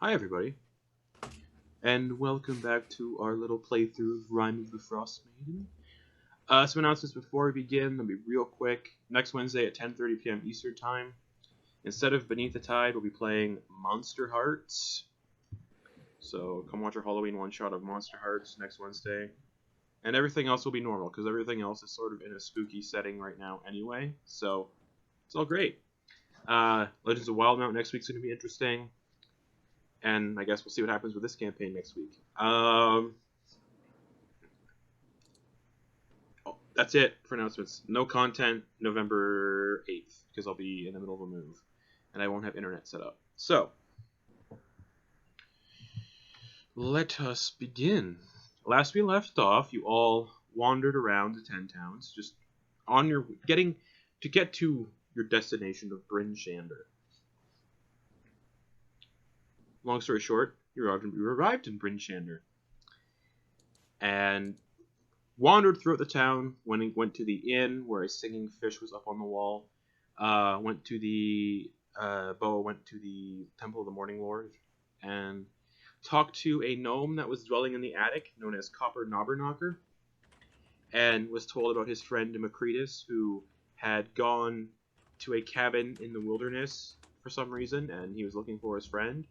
Hi everybody, and welcome back to our little playthrough of Rime of the Frostmaiden. Some announcements before we begin, they'll be real quick. Next Wednesday at 10:30 p.m. Eastern Time, instead of Beneath the Tide, we'll be playing Monster Hearts. So come watch our Halloween one-shot of Monster Hearts next Wednesday. And everything else will be normal, because everything else is sort of in a spooky setting right now anyway, so it's all great. Legends of Wildmount next week's going to be interesting. And I guess we'll see what happens with this campaign next week. That's it for announcements. No content November 8th, because I'll be in the middle of a move. And I won't have internet set up. So, let us begin. Last we left off, you all wandered around the 10 towns, just on your get to your destination of Bryn Shander. Long story short, you arrived in Bryn Shander and wandered throughout the town. Went to the inn where a singing fish was up on the wall. Boa went to the temple of the Morninglord and talked to a gnome that was dwelling in the attic, known as Copper Knobberknocker, and was told about his friend Democritus, who had gone to a cabin in the wilderness for some reason, and he was looking for his friend.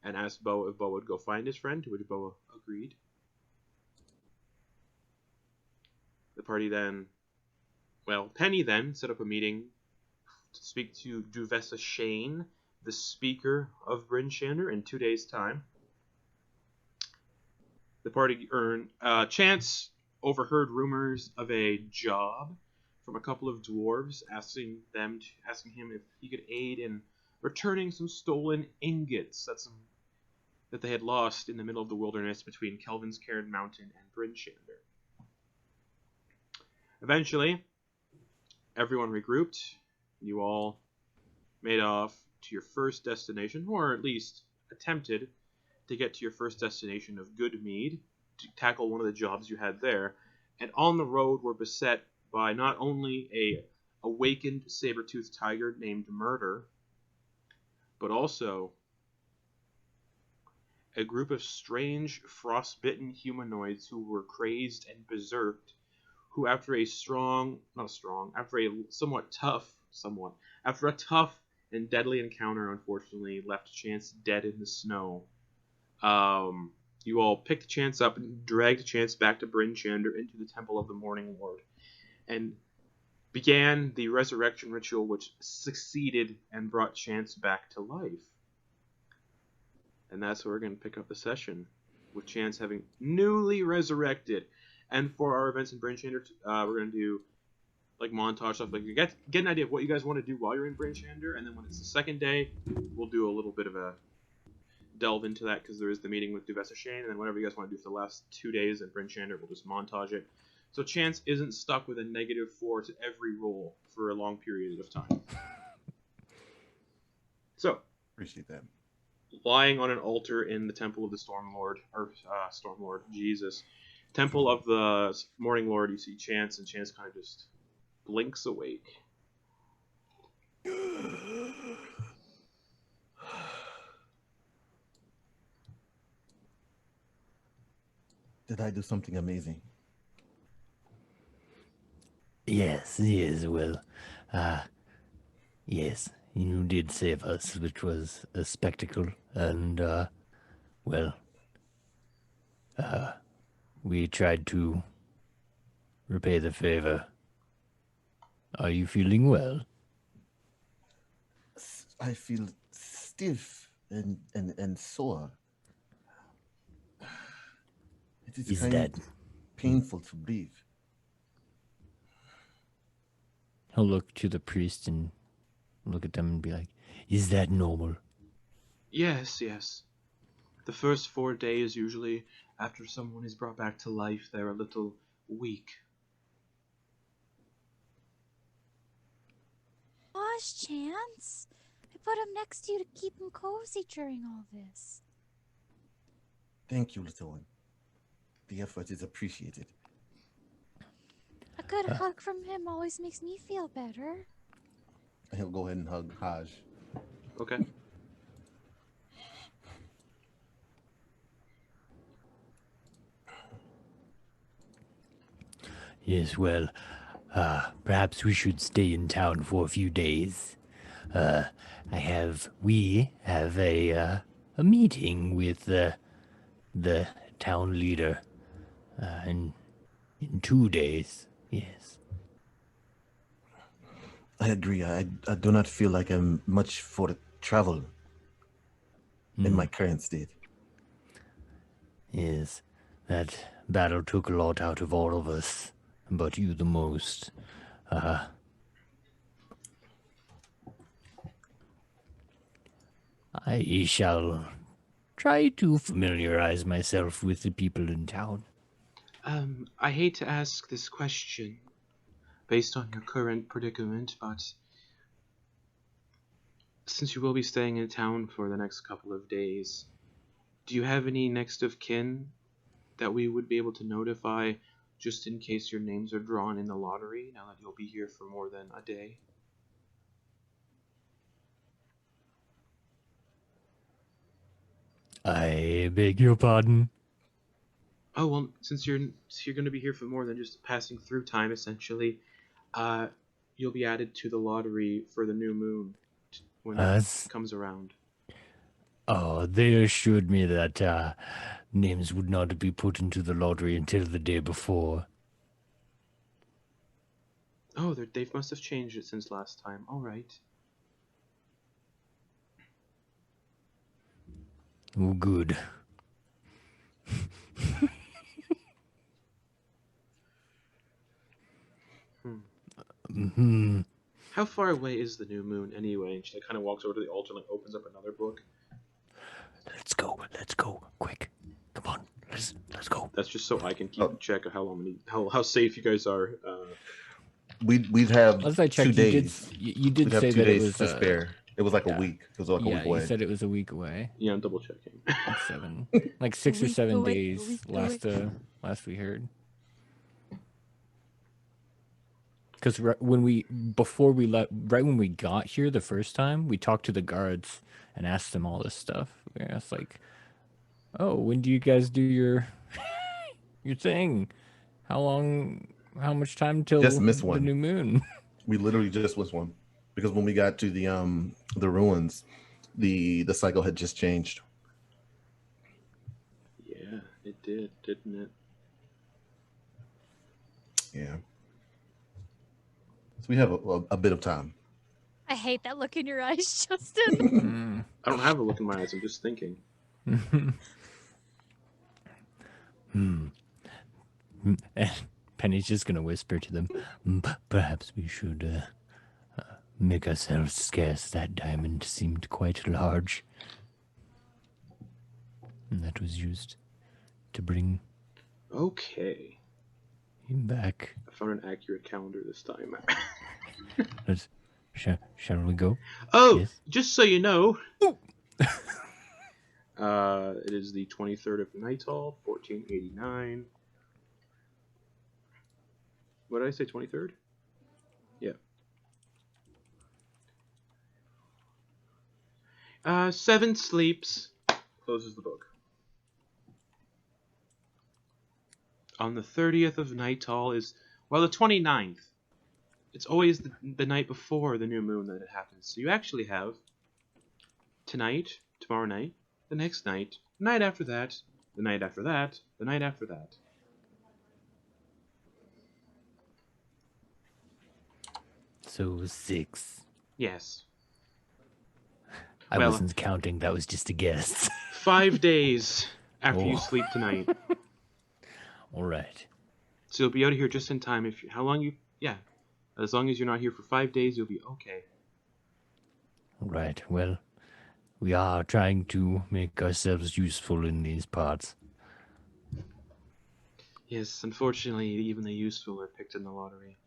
And asked Boa if Boa would go find his friend, to which Boa agreed. The party then... Penny then set up a meeting to speak to Duvessa Shane, the speaker of Bryn Shander, in 2 days' time. The party Chance overheard rumors of a job from a couple of dwarves, asking him if he could aid in returning some stolen ingots that they had lost in the middle of the wilderness between Kelvin's Cairn Mountain and Bryn Shander. Eventually, everyone regrouped. You all made off to your first destination, or at least attempted to get to your first destination of Good Mead, to tackle one of the jobs you had there. And on the road were beset by not only a awakened saber-toothed tiger named Murder, but also a group of strange, frostbitten humanoids who were crazed and berserked, who after a tough and deadly encounter, unfortunately, left Chance dead in the snow. You all picked Chance up and dragged Chance back to Bryn Shander into the Temple of the Morninglord, and began the resurrection ritual, which succeeded and brought Chance back to life. And that's where we're going to pick up the session, with Chance having newly resurrected. And for our events in Bryn Shander, we're going to do like montage stuff, like get an idea of what you guys want to do while you're in Bryn Shander, and then when it's the second day, we'll do a little bit of a delve into that, because there is the meeting with Duvessa Shane, and then whatever you guys want to do for the last 2 days in Bryn Shander, we'll just montage it. So Chance isn't stuck with a -4 to every roll for a long period of time. So, appreciate that. Lying on an altar in the Temple of the Temple of the Morninglord, you see Chance, and Chance kind of just blinks awake. Did I do something amazing? Yes, well, yes, you did save us, which was a spectacle, and, we tried to repay the favor. Are you feeling well? I feel stiff and sore. It is kind of painful to breathe. He'll look to the priest and look at them and be like, is that normal? Yes. The first 4 days, usually, after someone is brought back to life, they're a little weak. Gosh, Chance. I put him next to you to keep him cozy during all this. Thank you, little one. The effort is appreciated. A good hug from him always makes me feel better. He'll go ahead and hug Haj. Okay. Yes, well, perhaps we should stay in town for a few days. We have a meeting with the town leader in 2 days. Yes. I agree. I do not feel like I'm much for travel in my current state. Yes. That battle took a lot out of all of us, but you the most. I shall try to familiarize myself with the people in town. I hate to ask this question based on your current predicament, but since you will be staying in town for the next couple of days, do you have any next of kin that we would be able to notify just in case your names are drawn in the lottery now that you'll be here for more than a day? I beg your pardon? Oh, well, since you're going to be here for more than just passing through time, essentially, you'll be added to the lottery for the new moon when it comes around. Oh, they assured me that names would not be put into the lottery until the day before. Oh, they must have changed it since last time. All right. Oh, good. How far away is the new moon anyway? And she kind of walks over to the altar and opens up another book. Let's go, quick. Come on, let's go. That's just so I can keep track of how safe you guys are. We'd have As I checked, 2 days. You did We'd have say 2 that it days was to spare. It was like a week. It was like a week away. You said it was a week away. Yeah, I'm double checking. Like 6 or 7 away, days last we heard. Because when we got here the first time, we talked to the guards and asked them all this stuff. We asked like, "Oh, when do you guys do your your thing? How much time till Just missed the one. new moon?" We literally just missed one because when we got to the ruins, the cycle had just changed. Yeah, it did, didn't it? Yeah. So we have a bit of time. I hate that look in your eyes, Justin. I don't have a look in my eyes. I'm just thinking. Penny's just gonna whisper to them, "Perhaps we should make ourselves scarce. That diamond seemed quite large, and that was used to bring Okay. him back." I found an accurate calendar this time. Shall we go? Oh, Yes. just so you know, it is the 23rd of Nighthall, 1489. What did I say, 23rd? Yeah. 7 sleeps. Closes the book. On the 30th of Nighthall is, well, the 29th. It's always the night before the new moon that it happens. So you actually have tonight, tomorrow night, the next night, the night after that, the night after that, the night after that. So 6. Yes. I wasn't counting. That was just a guess. 5 days after you sleep tonight. All right. So you'll be out of here just in time. As long as you're not here for 5 days, you'll be okay. All right. Well, we are trying to make ourselves useful in these parts. Yes, unfortunately, even the useful are picked in the lottery.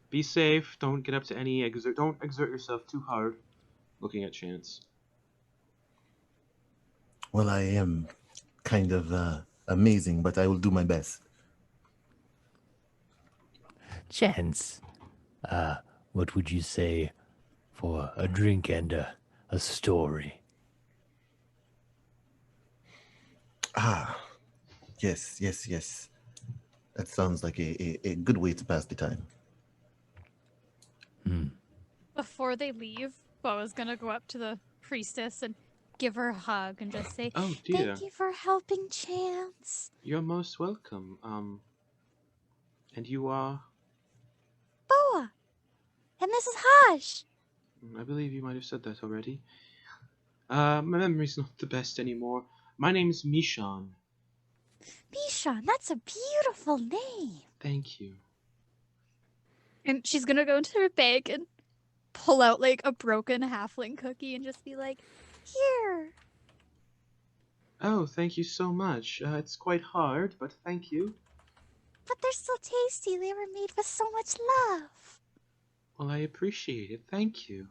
Be safe. Don't get up to any don't exert yourself too hard looking at Chance. Well, I am kind of amazing, but I will do my best. Chance, what would you say for a drink and a story? Yes, yes, yes. That sounds like a good way to pass the time. Before they leave, Boa's gonna go up to the priestess and give her a hug and just say, Oh dear, Thank you for helping Chance. you're most welcome. And you are? Boa. And this is Haj. I believe you might have said that already. My memory's not the best anymore. My name's Mishan. Bishan, that's a beautiful name. Thank you. and she's gonna go into her bag and pull out like a broken halfling cookie and just be like, Here. Oh, thank you so much. It's quite hard, but thank you. But they're so tasty. They were made with so much love. Well, I appreciate it. Thank you.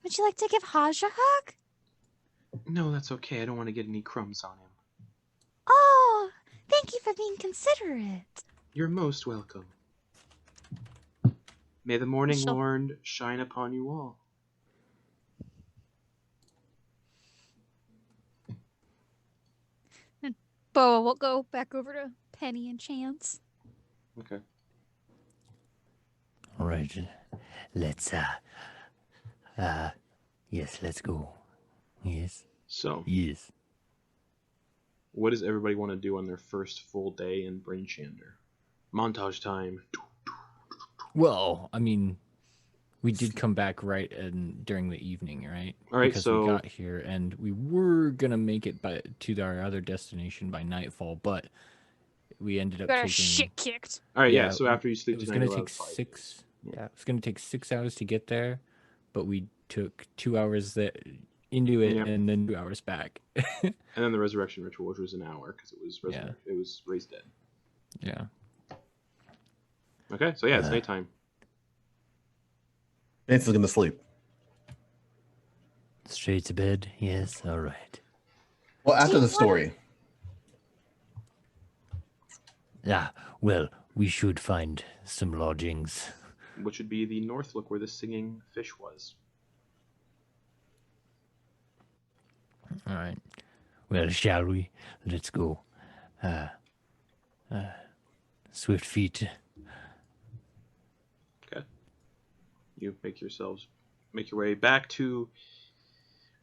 Would you like to give Haj a hug? No, that's okay. I don't want to get any crumbs on him. Oh, thank you for being considerate. You're most welcome. May the Morninglord shine upon you all. Boa will go back over to Penny and Chance. Okay. All right, let's yes, let's go. Yes, So, yes. what does everybody want to do on their first full day in Bryn Shander? Montage time. Well, I mean, we did come back during the evening, right? All right, because so we got here and we were gonna make it to our other destination by nightfall, but we ended up Got our taking. shit kicked. all right, yeah. Yeah, So after you sleep It was tonight, gonna you'll take have 5 six. days. Yeah, it was gonna take 6 hours to get there, but we took 2 hours into it Yep. and then 2 hours back. And then the resurrection ritual, which was an hour because it was Yeah. it was raised dead. Yeah. Okay, so yeah, it's nighttime. Nancy's gonna sleep. Straight to bed. Yes. All right. Well, after you the wanna- story, Yeah. Well, we should find some lodgings. Which would be the north look where the singing fish was. All right. Well, shall we? Let's go. Swift feet. Okay. You make your way back to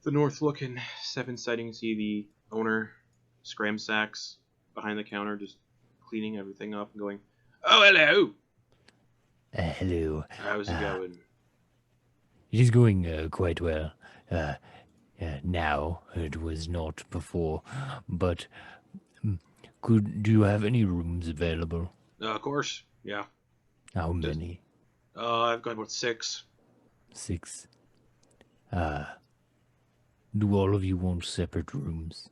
the north look in 7 sighting. See the owner, Scram Sacks, behind the counter, just cleaning everything up and going, "Oh, hello. Hello. How's it going?" It is going quite well. Now it was not before, but do you have any rooms available? Of course, yeah. How many? I've got about 6. 6. Do all of you want separate rooms?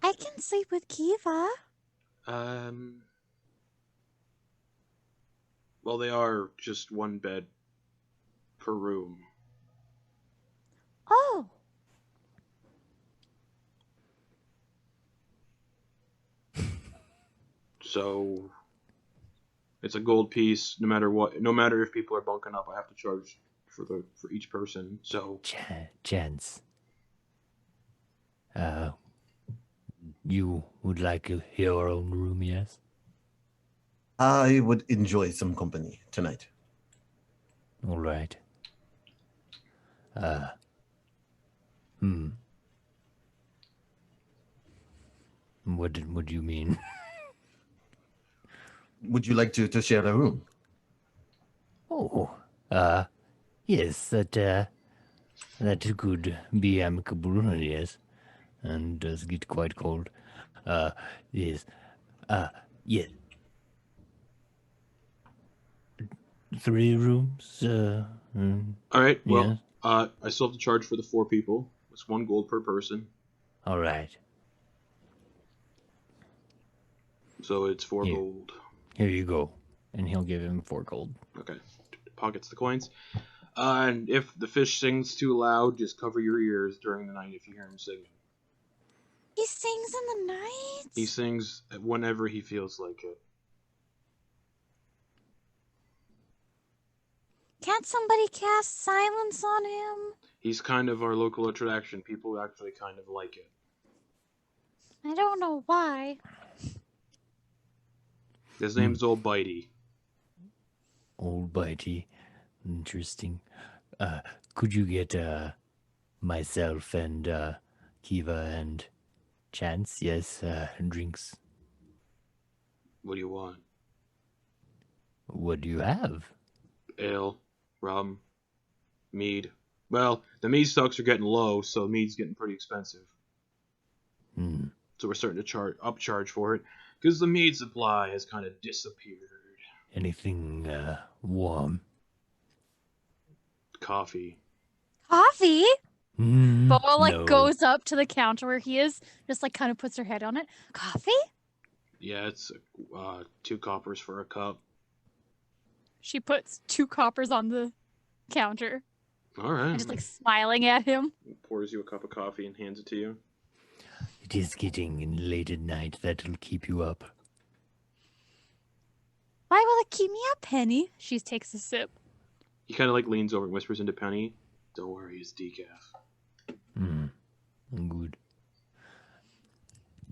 I can sleep with Kiva. Well, they are just 1 bed per room. Oh, So it's a gold piece. No matter what, no matter if people are bunking up, I have to charge for each person. So Chance. You would like your own room, yes? I would enjoy some company tonight. All right. What do you mean? Would you like to share a room? Oh, yes, that could be amicable, yes, and does get quite cold. Yes, yeah. 3 rooms, all right. Well, yeah. I still have to charge for the 4 people. It's 1 gold per person. All right. So it's 4 Here. gold. Here you go. And he'll give him 4 gold. Okay. Pockets the coins. And if the fish sings too loud, just cover your ears during the night if you hear him singing. he sings in the night? He sings whenever he feels like it. Can't somebody cast silence on him? He's kind of our local attraction. People actually kind of like it. I don't know why. His name's Old Bitey. Old Bitey. Interesting. Could you get myself and Kiva and Chance? Yes, drinks. What do you want? What do you have? Ale, rum, mead. Well, the mead stocks are getting low, so mead's getting pretty expensive. Hmm. So we're starting to upcharge for it, because the mead supply has kind of disappeared. Anything warm? Coffee. Coffee? Boa No. goes up to the counter where he is, just kind of puts her head on it. Coffee? Yeah, it's 2 coppers for a cup. She puts 2 coppers on the counter All right. and just smiling at him. Pours you a cup of coffee and hands it to you. It is getting late at night. That'll keep you up. Why will it keep me up, Penny? She takes a sip. He kind of leans over and whispers into Penny, "Don't worry, it's decaf." Good.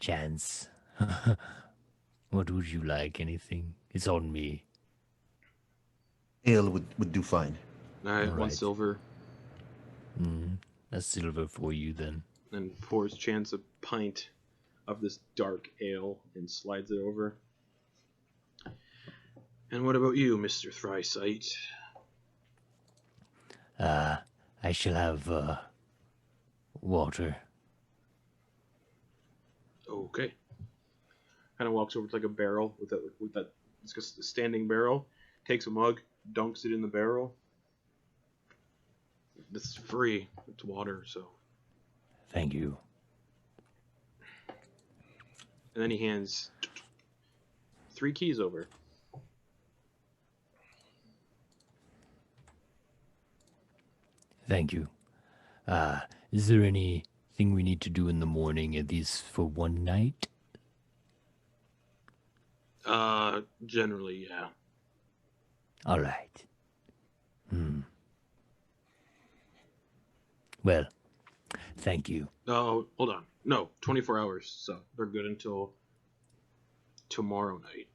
Chance. What would you like? Anything? It's on me. Ale would do fine. All right, All 1 right. silver. That's silver for you then. And pours Chance a pint of this dark ale and slides it over. And what about you, Mr. Thricite? I shall have water. Okay. Kind of walks over to a barrel with that it's just a standing barrel. Takes a mug, dunks it in the barrel. This is free. It's water, so. Thank you. And then he hands 3 keys over. Thank you. Is there anything we need to do in the morning, at least for one night? Generally, yeah. All right. Well, thank you. Oh, hold on. No, 24 hours, so they're good until tomorrow night.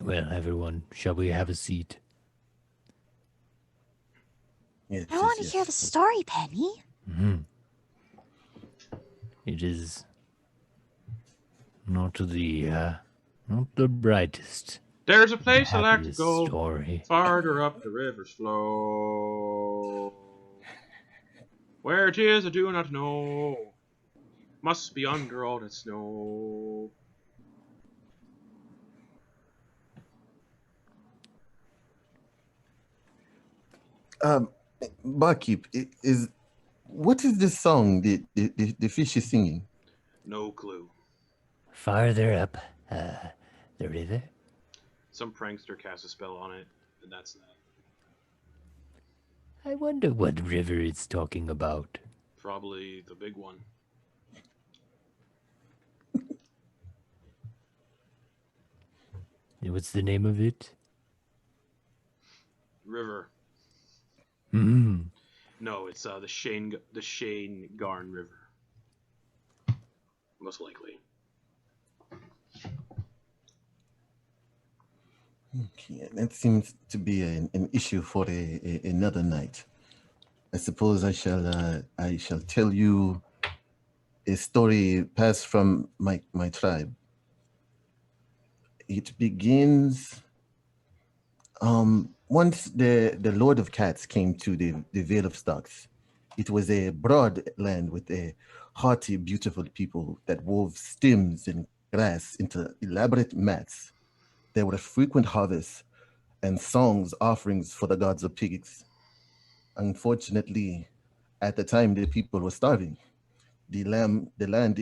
Well, everyone, shall we have a seat? Yes, I want to hear the story, Penny. It is not the brightest. There's a place I like to happiest go. story. Farther up the river's flow. Where it is I do not know. Must be under all that snow. Barkeep, what is this song the fish is singing? No clue. Farther up the river. Some prankster cast a spell on it, and that's that. I wonder what river it's talking about. Probably the big one. What's the name of it? River. No, it's the Shane Garn River. Most likely. Okay, that seems to be an issue for another night. I suppose I shall tell you a story passed from my tribe. It begins once the Lord of Cats came to the Vale of Stocks. It was a broad land with a hearty, beautiful people that wove stems and grass into elaborate mats. There were frequent harvests and songs, offerings for the gods of pigs. Unfortunately, at the time, the people were starving. The land,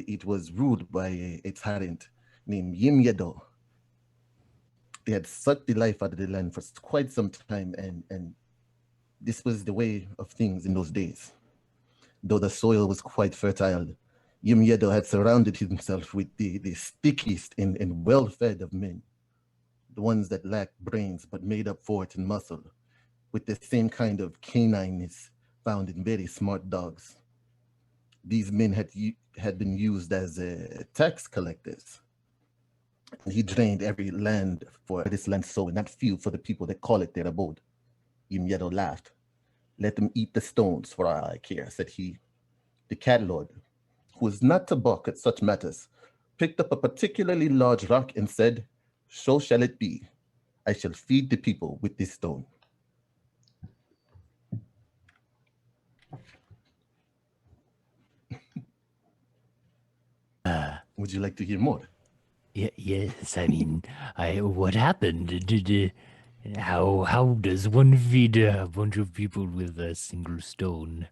it was ruled by a tyrant named Yimyedo. They had sucked the life out of the land for quite some time, and this was the way of things in those days. Though the soil was quite fertile, Yimyedo had surrounded himself with the stickiest and well-fed of men, the ones that lacked brains but made up for it in muscle, with the same kind of canineness found in very smart dogs. These men had been used as tax collectors. And he drained every land for this land so, and not few for the people that call it their abode. Yimyedo laughed. Let them eat the stones for all I care, said he. The cat lord, who was not to balk at such matters, picked up a particularly large rock and said, so shall it be. I shall feed the people with this stone. Would you like to hear more? Yes, I mean, what happened? How does one feed a bunch of people with a single stone?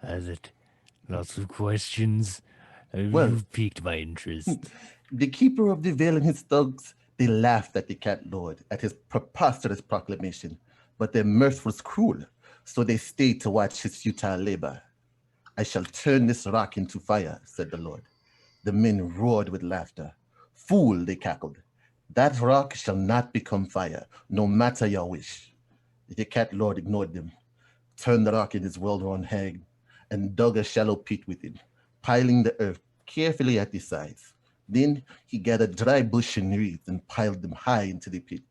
Has it lots of questions? Well, You've piqued my interest. The keeper of the veil and his thugs, they laughed at the cat lord, at his preposterous proclamation, but their mirth was cruel, so they stayed to watch his futile labor. I shall turn this rock into fire, said the lord. The men roared with laughter. Fool, they cackled. That rock shall not become fire, no matter your wish. The cat lord ignored them, turned the rock in his well-worn hand, and dug a shallow pit within, piling the earth carefully at the sides. Then he gathered dry bush and reeds and piled them high into the pit.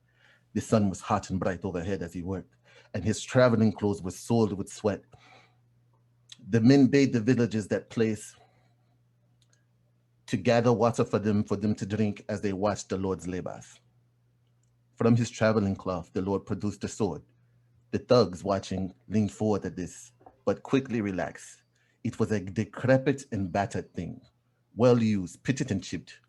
The sun was hot and bright overhead as he worked, and his traveling clothes were soiled with sweat. The men bade the villagers that place to gather water for them to drink as they watched the Lord's labors. From his traveling cloth, the Lord produced a sword. The thugs watching leaned forward at this, but quickly relaxed. It was a decrepit and battered thing, well used, pitted and chipped.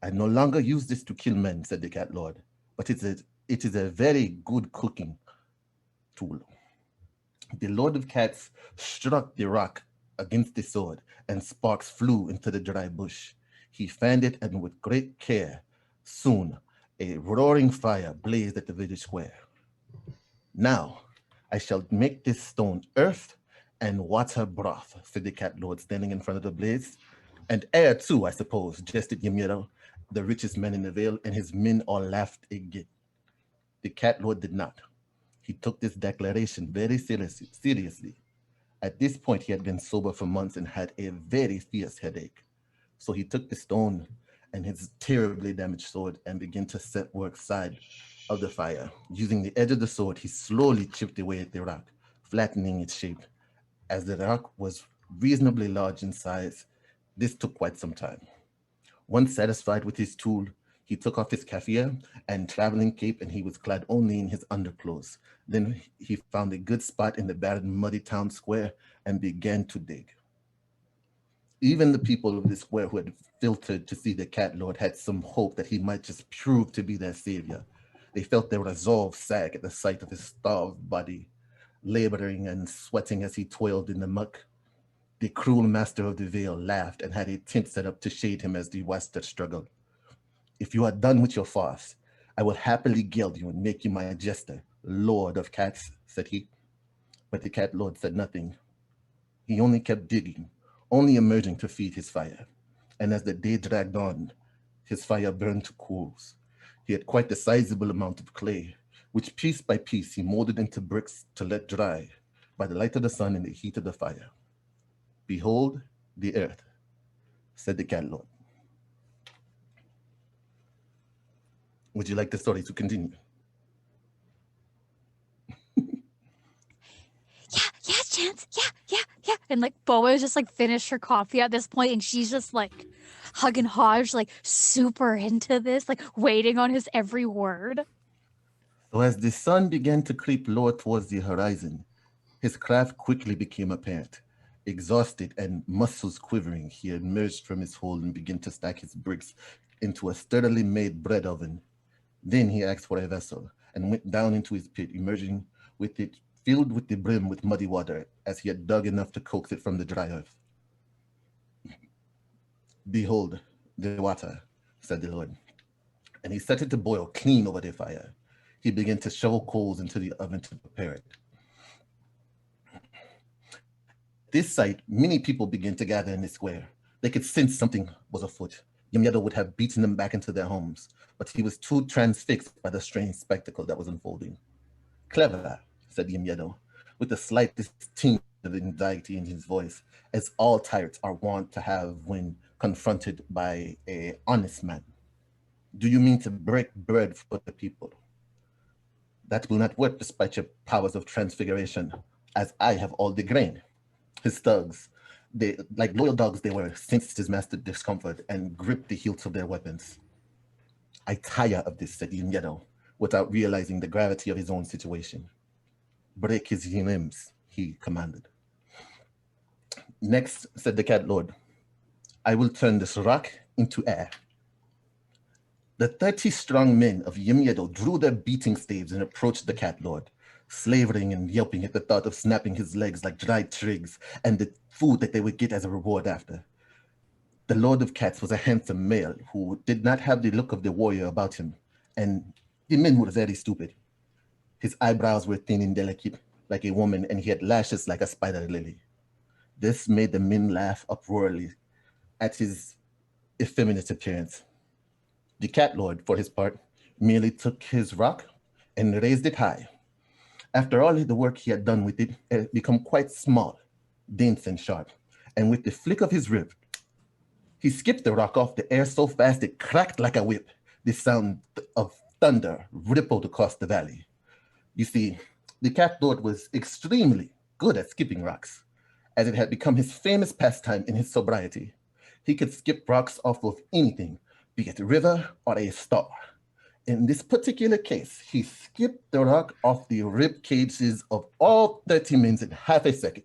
I no longer use this to kill men, said the cat lord, but it is a very good cooking tool. The Lord of Cats struck the rock against the sword, and sparks flew into the dry bush. He fanned it, and with great care, soon a roaring fire blazed at the village square. Now I shall make this stone earth and water broth, said the cat lord, standing in front of the blaze. And air too, I suppose, jested Ymiro, the richest man in the vale, and his men all laughed again. The cat lord did not. He took this declaration very seriously. At this point, he had been sober for months and had a very fierce headache. So he took the stone and his terribly damaged sword and began to set work side of the fire. Using the edge of the sword, he slowly chipped away at the rock, flattening its shape. As the rock was reasonably large in size, this took quite some time. Once satisfied with his tool, he took off his kafir and traveling cape, and he was clad only in his underclothes. Then he found a good spot in the barren, muddy town square and began to dig. Even the people of the square who had filtered to see the cat lord had some hope that he might just prove to be their savior. They felt their resolve sag at the sight of his starved body, laboring and sweating as he toiled in the muck. The cruel master of the vale laughed and had a tent set up to shade him as he watched the struggle. If you are done with your farce, I will happily gild you and make you my jester, lord of cats, said he. But the cat lord said nothing. He only kept digging, only emerging to feed his fire. And as the day dragged on, his fire burned to coals. He had quite a sizable amount of clay, which piece by piece he molded into bricks to let dry by the light of the sun and the heat of the fire. Behold the earth, said the cat lord. Would you like the story to continue? Yeah, Chance. Yeah. And like Boa's just like finished her coffee at this point, and she's just like hugging Hodge, like super into this, like waiting on his every word. So as the sun began to creep lower towards the horizon, his craft quickly became apparent. Exhausted and muscles quivering, he emerged from his hole and began to stack his bricks into a sturdily made bread oven. Then he asked for a vessel and went down into his pit, emerging with it filled with the brim with muddy water, as he had dug enough to coax it from the dry earth. Behold the water, said the Lord. And he set it to boil clean over the fire. He began to shovel coals into the oven to prepare it. This sight, many people began to gather in the square. They could sense something was afoot. Yamyado would have beaten them back into their homes, but he was too transfixed by the strange spectacle that was unfolding. Clever, said Yamyado, with the slightest tinge of anxiety in his voice, as all tyrants are wont to have when confronted by a honest man. Do you mean to break bread for the people? That will not work despite your powers of transfiguration, as I have all the grain. His thugs, they like loyal dogs they were, sensed his master's discomfort and gripped the hilts of their weapons. I tire of this, said Yimyedo, without realizing the gravity of his own situation. Break his limbs, he commanded. Next, said the cat lord, I will turn this rock into air. The 30 strong men of Yimyedo drew their beating staves and approached the cat lord, slavering and yelping at the thought of snapping his legs like dried twigs and the food that they would get as a reward after. The Lord of Cats was a handsome male who did not have the look of the warrior about him, and the men were very stupid. His eyebrows were thin and delicate, like a woman, and he had lashes like a spider lily. This made the men laugh uproariously at his effeminate appearance. The cat lord, for his part, merely took his rock and raised it high. After all the work he had done with it, it had become quite small, dense and sharp, and with the flick of his whip, he skipped the rock off the air so fast it cracked like a whip. The sound of thunder rippled across the valley. You see, the cat lord was extremely good at skipping rocks, as it had become his famous pastime in his sobriety. He could skip rocks off of anything, be it a river or a star. In this particular case, he skipped the rock off the rib cages of all 30 men in half a second.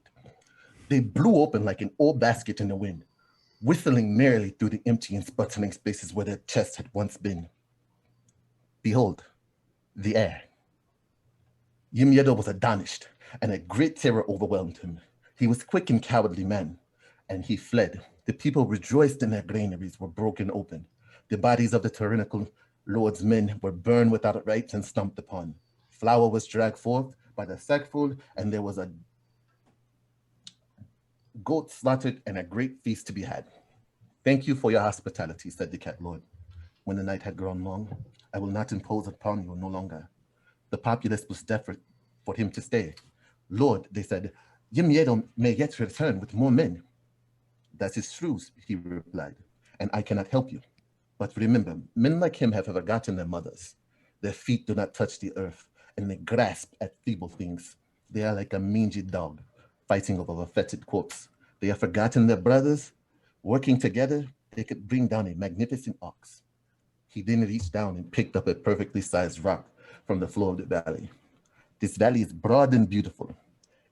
They blew open like an old basket in the wind, whistling merrily through the empty and sputtering spaces where their chests had once been. Behold, the air. Yimyedo was astonished, and a great terror overwhelmed him. He was a quick and cowardly man, and he fled. The people rejoiced in their granaries were broken open. The bodies of the tyrannical lord's men were burned without rights and stomped upon. Flour was dragged forth by the sackful, and there was a goat slaughtered and a great feast to be had. Thank you for your hospitality, said the cat lord. When the night had grown long, I will not impose upon you no longer. The populace was desperate for him to stay. Lord, they said, Yimyedo may yet return with more men. That is true, he replied, and I cannot help you. But remember, men like him have forgotten their mothers. Their feet do not touch the earth, and they grasp at feeble things. They are like a mangy dog, fighting over a fetid corpse. They have forgotten their brothers. Working together, they could bring down a magnificent ox. He then reached down and picked up a perfectly sized rock from the floor of the valley. This valley is broad and beautiful.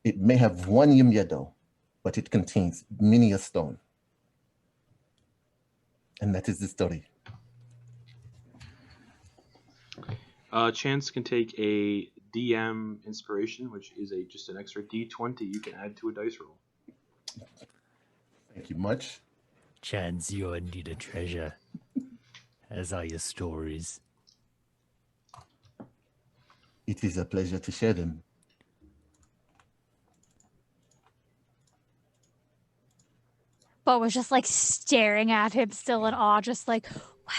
It may have one Yimyedo, but it contains many a stone. And that is the story. Chance can take a DM inspiration, which is just an extra D20 you can add to a dice roll. Thank you much. Chance, you're indeed a treasure, as are your stories. It is a pleasure to share them. But was just like staring at him still in awe, just like, wow.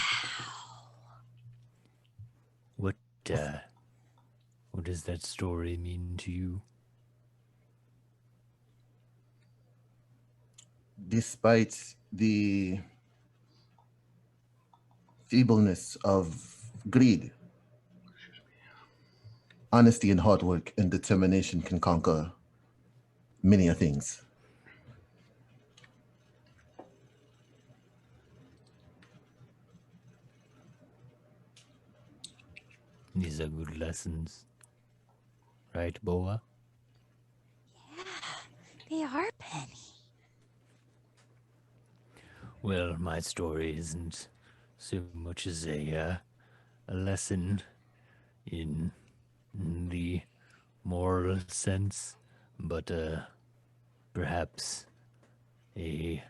What does that story mean to you? Despite the feebleness of greed, honesty and hard work and determination can conquer many a things. These are good lessons. Right, Boa? Yeah, they are, Penny. Well, my story isn't so much as a lesson in the moral sense, but perhaps a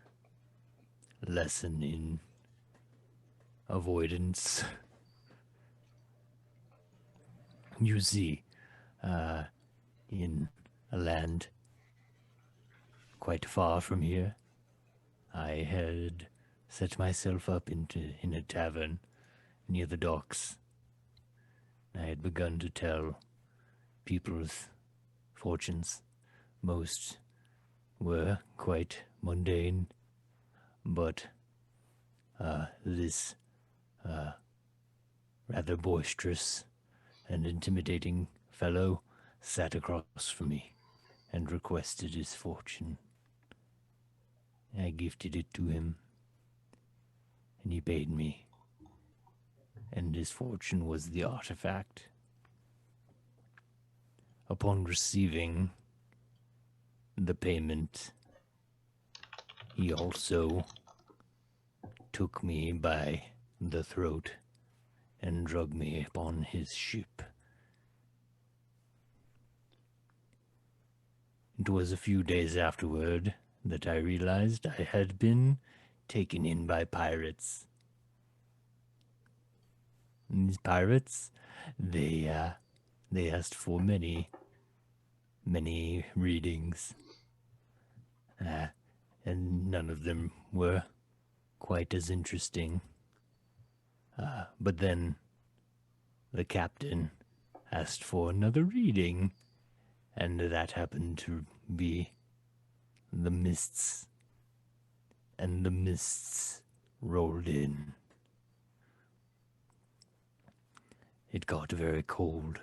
lesson in avoidance. You see, in a land quite far from here, I had set myself up in a tavern near the docks. I had begun to tell people's fortunes. Most were quite mundane, but this rather boisterous and intimidating fellow sat across from me and requested his fortune. I gifted it to him, and he paid me, and his fortune was the artifact. Upon receiving the payment, he also took me by the throat and drug me upon his ship. It was a few days afterward that I realized I had been taken in by pirates. And these pirates, they asked for many readings, and none of them were quite as interesting. But then the captain asked for another reading, and that happened to be the mists. And the mists rolled in. It got very cold,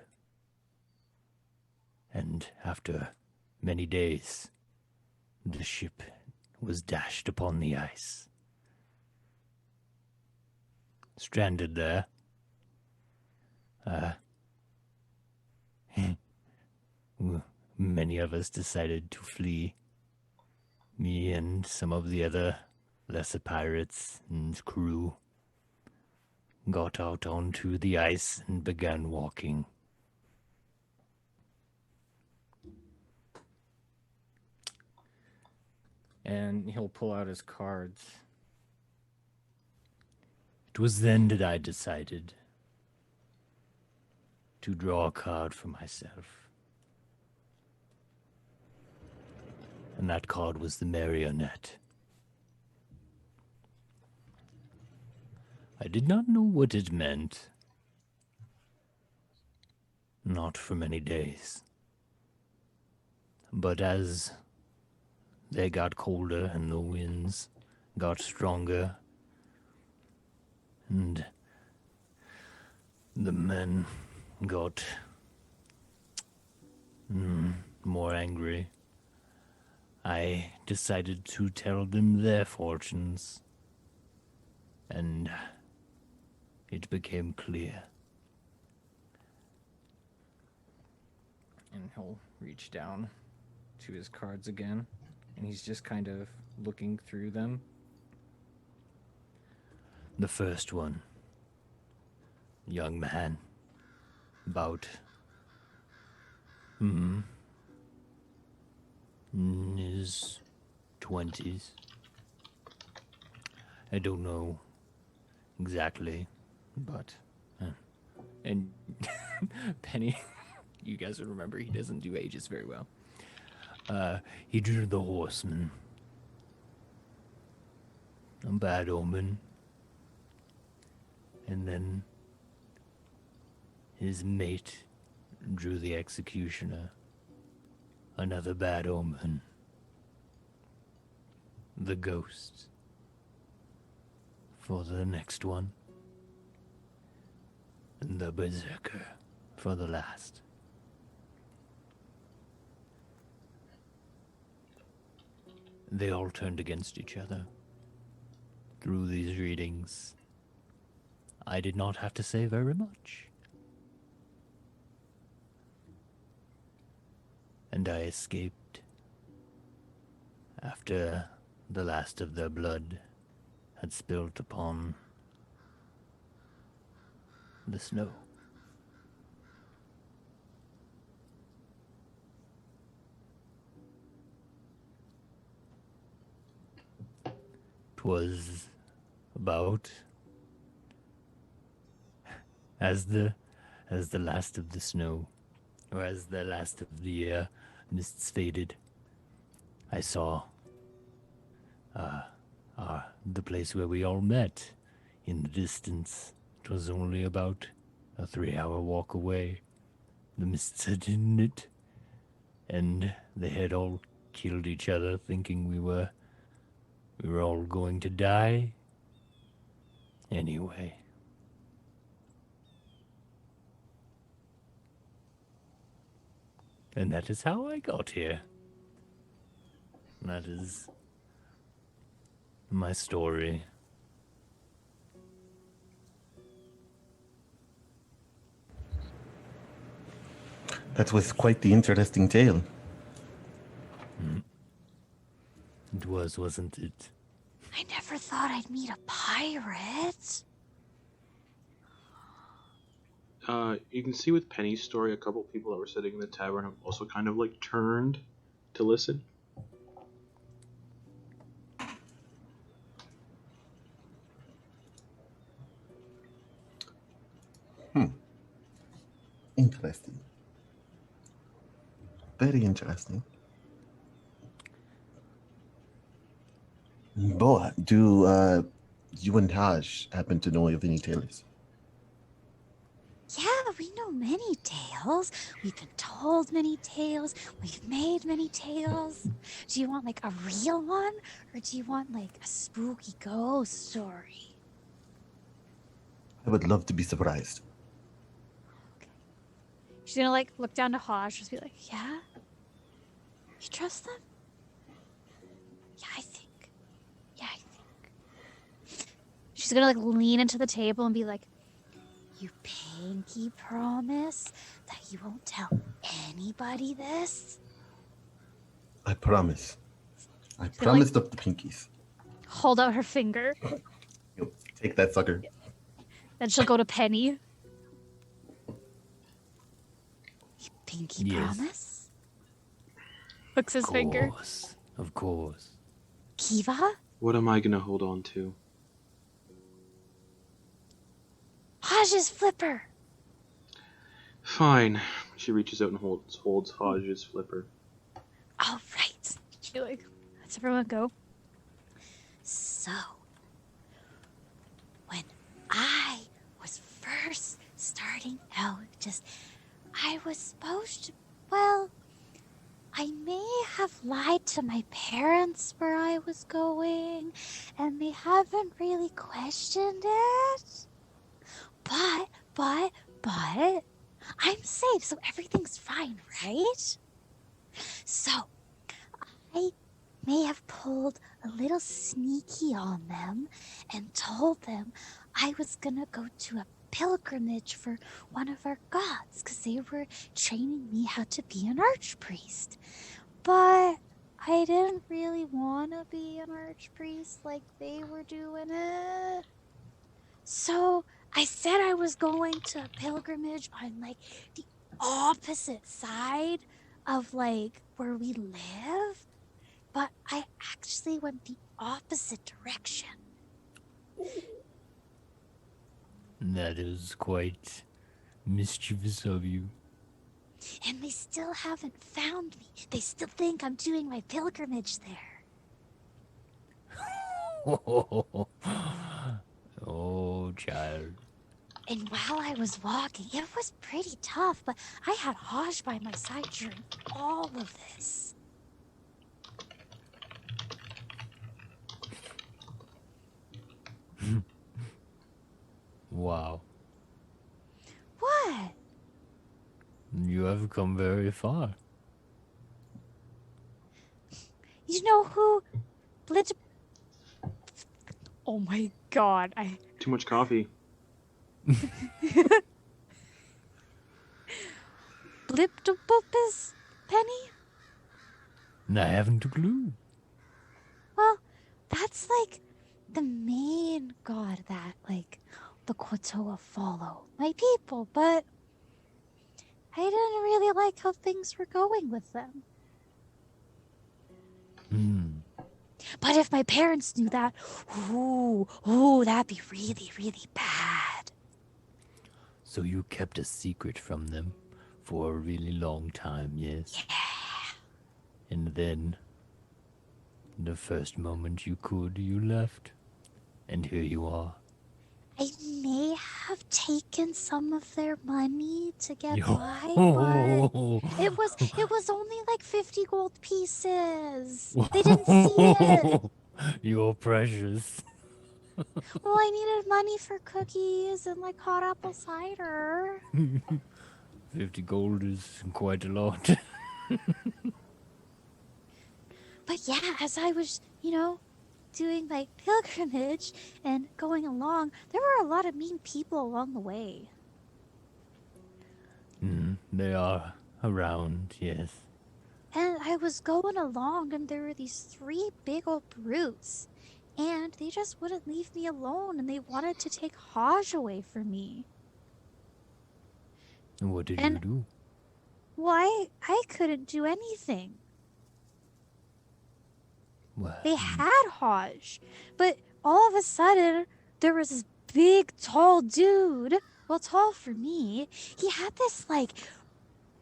and after many days, the ship was dashed upon the ice. Stranded there, many of us decided to flee. Me and some of the other lesser pirates and crew got out onto the ice and began walking. And he'll pull out his cards. It was then that I decided to draw a card for myself. And that card was the marionette. I did not know what it meant. Not for many days. But as they got colder and the winds got stronger, and the men got more angry, I decided to tell them their fortunes, and it became clear. And he'll reach down to his cards again, and he's just kind of looking through them. The first one, young man, about in his 20s. I don't know exactly, but And Penny, you guys will remember he doesn't do ages very well. he drew the horseman. A bad omen. And then his mate drew the executioner. Another bad omen. The ghost. For the next one. And the berserker for the last. They all turned against each other. Through these readings, I did not have to say very much. And I escaped after the last of their blood had spilled upon the snow. Was about as the last of the snow, or as the last of the mists faded, I saw the place where we all met in the distance. It was only about a 3-hour walk away. The mists had hidden it, and they had all killed each other, thinking we were all going to die. Anyway. And that is how I got here. That is my story. That was quite the interesting tale. It was, wasn't it? I never thought I'd meet a pirate. You can see with Penny's story, a couple people that were sitting in the tavern have also kind of like turned to listen. Interesting. Very interesting. Boa, do you and Haj happen to know of any tales? Yeah, we know many tales. We've been told many tales. We've made many tales. Do you want like a real one? Or do you want like a spooky ghost story? I would love to be surprised. She's gonna like look down to Hodge, just be like, yeah? You trust them? Yeah, I think. Yeah, I think. She's gonna like lean into the table and be like, you pinky promise that you won't tell anybody this? I promise. I gonna, promised up the pinkies. Hold out her finger. Yo, take that sucker. Then she'll go to Penny. You pinky Yes. promise? Hooks his finger. Of course. Kiva? What am I gonna hold on to? Hodge's flipper. Fine. She reaches out and holds Hodge's flipper. All right. She like lets everyone go. So, when I was first starting out, I was supposed to, well, I may have lied to my parents where I was going, and they haven't really questioned it. But, I'm safe, so everything's fine, right? So, I may have pulled a little sneaky on them and told them I was gonna go to a pilgrimage for one of our gods because they were training me how to be an archpriest. But I didn't really want to be an archpriest like they were doing it. So I said I was going to a pilgrimage on like the opposite side of like where we live, but I actually went the opposite direction. That is quite mischievous of you. And they still haven't found me. They still think I'm doing my pilgrimage there. Oh, child. And while I was walking, it was pretty tough, but I had Hodge by my side during all of this. Wow. What? You have come very far. You know who? Oh my god, Too much coffee. Bliptopus Penny? I haven't a clue. Well, that's like the main god that like the Kuo-toa follow. My people, but I didn't really like how things were going with them. But if my parents knew that, that'd be really, really bad. So you kept a secret from them for a really long time, yes? Yeah. And then, the first moment you could, you left. And here you are. I may have taken some of their money to get by, but Yo. it was only like 50 gold pieces. They didn't see it. You're precious. Well, I needed money for cookies and like hot apple cider. 50 gold is quite a lot. But yeah, as I was, doing my pilgrimage and going along, there were a lot of mean people along the way. They are around, yes. And I was going along, and there were these 3 big old brutes. And they just wouldn't leave me alone, and they wanted to take Haj away from me. And what did And- you do? Why? I couldn't do anything. Well, They had Haj, but all of a sudden, there was this big, tall dude. Well, tall for me. He had this, like,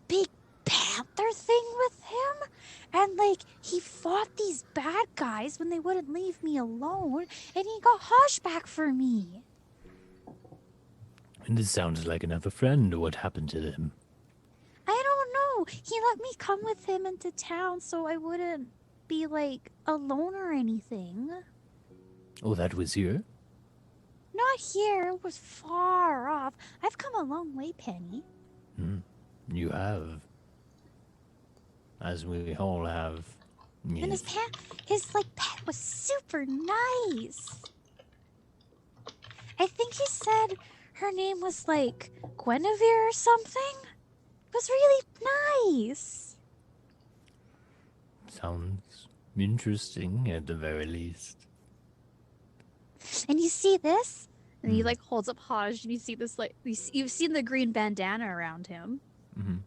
big panther thing with him. And, like, he fought these bad guys when they wouldn't leave me alone. And he got Haj back for me. and this sounds like another friend. What happened to them? I don't know. He let me come with him into town so I wouldn't be, like, alone or anything. Oh, that was here? Not here. It was far off. I've come a long way, Penny. You have. As we all have. And his Yes. pet was super nice. I think he said her name was like Guinevere or something. It was really nice. Sounds interesting at the very least. And you see this? And he like holds up Haj, and you see this like you've seen the green bandana around him. Mhm.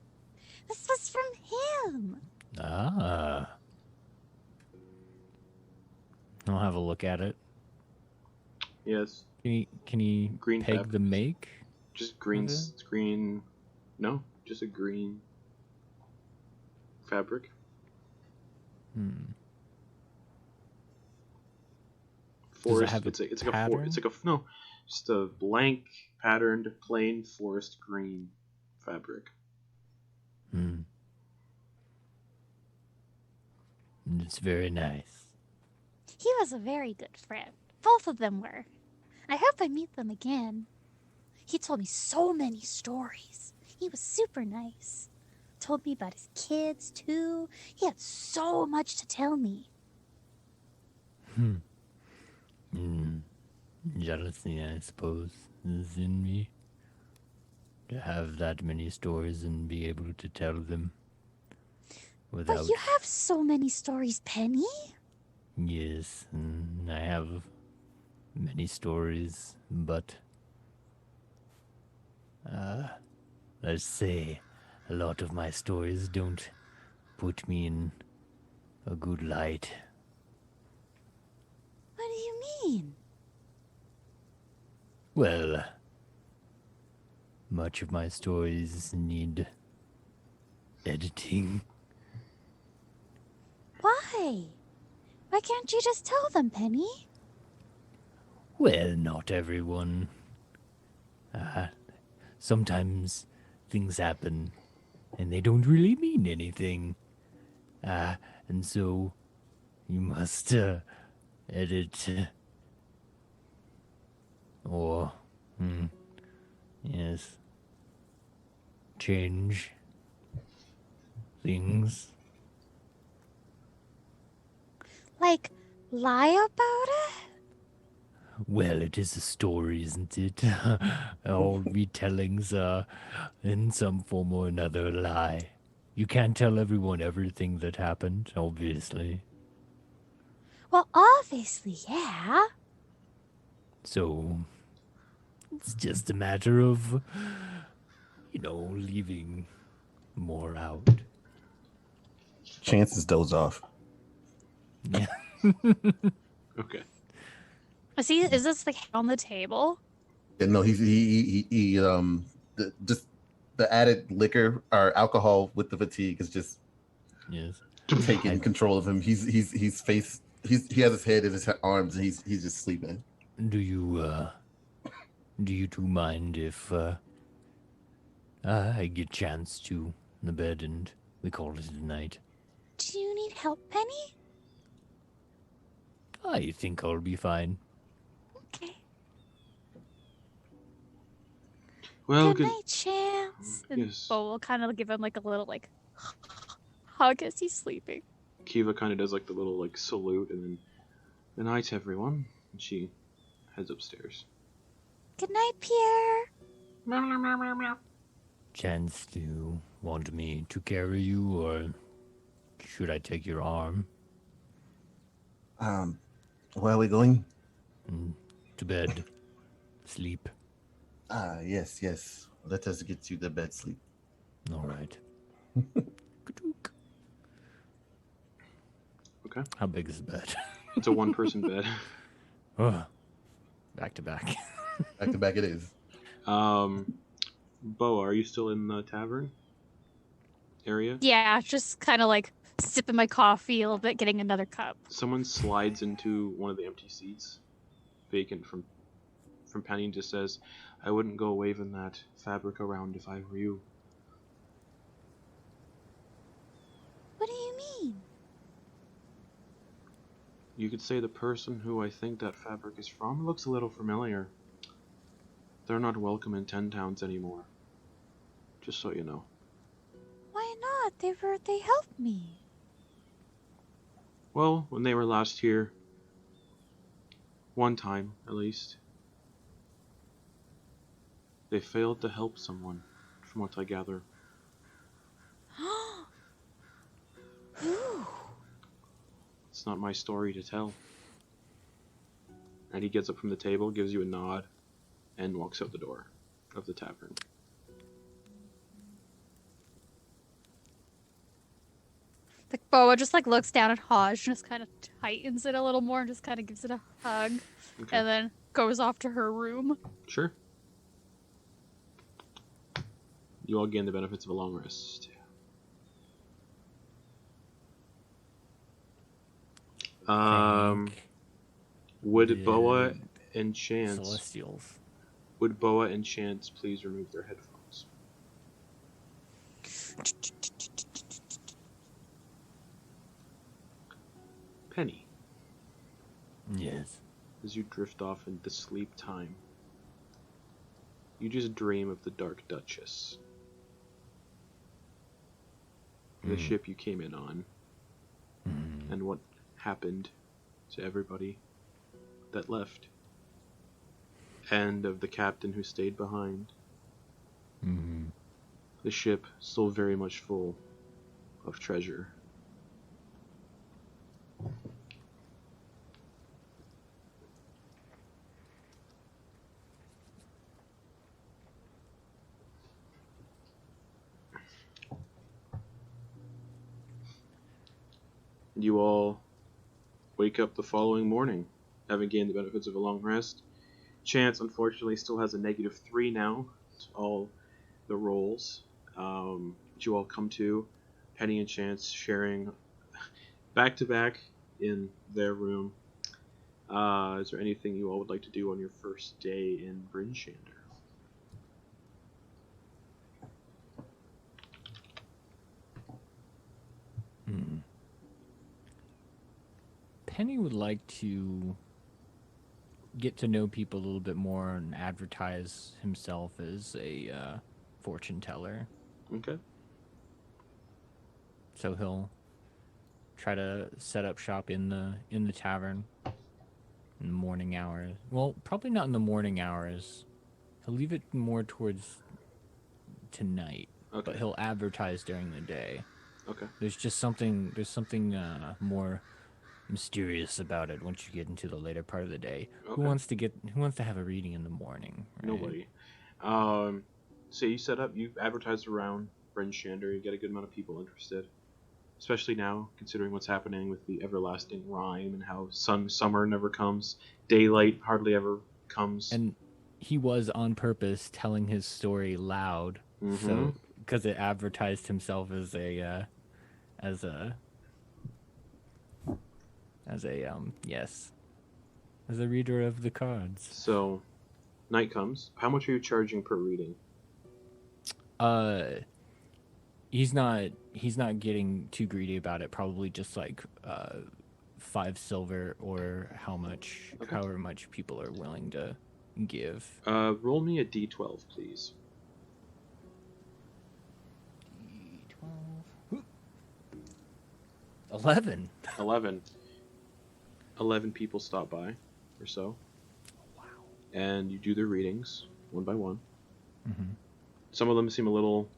This was from him. Ah. I'll have a look at it. Yes. Can he Green peg fabric. the make? Just green. Okay. Green. No, just a green fabric. Forest. have a It's like a pattern? it's like a no, just a blank patterned plain forest green fabric. It's very nice. He was a very good friend. Both of them were. I hope I meet them again. He told me so many stories. He was super nice. Told me about his kids, too. He had so much to tell me. Jealousy, I suppose, is in me. To have that many stories and be able to tell them without. But you have so many stories, Penny. Yes, I have many stories, but let's say a lot of my stories don't put me in a good light. What do you mean? Well, much of my stories need editing. Why? Why can't you just tell them, Penny? Well, not everyone. Sometimes things happen and they don't really mean anything. And so you must edit or yes, change things. Like, lie about it? Well, it is a story, isn't it? All retellings are, in some form or another, a lie. You can't tell everyone everything that happened, obviously. Well, obviously, yeah. So, it's just a matter of, leaving more out. Chances doze off. Yeah. Okay. Is this like on the table? Yeah, no, he just the added liquor or alcohol with the fatigue is just Yes. taking control of him. He has his head in his arms and he's just sleeping. Do you Do you two mind if I get a chance to the bed and we call it a night? Do you need help, Penny? I think I'll be fine. Okay. Well, Good night, Chance. And Yes. Bo will kind of give him like a little like hug as he's sleeping. Kiva kind of does like the little like salute, and then good night, everyone. And she heads upstairs. Good night, Pierre. Chance, do you want me to carry you, or should I take your arm? Where are we going? To bed. Sleep. Yes, yes. Let us get you the bed sleep. All right. Okay. How big is the bed? It's a one-person bed. Oh, back to back. Back to back it is. Bo, are you still in the tavern area? Yeah, just kind of like sipping my coffee a little bit, getting another cup. Someone slides into one of the empty seats, vacant from Penny, and just says, "I wouldn't go waving that fabric around if I were you." What do you mean? You could say the person who I think that fabric is from looks a little familiar. They're not welcome in 10 towns anymore. Just so you know. Why not? They helped me. Well, when they were last here, one time at least, they failed to help someone, from what I gather. Who? It's not my story to tell. And he gets up from the table, gives you a nod, and walks out the door of the tavern. Like Boa just like looks down at Hodge and just kind of tightens it a little more and just kind of gives it a hug, Okay. and then goes off to her room. Sure. You all gain the benefits of a long rest. Would Boa and Chance Celestials. Would Boa and Chance please remove their headphones? Penny, Yes. as you drift off into sleep time, you just dream of the Dark Duchess. The ship you came in on, and what happened to everybody that left, and of the captain who stayed behind. The ship still very much full of treasure. You all wake up the following morning, having gained the benefits of a long rest. Chance, unfortunately, still has a -3 now to all the rolls. That you all come to, Penny and Chance sharing back to back in their room. Is there anything you all would like to do on your first day in Bryn Shander? Penny would like to get to know people a little bit more and advertise himself as a fortune teller. Okay. So he'll try to set up shop in the tavern in the morning hours. Well, probably not in the morning hours. He'll leave it more towards tonight. Okay. But he'll advertise during the day. Okay. There's something more mysterious about it once you get into the later part of the day. Okay. Who wants to have a reading in the morning? Right? Nobody. So you set up, you advertise around Bryn Shander, you get a good amount of people interested. Especially now, considering what's happening with the everlasting Rime and how summer never comes, daylight hardly ever comes. And he was on purpose telling his story loud, so because it advertised himself as a reader of the cards. So night comes, how much are you charging per reading? He's not getting too greedy about it. Probably just like 5 silver or however much people are willing to give. Roll me a d12, please. D12. 11. 11 people stop by, or so. Wow. And you do their readings, one by one. Mm-hmm. Some of them seem a little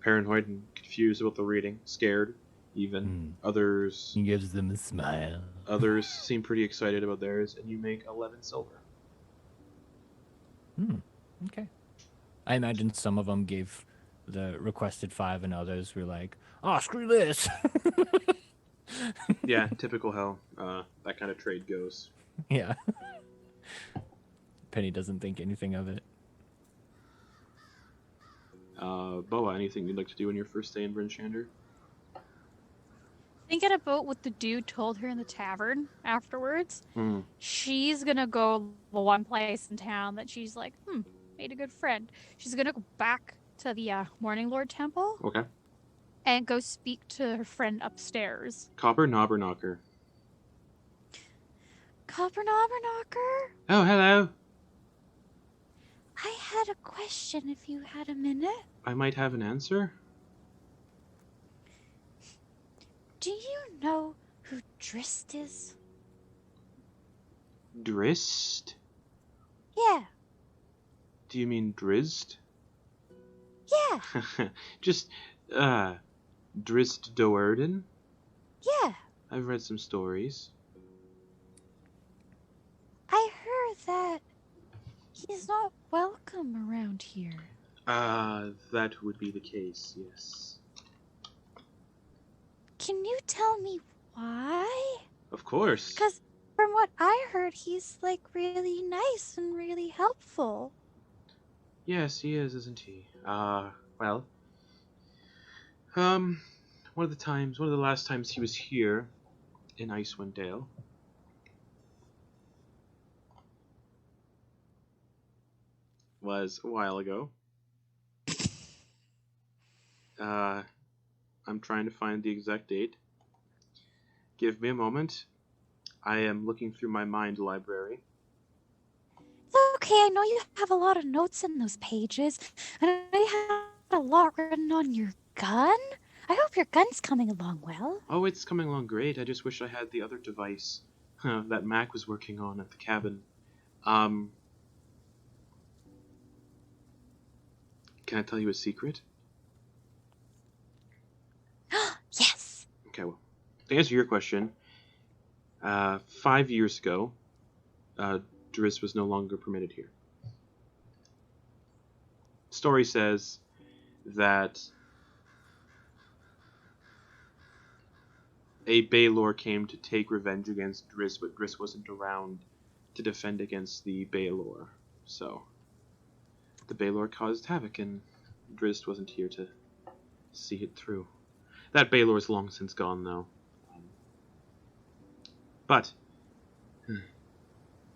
paranoid and confused about the reading, scared, even. Others He gives them a smile. Others seem pretty excited about theirs, and you make 11 silver. Okay. I imagine some of them gave the requested 5, and others were like, "Oh, screw this." Yeah, typical how that kind of trade goes. Yeah. Penny doesn't think anything of it. Boa, anything you'd like to do on your first day in Bryn Shander? Thinking about what the dude told her in the tavern afterwards, Hmm. she's gonna go the one place in town that she's like, made a good friend. She's gonna go back to the Morninglord temple Okay. and go speak to her friend upstairs. Copper Knobber Knocker. Copper Knocker? Oh, hello. I had a question if you had a minute. I might have an answer. Do you know who Drist is? Drist? Yeah, Do you mean Drizzt? yeah, Just, Drist Doerden? yeah. I've read some stories. I heard that he's not welcome around here. That would be the case, yes. Can you tell me why? Of course. Because from what I heard, he's like really nice and really helpful. Yes, he is, isn't he? Well, one of the last times he was here in Icewind Dale was a while ago. I'm trying to find the exact date. Give me a moment. I am looking through my mind library. It's okay, I know you have a lot of notes in those pages, and I know you had a lot written on your gun. I hope your gun's coming along well. Oh, it's coming along great. I just wish I had the other device that Mac was working on at the cabin. Can I tell you a secret? Yes. Okay, well, to answer your question, 5 years ago, Driz was no longer permitted here. Story says that a Baelor came to take revenge against Driz, but Driz wasn't around to defend against the Baelor. So, the Baelor caused havoc, and Driz wasn't here to see it through. That Baelor is long since gone, though. But, do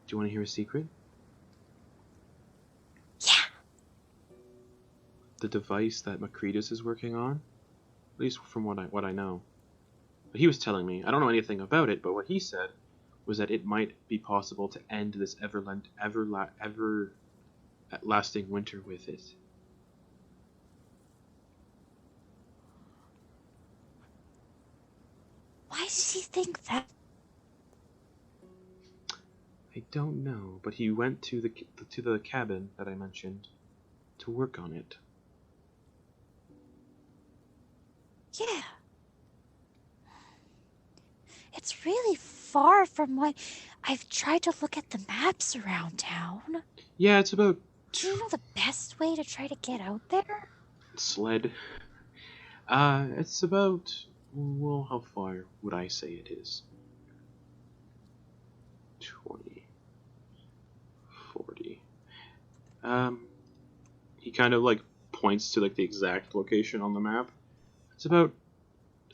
you want to hear a secret? Yeah. The device that Macretus is working on, at least from what I know. But he was telling me, I don't know anything about it, but what he said was that it might be possible to end this lasting winter with it. Why does he think that? I don't know, but he went to the cabin that I mentioned to work on it. Yeah. It's really far from what I've tried to look at the maps around town. Yeah, it's about Do you know the best way to try to get out there? sled. It's about, well, how far would I say it is? 20, 40. He kind of like points to like the exact location on the map. It's about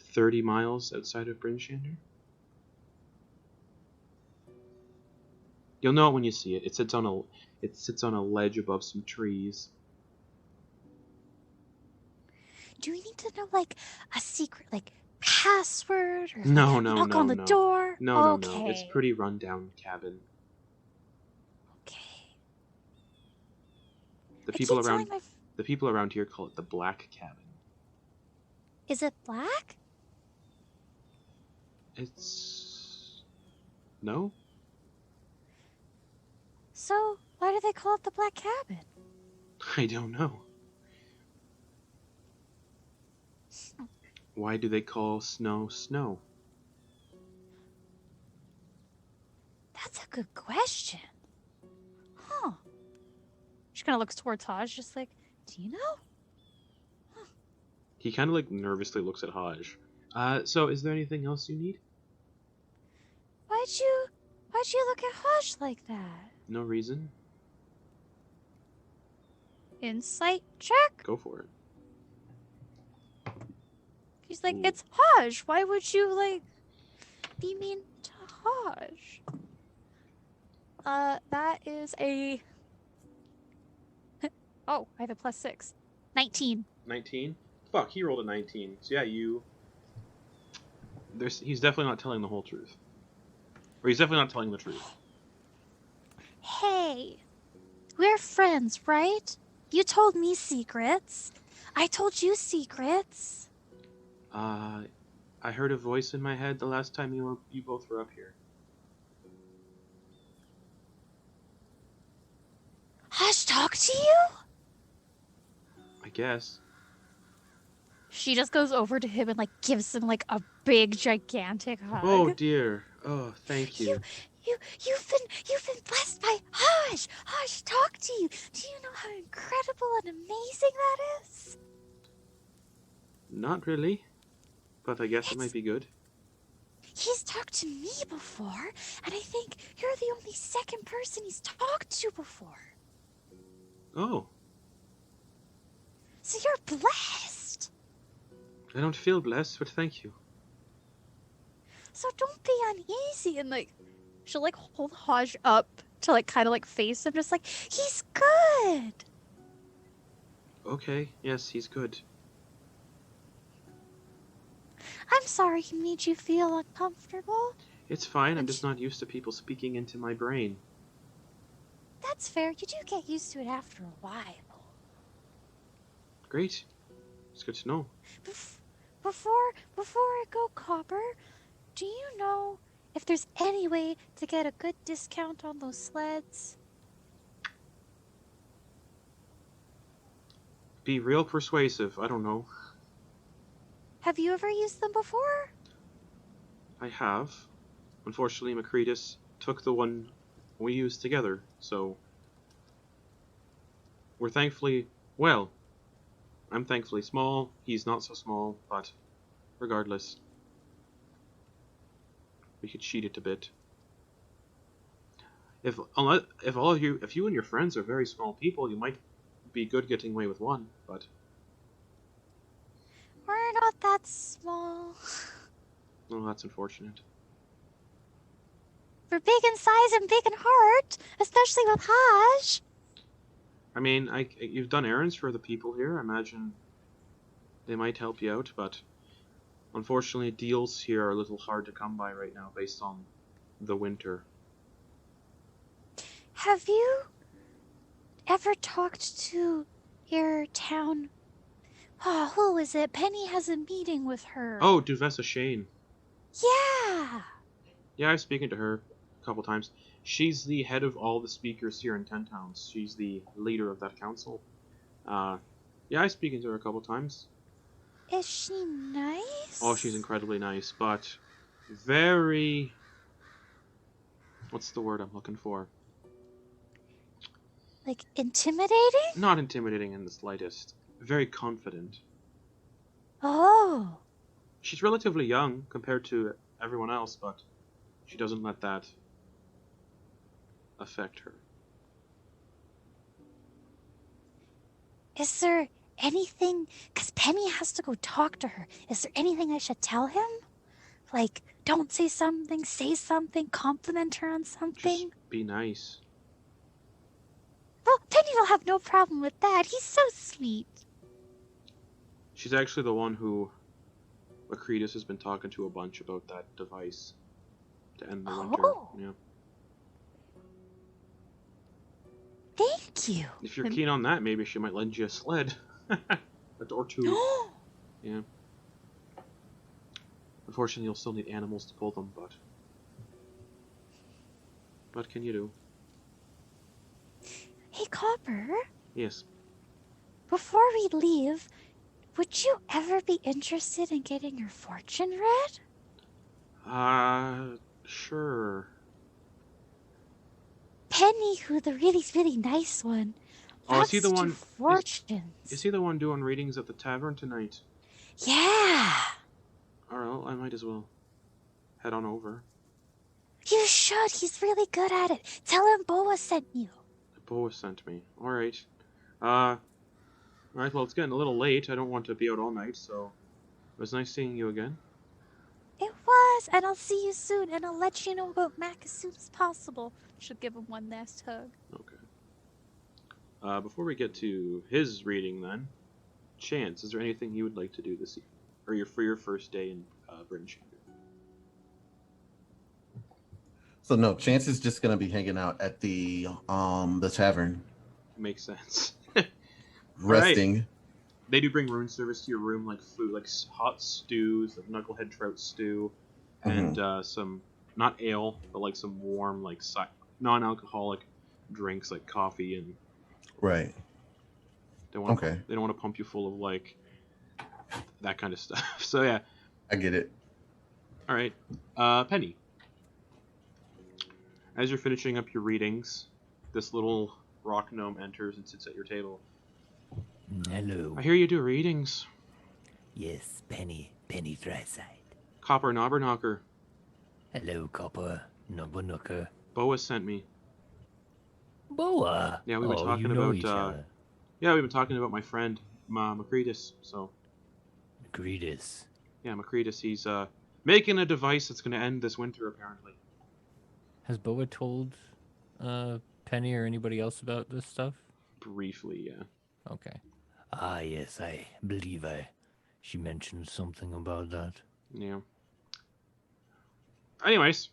30 miles outside of Bryn Shander. You'll know it when you see it. It sits on a ledge above some trees. Do we need to know like a secret like password or No, like no, knock no, on the no. door? No, Okay. no. It's a pretty rundown cabin. Okay. The I people keep around telling the people around here call it the Black Cabin. Is it black? It's no. So why do they call it the Black Cabin? I don't know. Why do they call snow snow? That's a good question. Huh. She kind of looks towards Haj, just like, Do you know? He kind of like nervously looks at Haj. So is there anything else you need? Why'd you look at Hush like that? No reason. insight check? Go for it. He's like, Ooh. it's Haj. Why would you, like, be mean to Haj? That is a... Oh, I have a +6. 19. 19? Fuck, he rolled a 19. So yeah, he's definitely not telling the whole truth. Or he's definitely not telling the truth. Hey, we're friends, right? You told me secrets. I told you secrets. I heard a voice in my head the last time you both were up here. Hush, talk to you? I guess. She just goes over to him and, like, gives him, like, a big, gigantic hug. Oh dear. Oh, thank you. You've been blessed by Hush. Hush, talk to you. Do you know how incredible and amazing that is? Not really. But I guess it might be good. He's talked to me before, and I think you're the only second person he's talked to before. Oh, So you're blessed. I don't feel blessed, but thank you. So don't be uneasy and like, She'll, like, hold Haj up to, like, kind of, like, face him, just like, he's good. Okay, yes, he's good. I'm sorry he made you feel uncomfortable. It's fine, I'm just not used to people speaking into my brain. That's fair. You do get used to it after a while. Great. It's good to know. Before I go, Copper, do you know if there's any way to get a good discount on those sleds? Be real persuasive, I don't know. Have you ever used them before? I have. Unfortunately, Macretus took the one we used together, so... We're thankfully... Well, I'm thankfully small, he's not so small, but regardless, we could cheat it a bit. If you and your friends are very small people, you might be good getting away with one, but... We're not that small. Well, that's unfortunate. We're big in size and big in heart, especially with Haj. I mean, you've done errands for the people here. I imagine they might help you out, but unfortunately, deals here are a little hard to come by right now based on the winter. Have you ever talked to your town? Oh, who is it? Penny has a meeting with her. Oh, Duvessa Shane. Yeah. Yeah, I've spoken to her a couple times. She's the head of all the speakers here in 10 Towns. She's the leader of that council. Yeah, I've spoken to her a couple times. Is she nice? Oh, she's incredibly nice, but very... What's the word I'm looking for? Like, intimidating? Not intimidating in the slightest. Very confident. Oh. She's relatively young compared to everyone else, but she doesn't let that affect her. Is there anything... Because Penny has to go talk to her. Is there anything I should tell him? Like, don't say something, compliment her on something? Be nice. Well, Penny will have no problem with that. He's so sweet. She's actually the one who Macretus has been talking to a bunch about that device to end the winter. Oh. Yeah. Thank you. If you're keen on that, maybe she might lend you a sled. Or two. Yeah. Unfortunately, you'll still need animals to pull them, but... What can you do? Hey, Copper. Yes. Before we leave, would you ever be interested in getting your fortune read? Sure. Penny, who the really nice one, Oh, loves is he the to one? do fortunes. Is he the one doing readings at the tavern tonight? Yeah. Alright, well, I might as well head on over. You should. He's really good at it. Tell him Boa sent you. Boa sent me. Alright. Alright, well, it's getting a little late. I don't want to be out all night, so... It was nice seeing you again. It was, and I'll see you soon, and I'll let you know about Mac as soon as possible. She'll give him one last hug. Okay. Before we get to his reading, then, Chance, is there anything you would like to do this evening, or for your first day in Bryn Shander? So no, Chance is just gonna be hanging out at the tavern, Makes sense. resting. Right. They do bring room service to your room, like food, like hot stews, like knucklehead trout stew, and some not ale, but like some warm, like non-alcoholic drinks, like coffee and. Right. They don't want to pump you full of like that kind of stuff. So yeah. I get it. All right, Penny. As you're finishing up your readings, this little rock gnome enters and sits at your table. Hello. I hear you do readings. Yes, Penny Thricite. Copper Knobberknocker. Hello, Copper Knobberknocker. Boa sent me. Boa. Yeah, we've been talking you know about. each other. Yeah, we've been talking about my friend Macretus. So. Macretus. Yeah, Macretus. He's making a device that's going to end this winter, apparently. Has Boa told Penny or anybody else about this stuff? Briefly, yeah. Okay. Ah, yes, I believe she mentioned something about that. Yeah. Anyways,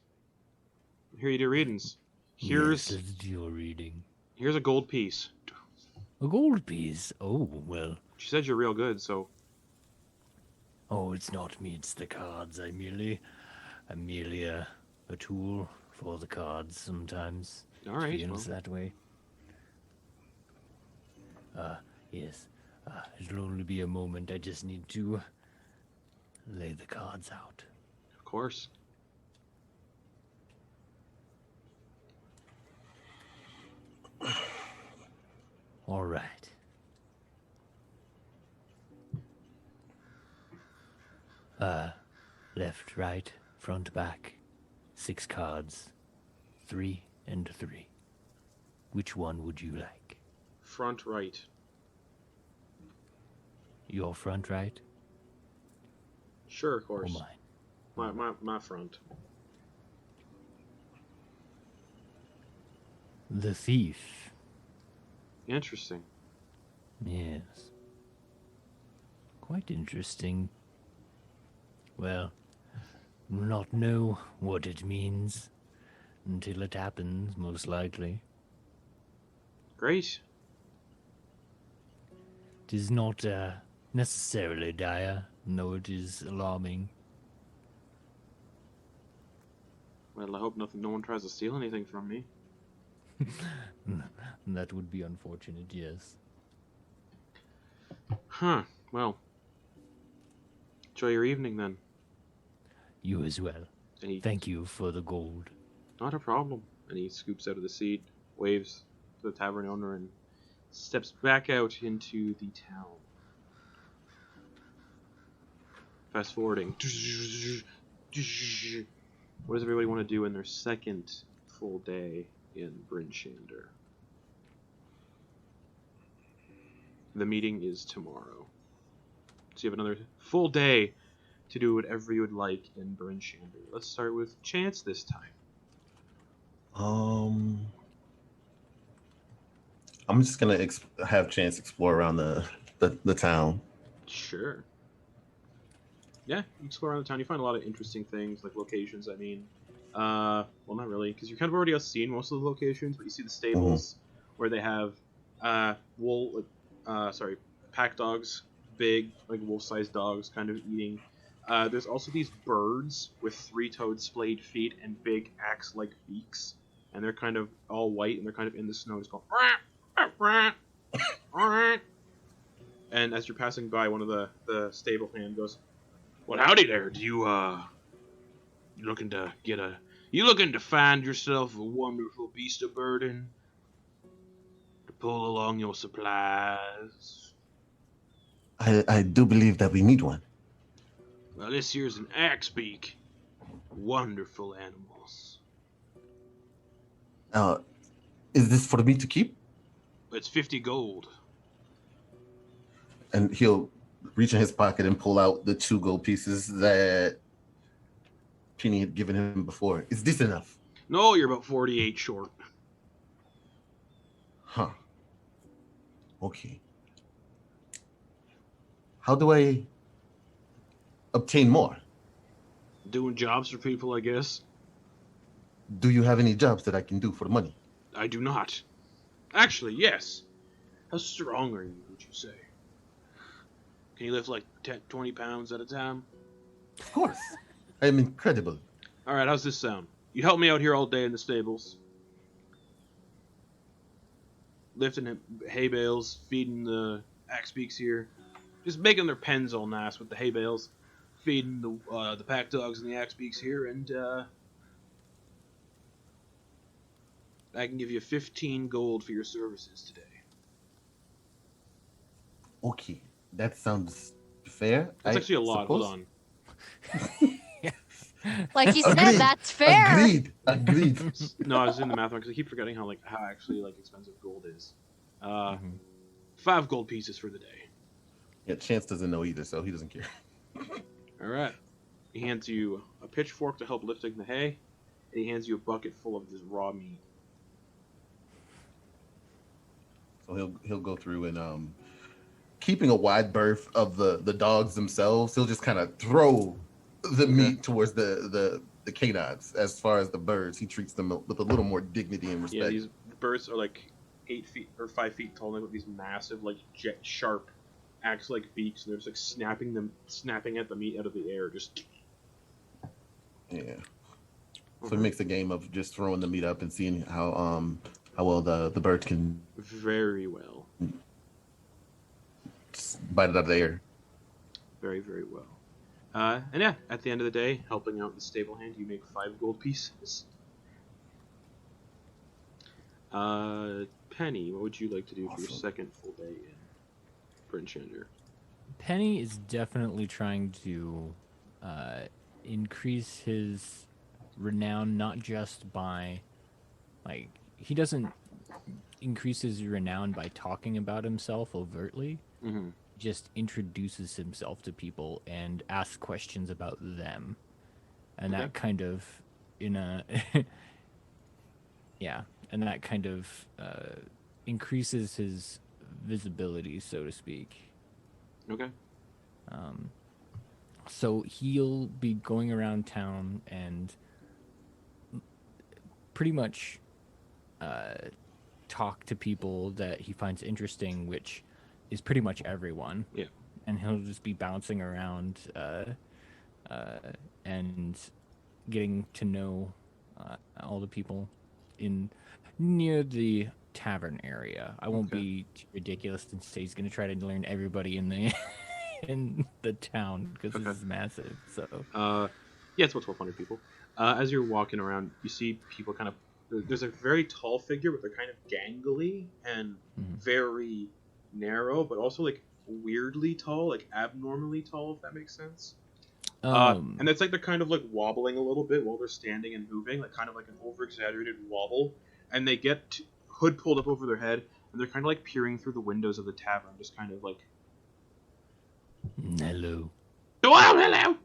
here you do readings. Yes, let's do your reading. Here's a gold piece. A gold piece? Oh, well. She says you're real good, so. Oh, it's not me, it's the cards. I'm merely a tool for the cards sometimes. All right. It feels Well. that way. Yes. It'll only be a moment. I just need to lay the cards out. Of course. All right. Left, right, front, back. 6 cards. 3 and 3. Which one would you like? Front right. Your front right Sure, of or course. mine? My front. The thief. Interesting. Yes. Quite interesting. Well, we'll not know what it means until it happens, most likely. Great. It is not necessarily dire, though it is alarming. Well, I hope no one tries to steal anything from me. That would be unfortunate, yes. Huh. Well. Enjoy your evening then. You as well. And he, Thank you for the gold. Not a problem. And he scoops out of the seat, waves to the tavern owner, and steps back out into the town. Fast forwarding. What does everybody want to do in their second full day in Bryn Shander? The meeting is tomorrow. So you have another full day to do whatever you would like in Bryn Shander. Let's start with Chance this time. Um, I'm just gonna have Chance explore around the town. Sure. Yeah, you explore around the town. You find a lot of interesting things, like locations. I mean, well, not really, because you kind of already have seen most of the locations, but you see the stables where they have pack dogs, big like wolf-sized dogs, kind of eating. There's also these birds with three-toed splayed feet and big axe-like beaks, and they're kind of all white and they're kind of in the snow, just going. And as you're passing by, one of the stable hand goes, "Well, howdy there. Do you you looking to find yourself a wonderful beast of burden to pull along your supplies?" I do believe that we need one. Well, this here's an axebeak. Wonderful animals. Uh, is this for me to keep? It's 50 gold. And he'll reach in his pocket and pull out the 2 gold pieces that Penny had given him before. Is this enough? No, you're about 48 short. Huh. Okay. How do I obtain more? Doing jobs for people, I guess. Do you have any jobs that I can do for money? I do not. Actually, yes. How strong are you, would you say? Can you lift like 10, 20 pounds at a time? Of course. I am incredible. Alright, how's this sound? You help me out here all day in the stables. Lifting hay bales, feeding the axebeaks here. Just making their pens all nice with the hay bales. Feeding the pack dogs and the axebeaks here, and I can give you 15 gold for your services today. Okay. That sounds fair. That's actually a lot. Suppose. Hold on. Like you said, Agreed. that's fair. Agreed. No, I was doing the math wrong because I keep forgetting how actually expensive gold is. 5 gold pieces for the day. Yeah, Chance doesn't know either, so he doesn't care. All right. He hands you a pitchfork to help lifting the hay, and he hands you a bucket full of just raw meat. So he'll go through and keeping a wide berth of the dogs themselves, he'll just kind of throw the meat towards the canines. As far as the birds, he treats them with a little more dignity and respect. Yeah, these birds are like 8 feet or 5 feet tall, and they've got these massive, like jet sharp, axe-like beaks, and they're just like snapping at the meat out of the air, just. Yeah. So he makes a game of just throwing the meat up and seeing how well the birds can Very well. bite it out of the air. Very, very well. And yeah, at the end of the day, helping out the stable hand, you make 5 gold pieces. Penny, what would you like to do for your second full day in Bryn Shander? Penny is definitely trying to increase his renown, not just by, like, he doesn't increase his renown by talking about himself overtly. Mm-hmm. Just introduces himself to people and asks questions about them, and that kind of increases his visibility, so to speak. Okay. So he'll be going around town and pretty much talk to people that he finds interesting, which is pretty much everyone. Yeah. And he'll just be bouncing around and getting to know all the people near the tavern area. I won't be too ridiculous and say he's going to try to learn everybody in the in the town, because this is massive. So yeah, it's about 1,200 people. As you're walking around, you see people kind of. There's a very tall figure, but they're kind of gangly and very narrow, but also like weirdly tall, like abnormally tall, if that makes sense. And it's like they're kind of like wobbling a little bit while they're standing and moving, like kind of like an over-exaggerated wobble. And they get hood pulled up over their head, and they're kind of like peering through the windows of the tavern, just kind of like. Hello. Oh, hello.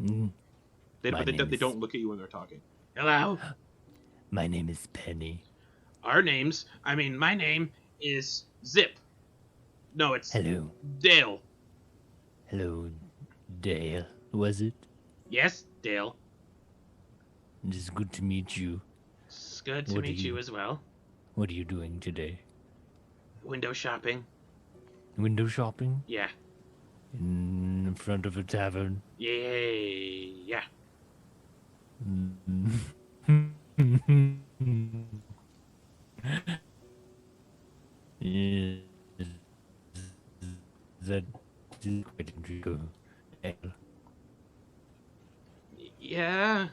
Mm. They don't look at you when they're talking. Hello. My name is Penny. My name is Zip. No, it's Hello. Dale. Hello, Dale, was it? Yes, Dale. It is good to meet you. It's good to What meet are you you- as well. What are you doing today? Window shopping. Window shopping? Yeah. In front of a tavern? Yay. Yeah. Yes. That is quite intriguing. Yeah.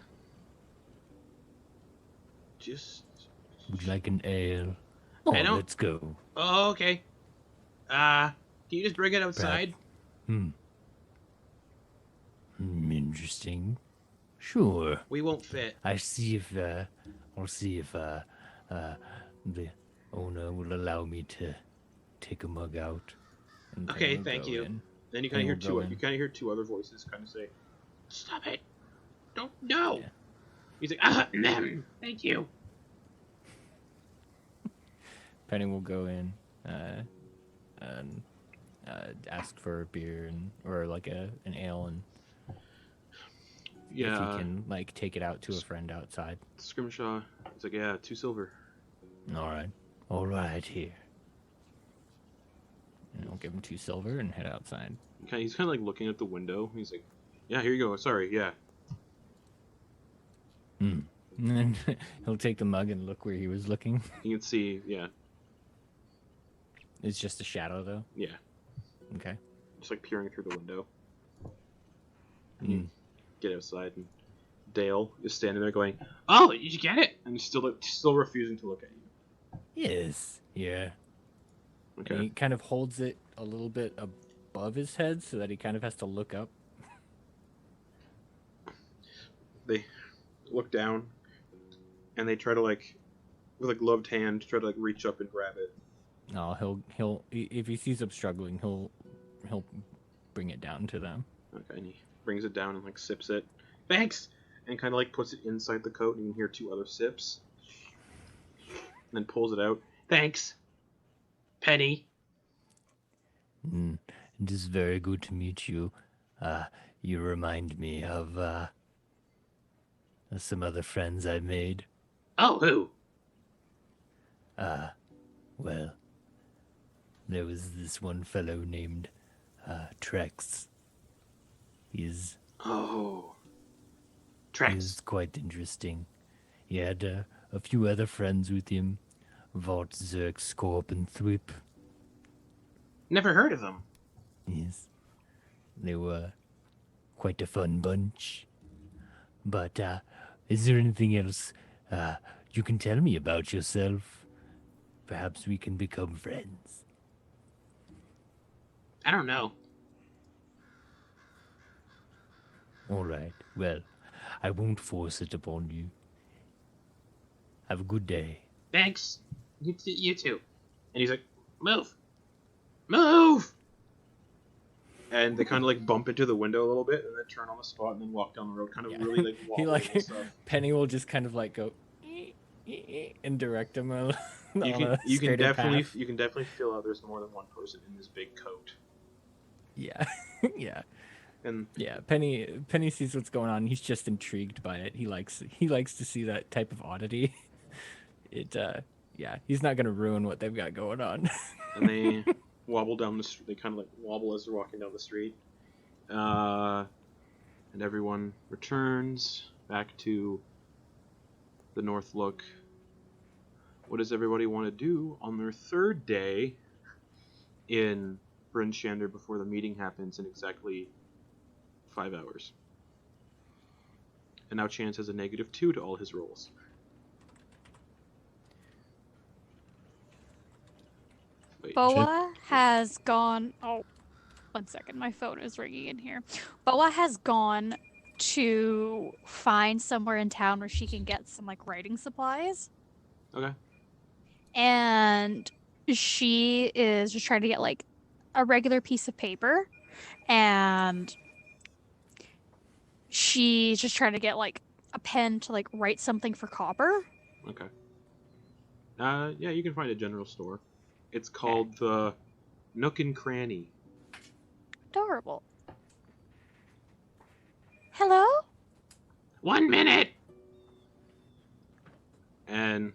Just. Would you like an ale? I don't- Let's go. Oh, okay. Can you just bring it outside? Interesting. Sure. We won't fit. I'll see if the owner will allow me to take a mug out. And Okay, Penny will thank go you. in. Then you Penny kind of will go in. hear two other voices kind of say, "Stop it! Don't no." Yeah. He's like, thank you. Penny will go in and ask for a beer or like an ale, and if he can like take it out to a friend outside. Scrimshaw. He's like, yeah, 2 silver. All right, here. And I'll give him 2 silver and head outside. He's kind of like looking at the window. He's like, yeah, here you go. Sorry, yeah. And then he'll take the mug and look where he was looking. You can see, yeah, It's just a shadow, though. yeah, Okay. just like peering through the window. Mm. Get outside, and Dale is standing there going, "Oh, did you get it?" And he's still refusing to look at you. Yes. Yeah. And Okay. he kind of holds it a little bit above his head so that he kind of has to look up. They look down, and they try to with a gloved hand, try to reach up and grab it. No, he'll if he sees them struggling, he'll bring it down to them. Okay, and he brings it down and sips it. Thanks, and kind of puts it inside the coat, and you can hear 2 other sips. And then pulls it out. Thanks, Penny. It is very good to meet you. You remind me of some other friends I made. Oh, who? Well, there was this one fellow named Trex. He's Oh, Trex. quite interesting. He had a few other friends with him, Vought, Zerk, Scorp, and Thrip. Never heard of them. Yes, they were quite a fun bunch. But is there anything else you can tell me about yourself? Perhaps we can become friends. I don't know. All right. Well, I won't force it upon you. Have a good day. Thanks. You too. And he's like, move. Move! And they kind of bump into the window a little bit, and then turn on the spot, and then walk down the road, kind of Yeah. really He wobbling and stuff. Penny will just kind of go and direct him on a You can straighter path. definitely feel out there's more than one person in this big coat. Yeah. Yeah. And Yeah, Penny sees what's going on. He's just intrigued by it. He likes to see that type of oddity. Yeah, he's not gonna ruin what they've got going on. and they wobble down the street. They kind of wobble as they're walking down the street. And everyone returns back to the North Look. What does everybody want to do on their 3rd day in Bryn Shander before the meeting happens in exactly 5 hours? And now Chance has a -2 to all his rolls. Wait, Boa has gone. Oh, 1 second. My phone is ringing in here. Boa has gone to find somewhere in town where she can get some writing supplies, Okay. and she is just trying to get a regular piece of paper, and she's just trying to get a pen to write something for copper. Okay. Yeah, you can find a general store. It's called the Nook and Cranny. Adorable. Hello? 1 minute! And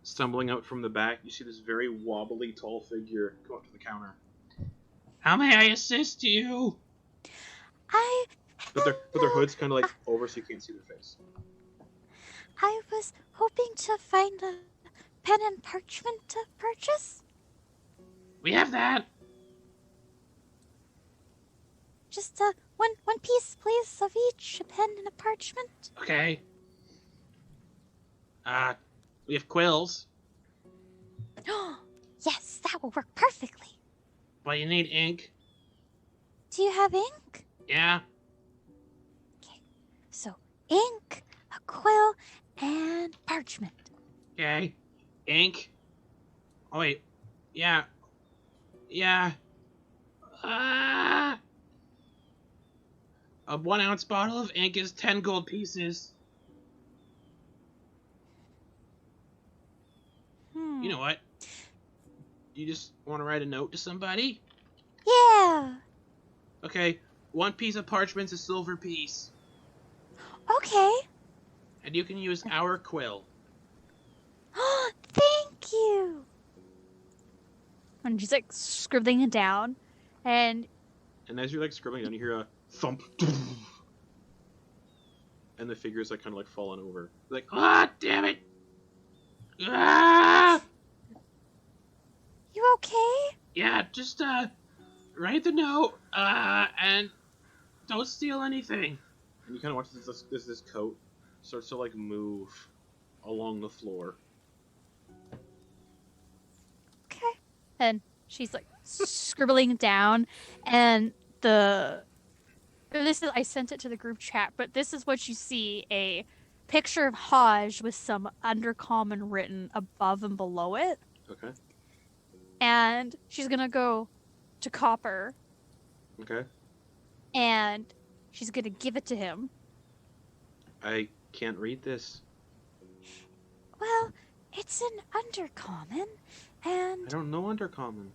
stumbling out from the back, you see this very wobbly, tall figure come up to the counter. How may I assist you? But their hood's kind of like over, so you can't see their face. I was hoping to find a pen and parchment to purchase. We have that. Just one piece, please, of each, a pen and a parchment. Okay. We have quills, Yes, that will work perfectly. but you need ink. Do you have ink? Yeah. So, ink, a quill, and parchment. Okay. Ink. Oh wait. Yeah. Yeah. A 1 ounce bottle of ink is 10 gold pieces. You know what? You just want to write a note to somebody? Yeah. Okay. 1 piece of parchment's a silver piece. Okay. And you can use our quill. Thank you. And she's like scribbling it down, and And as you're like scribbling down, you hear a thump. And the figure's like kind of like falling over. Like, damn it! Ah! You okay? Yeah, just write the note, and don't steal anything. And you kind of watch this coat starts to like move along the floor. Okay. and she's like scribbling down, and this is, I sent it to the group chat, but this is what you see: a picture of Hajj with some undercommon written above and below it. Okay. And she's gonna go to Copper, Okay. and she's gonna give it to him. I can't read this. Well, it's an undercommon, and I don't know Undercommon.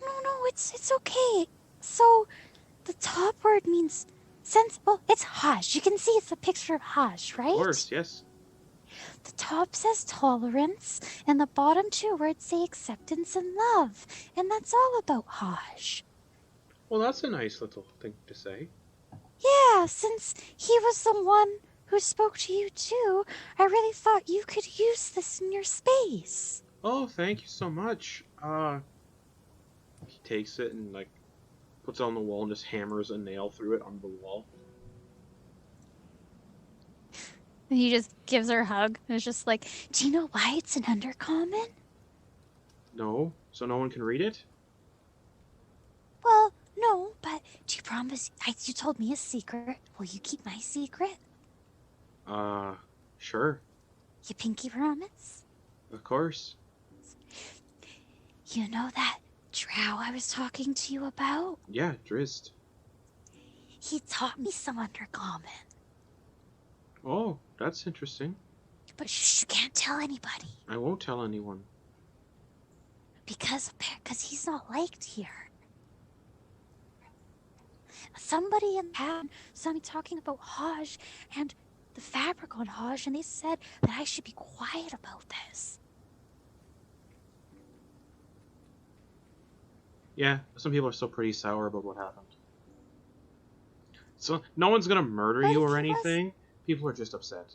no, it's okay. So, the top word means sensible. It's Hajj. You can see it's a picture of Hajj, right? Of course, yes. The top says tolerance, and the bottom 2 words say acceptance and love, and that's all about Hajj. Well, that's a nice little thing to say. Yeah, since he was the one who spoke to you too, I really thought you could use this in your space. Oh, thank you so much. He takes it and like puts it on the wall and just hammers a nail through it on the wall. And he just gives her a hug, and it's just like, Do you know why it's an undercommon? No, so no one can read it? Well, no, but do you promise? You told me a secret. Will you keep my secret? Sure. You pinky promise? Of course. You know that drow I was talking to you about? Yeah, Drizzt. He taught me some undercommon. Oh, that's interesting. But shh, you can't tell anybody. I won't tell anyone. Because he's not liked here. Somebody in town saw me talking about Hajj and the fabric on Hajj, and they said that I should be quiet about this. Yeah, some people are still pretty sour about what happened. So, no one's gonna murder But you if or he was- anything. People are just upset.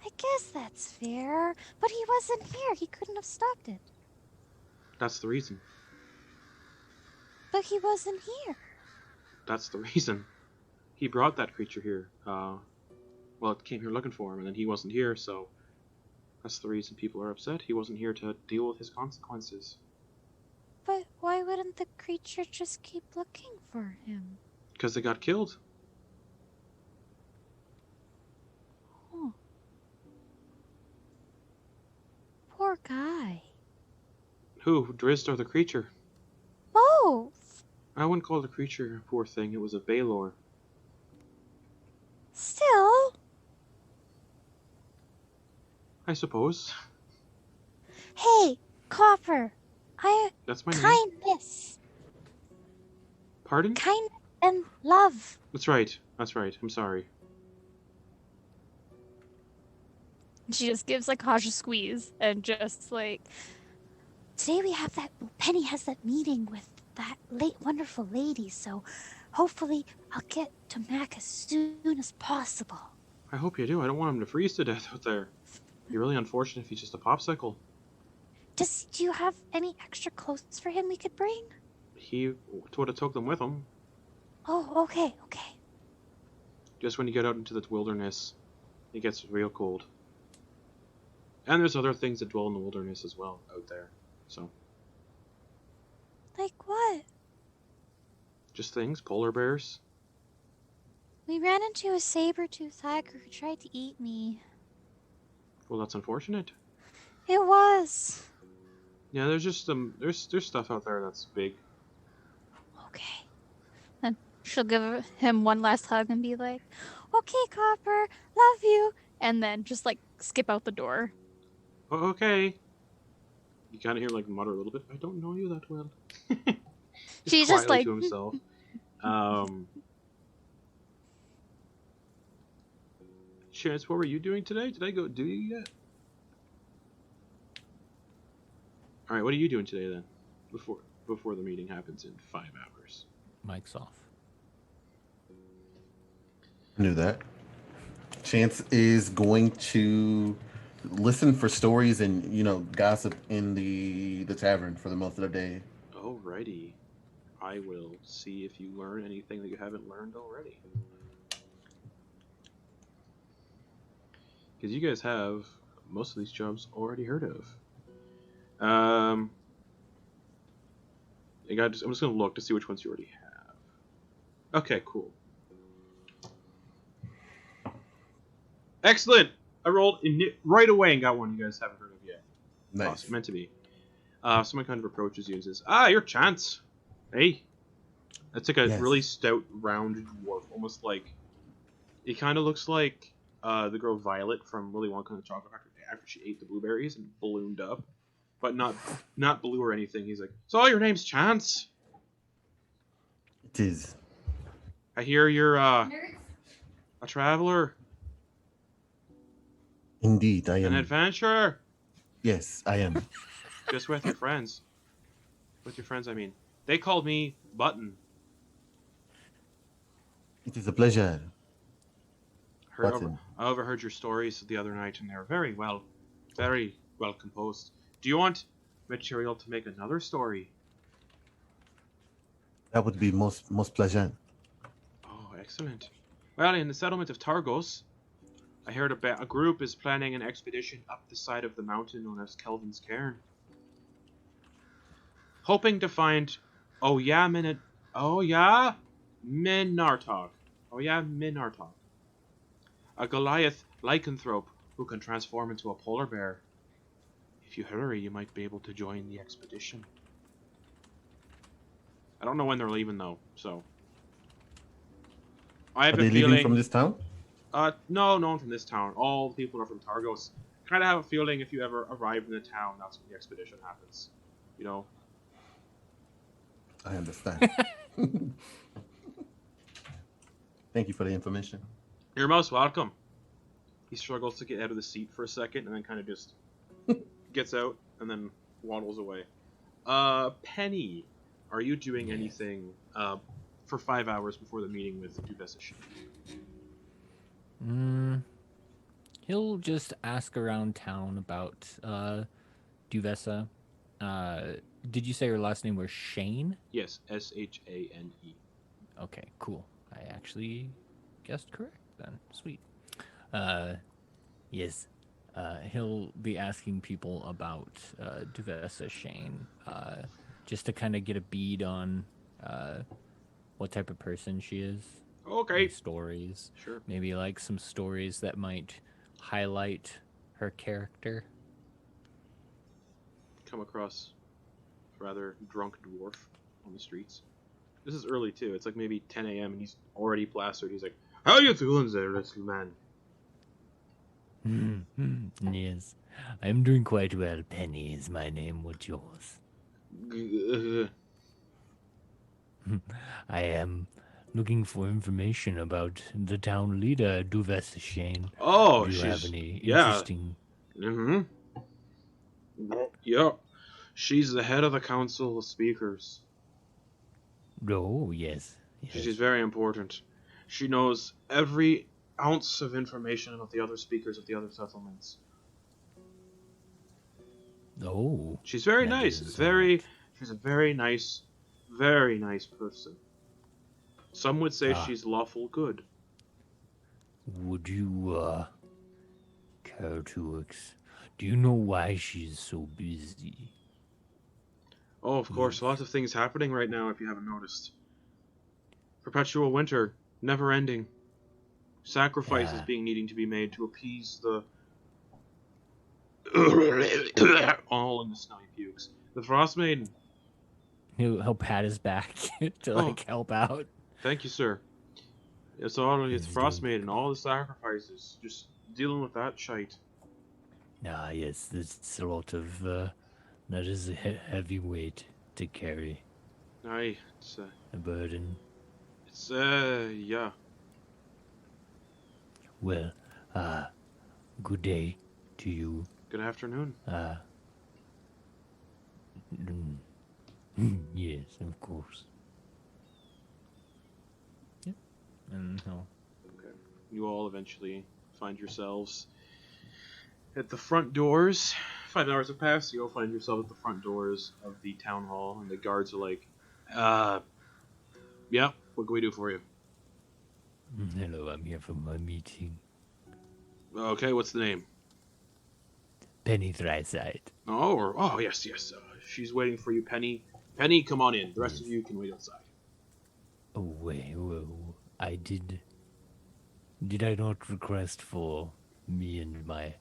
I guess that's fair, but he wasn't here. He couldn't have stopped it. That's the reason. But he wasn't here. That's the reason. He brought that creature here. Well, it came here looking for him, and then he wasn't here, so that's the reason people are upset. He wasn't here to deal with his consequences. But why wouldn't the creature just keep looking for him? Because they got killed. Oh. Poor guy. Who? Drizzt or the creature? Both. I wouldn't call the creature a poor thing. It was a Valor. I suppose. Hey, Copper. That's my name. Kindness. Pardon? Kindness and love. That's right. That's right. I'm sorry. She just gives like Kaj a squeeze and just like, Today we have Penny has that meeting with that wonderful lady, so hopefully I'll get to Mac as soon as possible. I hope you do. I don't want him to freeze to death out there. It'd be really unfortunate if he's just a popsicle. Do you have any extra clothes for him we could bring? He would have took them with him. Oh, okay. Just when you get out into the wilderness, it gets real cold. And there's other things that dwell in the wilderness as well out there. So, Like what? just things. Polar bears. We ran into a saber-toothed tiger who tried to eat me. Well, that's unfortunate. It was. Yeah, there's just there's stuff out there that's big. Okay. then she'll give him one last hug and be like, "Okay, Copper, love you," and then just like skip out the door. Oh, okay. You kind of hear like mutter a little bit. I don't know you that well. She's just quietly like to himself. Chance, what were you doing today? Did I go do you yet? All right, what are you doing today then? Before the meeting happens in 5 hours. Mic's off. Knew that. Chance is going to listen for stories and gossip in the tavern for the most of the day. Alrighty. I will see if you learn anything that you haven't learned already. Because you guys have most of these jobs already heard of. I'm just gonna look to see which ones you already have. Okay, cool. Excellent! I rolled right away and got one you guys haven't heard of yet. Nice. Awesome, meant to be. Someone kind of approaches you and says, your Chance. Hey. That's like a Yes. really stout, round dwarf. Almost like... He kind of looks like the girl Violet from Willy Wonka and the Chocolate Factory after she ate the blueberries and ballooned up. But not blue or anything. He's like, so your name's Chance? It is. I hear you're a traveler. Indeed, I An am. adventurer. Yes, I am. Just with your friends. With your friends, I mean. They called me Button. It is a pleasure. I overheard your stories the other night, and they're very well composed. Do you want material to make another story? That would be most pleasant. Oh, excellent. Well, in the settlement of Targos, I heard a group is planning an expedition up the side of the mountain known as Kelvin's Cairn. Hoping to find Minartok. Minartok. A Goliath lycanthrope who can transform into a polar bear. If you hurry, you might be able to join the expedition. I don't know when they're leaving though, so. I have Are they a feeling. leaving from this town? No one from this town. All the people are from Targos. Kind of have a feeling if you ever arrive in the town, that's when the expedition happens. You know. I understand. Thank you for the information. You're most welcome. He struggles to get out of the seat for a second, and then kind of just gets out, and then waddles away. Penny, are you doing anything for 5 hours before the meeting with Duvesish? He'll just ask around town about Duvessa. Did you say her last name was Shane? Yes, Shane. Okay, cool. I actually guessed correct then. Sweet. Yes. He'll be asking people about Duvessa Shane, just to kind of get a bead on what type of person she is. Okay. Stories. Sure. Maybe like some stories that might highlight her character. Come across a rather drunk dwarf on the streets. This is early too. It's like maybe 10 a.m. and he's already plastered. He's like, "How you doing there, little man?" Yes, I am doing quite well. Penny is my name. What's yours? I am looking for information about the town leader, Duvesashane. Oh, Do you have she's any yeah. interesting... Mm-hmm. Yep. She's the head of the council of speakers. Oh, yes. She's Yes. very important. She knows every ounce of information about the other speakers of the other settlements. Oh. She's very that nice. is She's a very nice person. Some would say Ah. she's lawful good. Would you, care to do you know why she's so busy? Oh, of course, lots of things happening right now if you haven't noticed. Perpetual winter, never ending. Sacrifices Yeah. being needing to be made to appease the all in the snowy pukes. The Frostmaiden. He'll pat his back to like help out. Thank you, sir. It's He's doing Frostmaiden, all the sacrifices. Just dealing with that shite. Ah, yes, it's a lot of, that is a heavy weight to carry. Aye, A burden. yeah. Well, good day to you. Good afternoon. Yes, of course. Yep. And he'll Okay. You all eventually find yourselves at the front doors. 5 hours have passed, you'll find yourself at the front doors of the town hall, and the guards are like, yeah, what can we do for you? Hello, I'm here for my meeting. Okay, what's the name? Penny Thricite. Oh, yes. She's waiting for you, Penny. Penny, come on in. The rest of you can wait outside. Oh, wait, well, I did I not request for me and my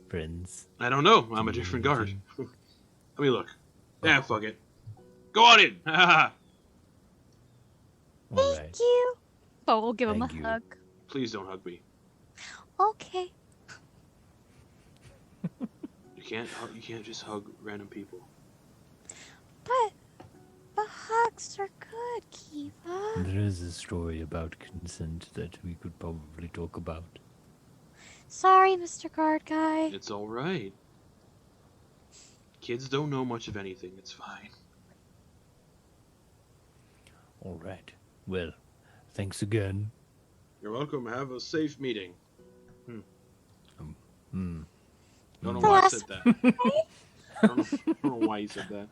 friends? I don't know. I'm a different guard. Let me look. Yeah, fuck it. Go on in. All right. Thank you. But we'll give him Thank a you. hug. Please don't hug me. Okay. You can't just hug random people. But hugs are good, Kiva. There is a story about consent that we could probably talk about. Sorry, Mr. Guard Guy. It's all right. Kids don't know much of anything. It's fine. All right. Well, thanks again. You're welcome. Have a safe meeting. Hmm. Don't know The why I last said that. don't know why you said that.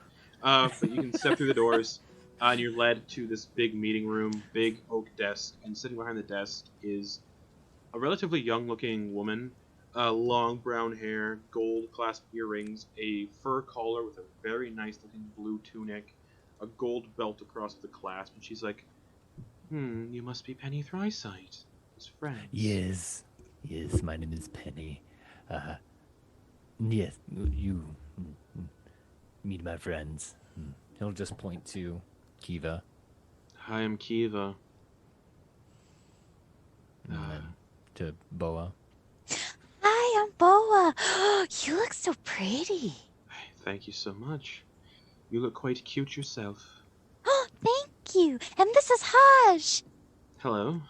But you can step through the doors, and you're led to this big meeting room, big oak desk, and sitting behind the desk is a relatively young-looking woman, long brown hair, gold clasp earrings, a fur collar with a very nice-looking blue tunic, a gold belt across the clasp, and she's like, you must be Penny Thricite, his friend. Yes, my name is Penny. Yes, you meet my friends. he'll just point to Kiva. Hi, I'm Kiva. And then to Boa. Hi, I'm Boa. You look so pretty. Thank you so much. You look quite cute yourself. Thank you. And this is Haj. Hello.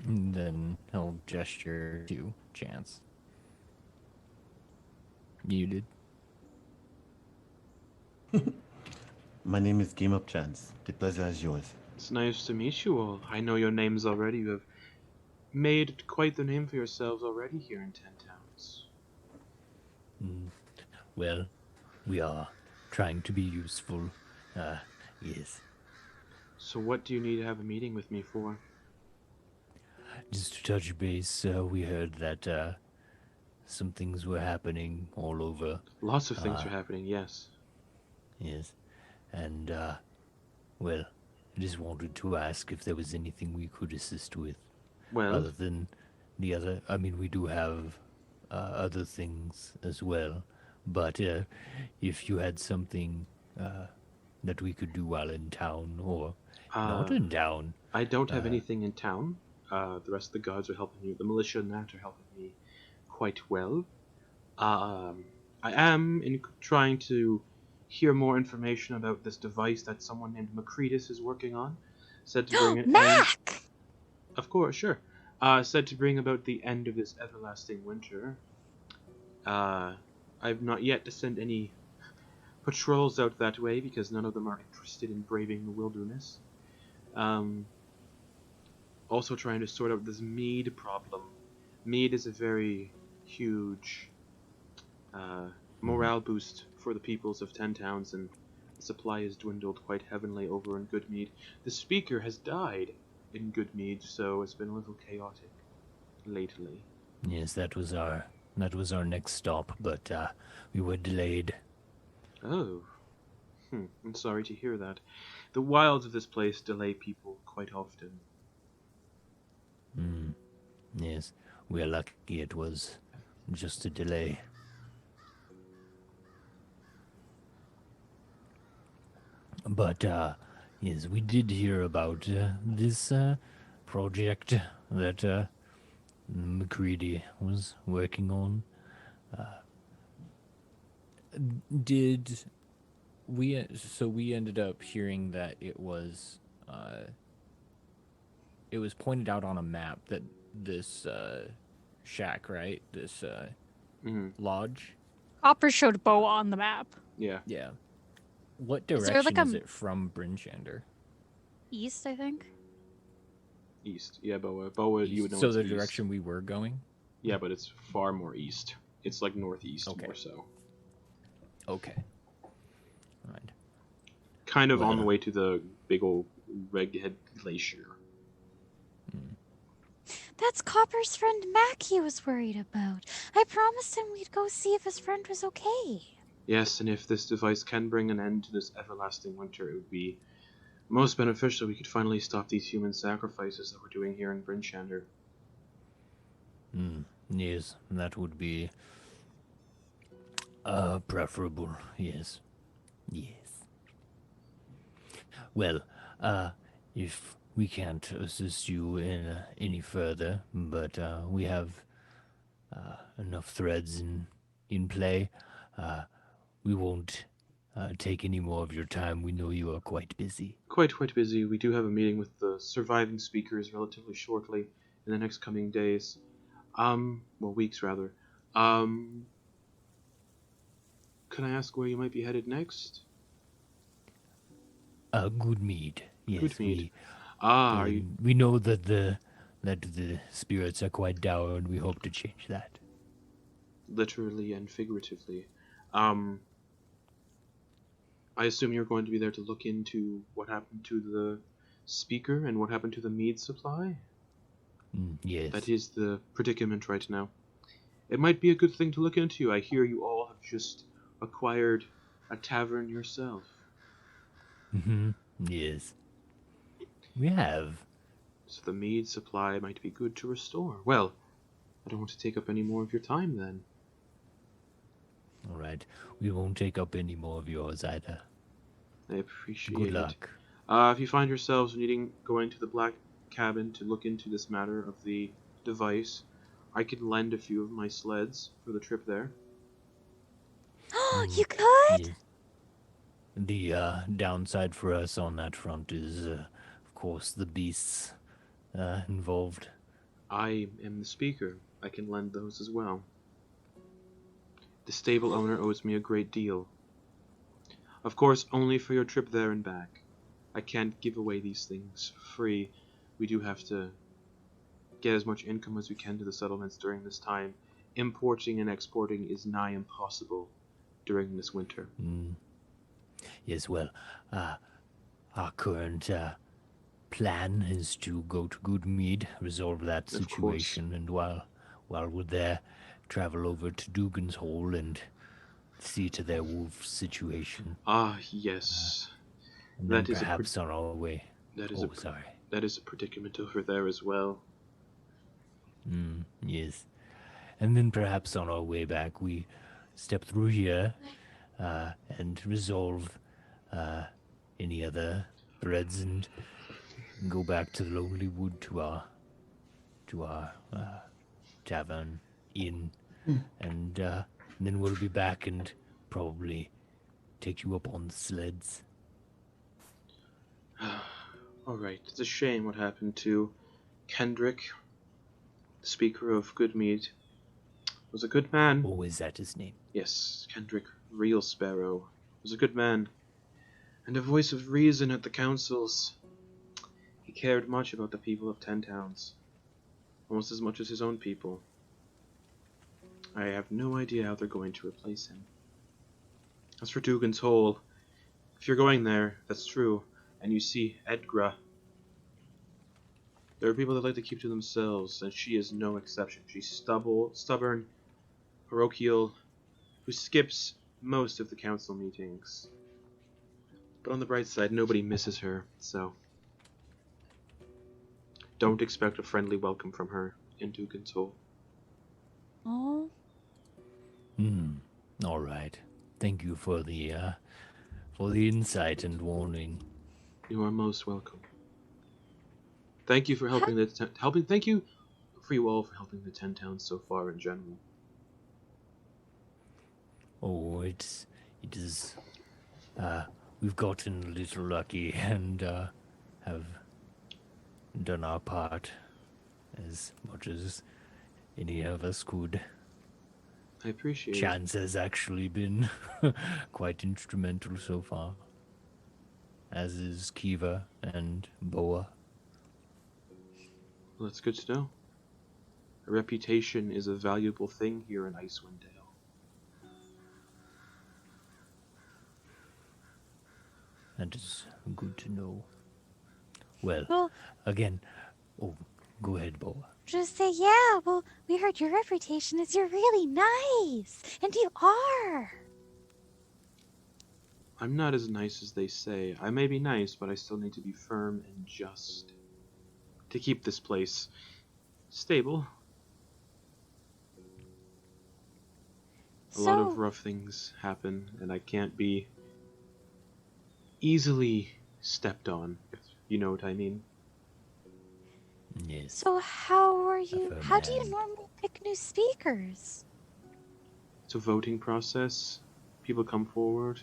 And then he'll gesture to Chance. Muted. My name is Game Up Chance. The pleasure is yours. It's nice to meet you all. I know your names already. You have made quite the name for yourselves already here in 10 Towns. Well, we are trying to be useful. Yes. So what do you need to have a meeting with me for? Just to touch base, we heard that some things were happening all over. Lots of things are happening, yes. Yes. And, well, I just wanted to ask if there was anything we could assist with. Well, Other than the other, I mean, we do have other things as well. But if you had something that we could do while in town or not in town. I don't have anything in town. The rest of the guards are helping you. The militia and that are helping me quite well. I am trying to hear more information about this device that someone named Macretus is working on. Said to bring an end. Mac! Of course, sure. Said to bring about the end of this everlasting winter. I've not yet to send any patrols out that way because none of them are interested in braving the wilderness. Also trying to sort out this mead problem. Mead is a very huge morale boost for the peoples of 10 towns, and the supply has dwindled quite heavily over in Good Mead. The speaker has died in Good Mead, so it's been a little chaotic lately. Yes, that was our next stop, but we were delayed. Oh. I'm sorry to hear that. The wilds of this place delay people quite often. Yes, we are lucky it was just a delay. But, yes, we did hear about this project that McCready was working on. We ended up hearing that it was pointed out on a map that this shack, right? This lodge. Copper showed Boa on the map. Yeah. Yeah. What Is there, direction like, is it from Bryn Shander? East, I think. East. Yeah, Boa, you would know So it's the east. direction we were going? Yeah, but it's far more east. It's like northeast Okay. more so. Okay. All right. Kind of on Well, the way to the big old Reghead Glacier. That's Copper's friend Mac he was worried about. I promised him we'd go see if his friend was okay. Yes, and if this device can bring an end to this everlasting winter, it would be most beneficial. We could finally stop these human sacrifices that we're doing here in Bryn Shander. Yes, that would be preferable. Yes. Yes. Well, if we can't assist you in any further, but we have enough threads in play. We won't take any more of your time. We know you are quite busy. Quite busy. We do have a meeting with the surviving speakers relatively shortly in the next coming days. Weeks rather. Can I ask where you might be headed next? Good Mead. Yes, Good Mead. we know that the spirits are quite dour, and we hope to change that. Literally and figuratively. I assume you're going to be there to look into what happened to the speaker and what happened to the mead supply? Yes. That is the predicament right now. It might be a good thing to look into. I hear you all have just acquired a tavern yourself. Yes. We have. So the mead supply might be good to restore. Well, I don't want to take up any more of your time then. All right. We won't take up any more of yours either. I appreciate Good it. luck. If you find yourselves going to the Black Cabin to look into this matter of the device, I could lend a few of my sleds for the trip there. Oh, you could? Yes. The downside for us on that front is, of course, the beasts involved. I am the speaker. I can lend those as well. The stable owner owes me a great deal. Of course, only for your trip there and back. I can't give away these things free. We do have to get as much income as we can to the settlements during this time. Importing and exporting is nigh impossible during this winter. Yes, well, our current plan is to go to Good Mead, resolve that Of situation, and while we're there, travel over to Dugan's Hole and see to their wolf situation. Ah, yes. And That then is perhaps on our way. Sorry. That is a predicament over there as well. Yes. And then perhaps on our way back, we step through here and resolve any other threads and go back to the Lonely Wood to our to our tavern, inn, and then we'll be back and probably take you up on the sleds. Alright, it's a shame what happened to Kendrick, the speaker of Good Mead. Was a good man. Oh, is that his name? Yes, Kendrick Real Sparrow was a good man, and a voice of reason at the councils. He cared much about the people of 10 towns, almost as much as his own people. I have no idea how they're going to replace him. As for Dugan's Hole, if you're going there, that's true, and you see Edgra, there are people that like to keep to themselves, and she is no exception. She's stubborn, parochial, who skips most of the council meetings. But on the bright side, nobody misses her, so don't expect a friendly welcome from her in Dugan's Hole. Oh, All right. Thank you for the insight and warning. You are most welcome. Thank you for helping Thank you for you all for helping the 10 towns so far in general. Oh, it is. We've gotten a little lucky and have done our part as much as any of us could. I appreciate it. Chance has actually been quite instrumental so far, as is Kiva and Boa. Well, that's good to know. A reputation is a valuable thing here in Icewind Dale. That is good to know. Well, Well, again, go ahead, Boa. just say, yeah, well, we heard your reputation is you're really nice. And you are. I'm not as nice as they say. I may be nice, but I still need to be firm and just to keep this place stable. A lot of rough things happen, and I can't be easily stepped on, if you know what I mean. Yes. So how are you? firm How do you hand. normally pick new speakers? It's a voting process. People come forward.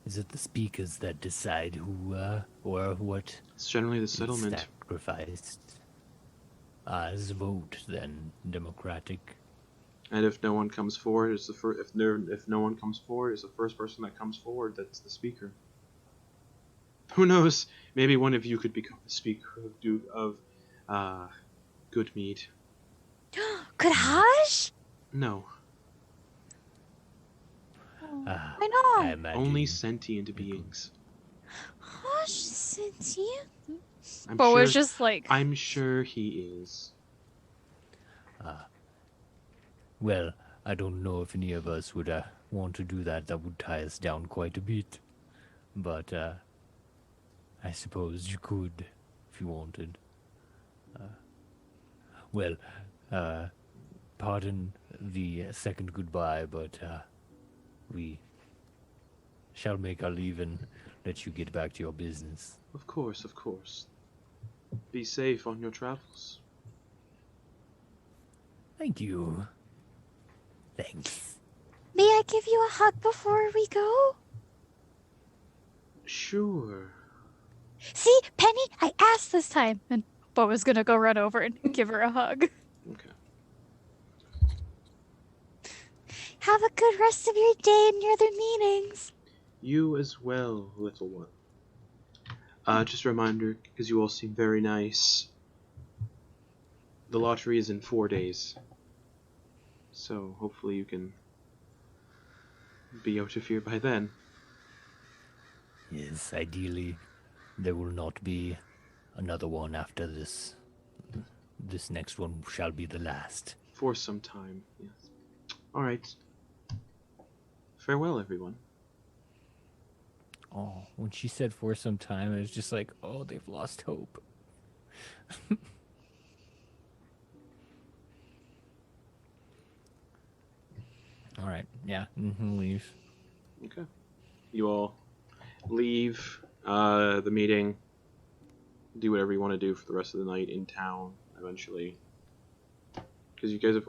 Is it the speakers that decide who or what It's generally the is settlement. sacrificed? As a vote, then democratic. And if no one comes forward, it's the first. If no one comes forward, it's the first person that comes forward that's the speaker. Who knows? Maybe one of you could become the speaker of Good Mead. Could Haj? No, Ah, Why not? I imagine. only sentient beings. Haj sentient? I'm but sure. was just like, I'm sure he is. Well, I don't know if any of us would want to do that. That would tie us down quite a bit. But I suppose you could if you wanted. Well, pardon the second goodbye, but we shall make our leave and let you get back to your business. Of course, of course. Be safe on your travels. Thank you. Thanks. May I give you a hug before we go? Sure. See, Penny, I asked this time. and Bo was gonna go run over and give her a hug. Okay. Have a good rest of your day and your other meetings. You as well, little one. Just a reminder, because you all seem very nice. The lottery is in 4 days. So hopefully you can be out of here by then. Yes, ideally, there will not be another one after this. This next one shall be the last. For some time, yes. Alright. Farewell, everyone. Oh, when she said for some time, it was just like, oh, they've lost hope. All right, yeah, leave. Okay. You all leave the meeting. do whatever you want to do for the rest of the night in town eventually. Because you guys have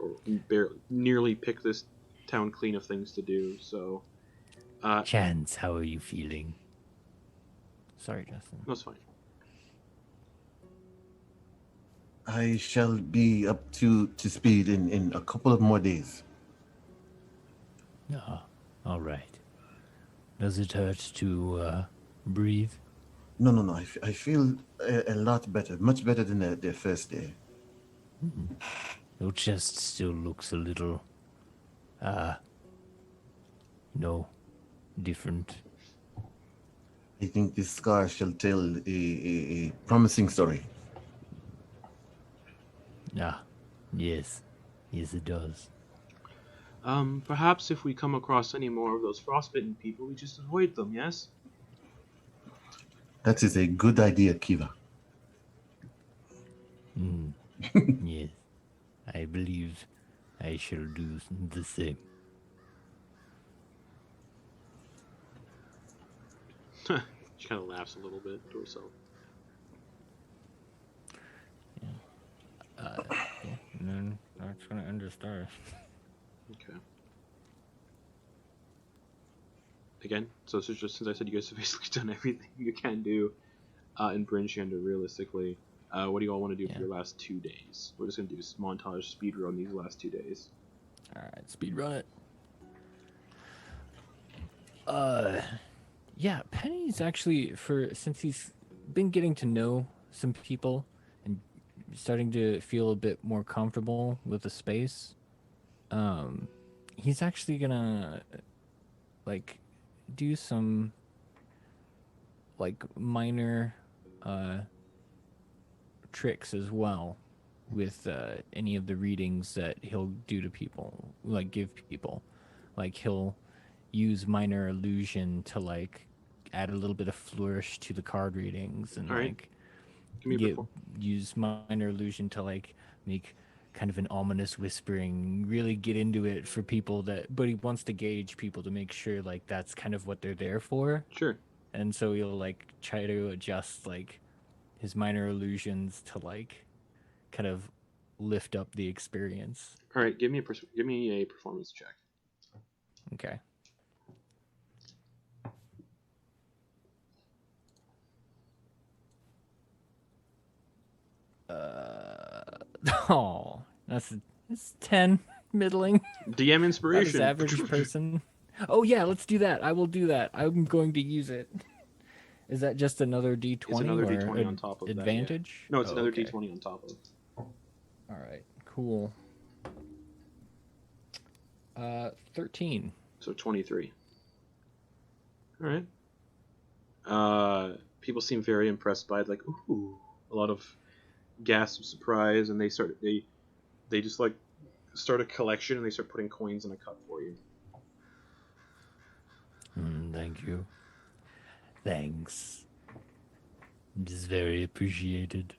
nearly picked this town clean of things to do, so... Chance, how are you feeling? Sorry, Justin. That's fine. I shall be up to speed in a couple of more days. Ah, all right. Does it hurt to breathe? No. I feel a lot better, much better than the first day. Your chest still looks a little, different. I think this scar shall tell a promising story. Ah, yes. Yes, it does. Perhaps if we come across any more of those frostbitten people, we just avoid them, yes? That is a good idea, Kiva. Yes. I believe I shall do the same. She kind of laughs a little bit to herself. And then that's gonna end the story. Okay. Again, so this is just since I said you guys have basically done everything you can do in Bryn Shander, realistically. What do you all want to do for your last 2 days? We're just going to do a montage speed run these last 2 days. Alright, speed run it. Yeah, Penny's actually, since he's been getting to know some people and starting to feel a bit more comfortable with the space, he's actually gonna like do some like minor tricks as well with any of the readings that he'll do to people, like give people. Like he'll use minor illusion to like add a little bit of flourish to the card readings, and like use minor illusion to like make kind of an ominous whispering, really get into it for people but he wants to gauge people to make sure like that's kind of what they're there for. Sure. And so he'll like try to adjust like his minor illusions to like kind of lift up the experience. All right, give me a performance check. Okay. Oh, it's 10, middling. DM inspiration. Average person. Oh yeah, let's do that. I will do that. I'm going to use it. Is that just another D20? It's another D20 on top of advantage? That, yeah. No, it's another D20 on top of. All right, cool. 13. So 23. All right. People seem very impressed by it. Like, ooh, a lot of gasps of surprise, and they just like start a collection, and they start putting coins in a cup for you. Thank you. Thanks. It is very appreciated.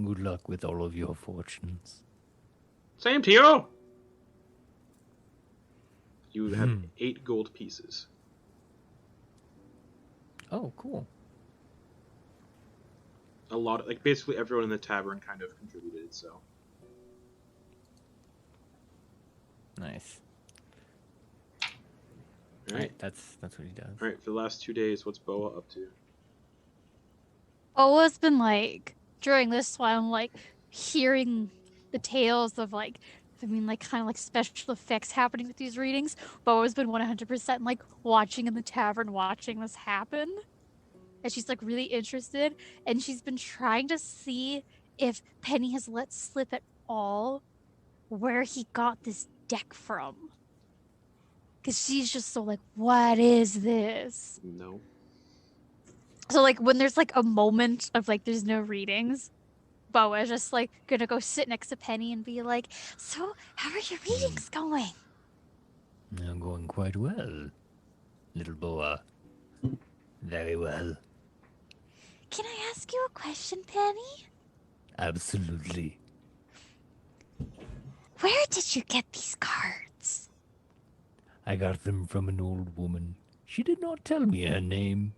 Good luck with all of your fortunes. Same to you! You have 8 gold pieces. Oh, cool. A lot, like basically everyone in the tavern kind of contributed, so. Nice. Alright, that's what he does. Alright, for the last 2 days, what's Boa up to? Boa's been like, during this one, like, hearing the tales of like, kind of like special effects happening with these readings. Boa's been 100% like watching in the tavern, watching this happen. And she's like really interested. And she's been trying to see if Penny has let slip at all where he got this deck from. Because she's just so like, what is this? No. So like when there's like a moment of like there's no readings, Boa's just like gonna go sit next to Penny and be like, so how are your readings going? They're going quite well, little Boa. Very well. Can I ask you a question, Penny? Absolutely. Where did you get these cards? I got them from an old woman. She did not tell me her name.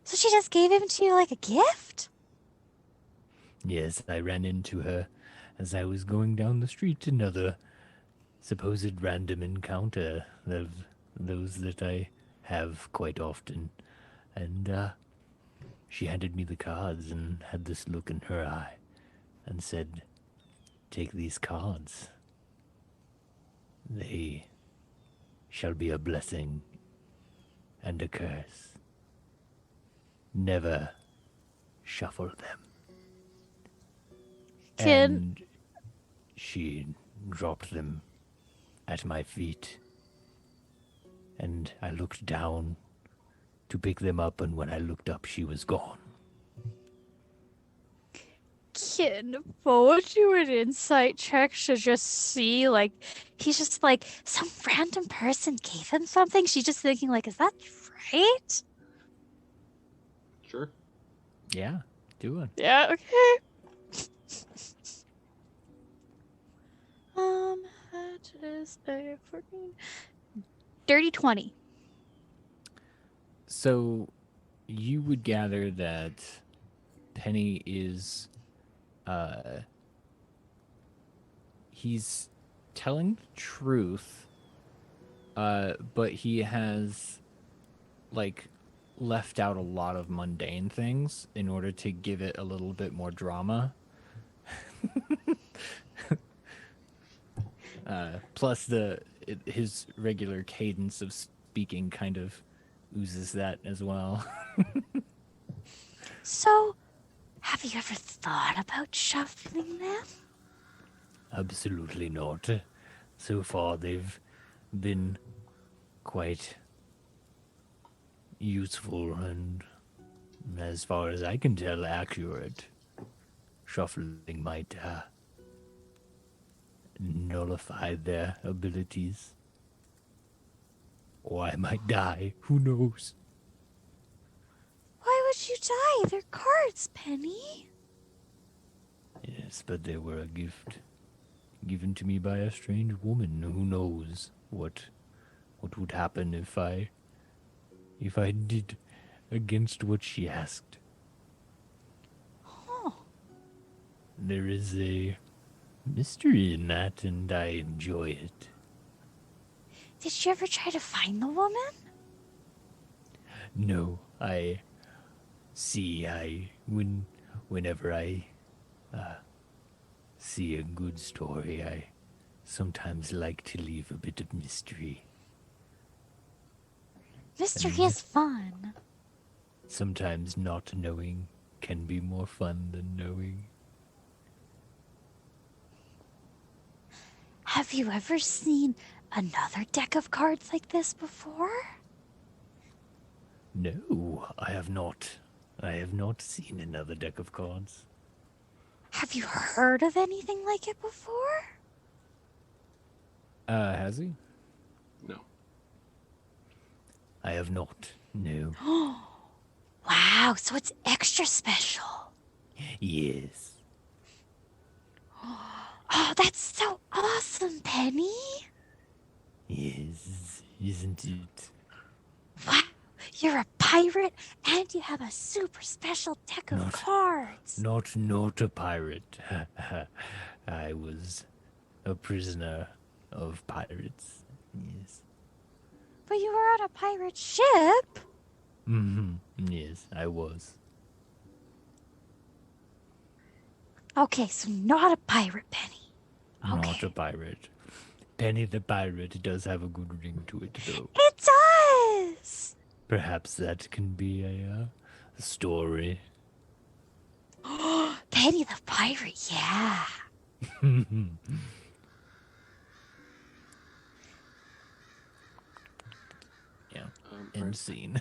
So she just gave him to you like a gift? Yes, I ran into her as I was going down the street. Another supposed random encounter of those that I have quite often. And she handed me the cards and had this look in her eye and said, "Take these cards. They shall be a blessing and a curse. Never shuffle them." Can And she dropped them at my feet. And I looked down to pick them up, and when I looked up, she was gone. Bo do an insight check to just see, like, He's just like, some random person gave him something? She's just thinking, like, is that right? Sure. Yeah, do it. yeah, okay. That is a freaking dirty 20. So you would gather that Penny is he's telling the truth, but he has like left out a lot of mundane things in order to give it a little bit more drama. Plus his regular cadence of speaking kind of oozes that as well. So, have you ever thought about shuffling them? Absolutely not. So far, they've been quite useful and, as far as I can tell, accurate. Shuffling might nullify their abilities. Or I might die. Who knows? Why would you die? They're cards, Penny. Yes, but they were a gift given to me by a strange woman. Who knows what would happen if I did against what she asked. Oh, There is a mystery in that, and I enjoy it. did you ever try to find the woman? No, whenever I see a good story, I sometimes like to leave a bit of mystery. Mystery is fun. Sometimes not knowing can be more fun than knowing. Have you ever seen another deck of cards like this before? No, I have not. I have not seen another deck of cards. Have you heard of anything like it before? Has he? No. I have not. No. Wow, so it's extra special. Yes. Oh, that's so awesome, Penny. Yes, isn't it? Wow, you're a pirate and you have a super special deck of cards. Not a pirate. I was a prisoner of pirates. Yes. But you were on a pirate ship. Yes, I was. Okay, so not a pirate, Penny. Not Okay. a pirate. Penny the pirate does have a good ring to it, though. It does. Perhaps that can be a story. Penny the pirate, yeah. Yeah. Bryn, End scene.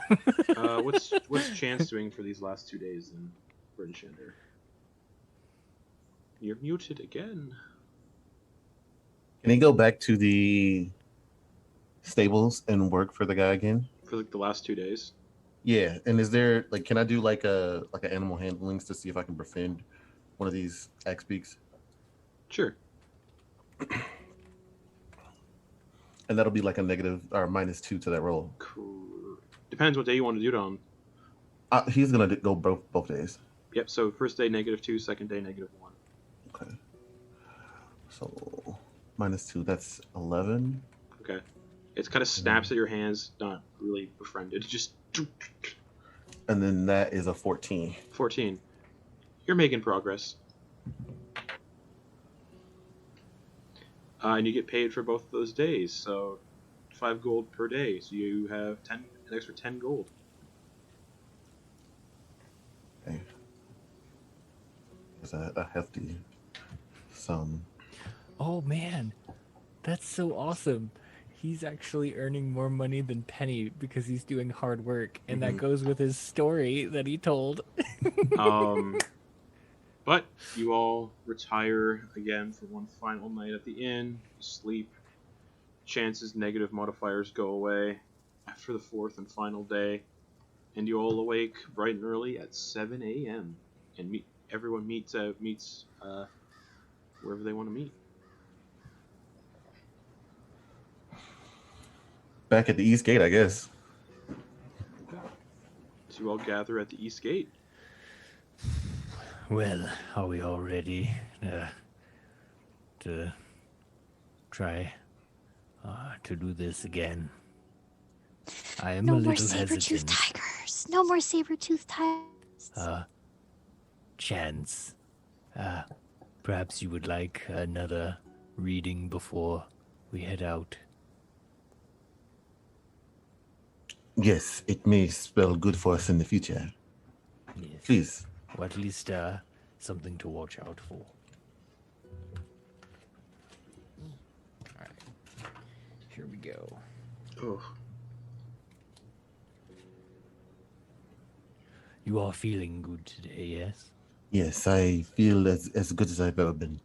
what's Chance doing for these last 2 days then, Bryn Shander? You're muted again. Can he go back to the stables and work for the guy again? For like the last 2 days. Yeah, and is there like, can I do like an animal handlings to see if I can befriend one of these axe beaks? Sure. And that'll be like a negative or -2 to that roll. Cool. Depends what day you want to do it on. He's gonna go both days. Yep. So first day -2, second day -1. Okay. So -2. That's 11. Okay. It kind of snaps at your hands. Not really befriended. Just And then that is a 14. 14. You're making progress. And you get paid for both of those days. So 5 gold per day. So you have an extra 10 gold. Okay. It's a hefty sum. Oh man, that's so awesome. He's actually earning more money than Penny because he's doing hard work, and that goes with his story that he told. But you all retire again for one final night at the inn. You sleep. Chances negative modifiers go away after the 4th and final day, and you all awake bright and early at 7 a.m. and everyone meets wherever they want to meet. Back at the East Gate, I guess. So you all gather at the East Gate. Well, are we all ready to try to do this again? I am No a more little saber-toothed hesitant. tigers. No more saber-toothed tigers. Chance, perhaps you would like another reading before we head out. Yes, it may spell good for us in the future. Yes. Please. Or at least something to watch out for. Alright. Here we go. Oh. You are feeling good today, yes? Yes, I feel as good as I've ever been.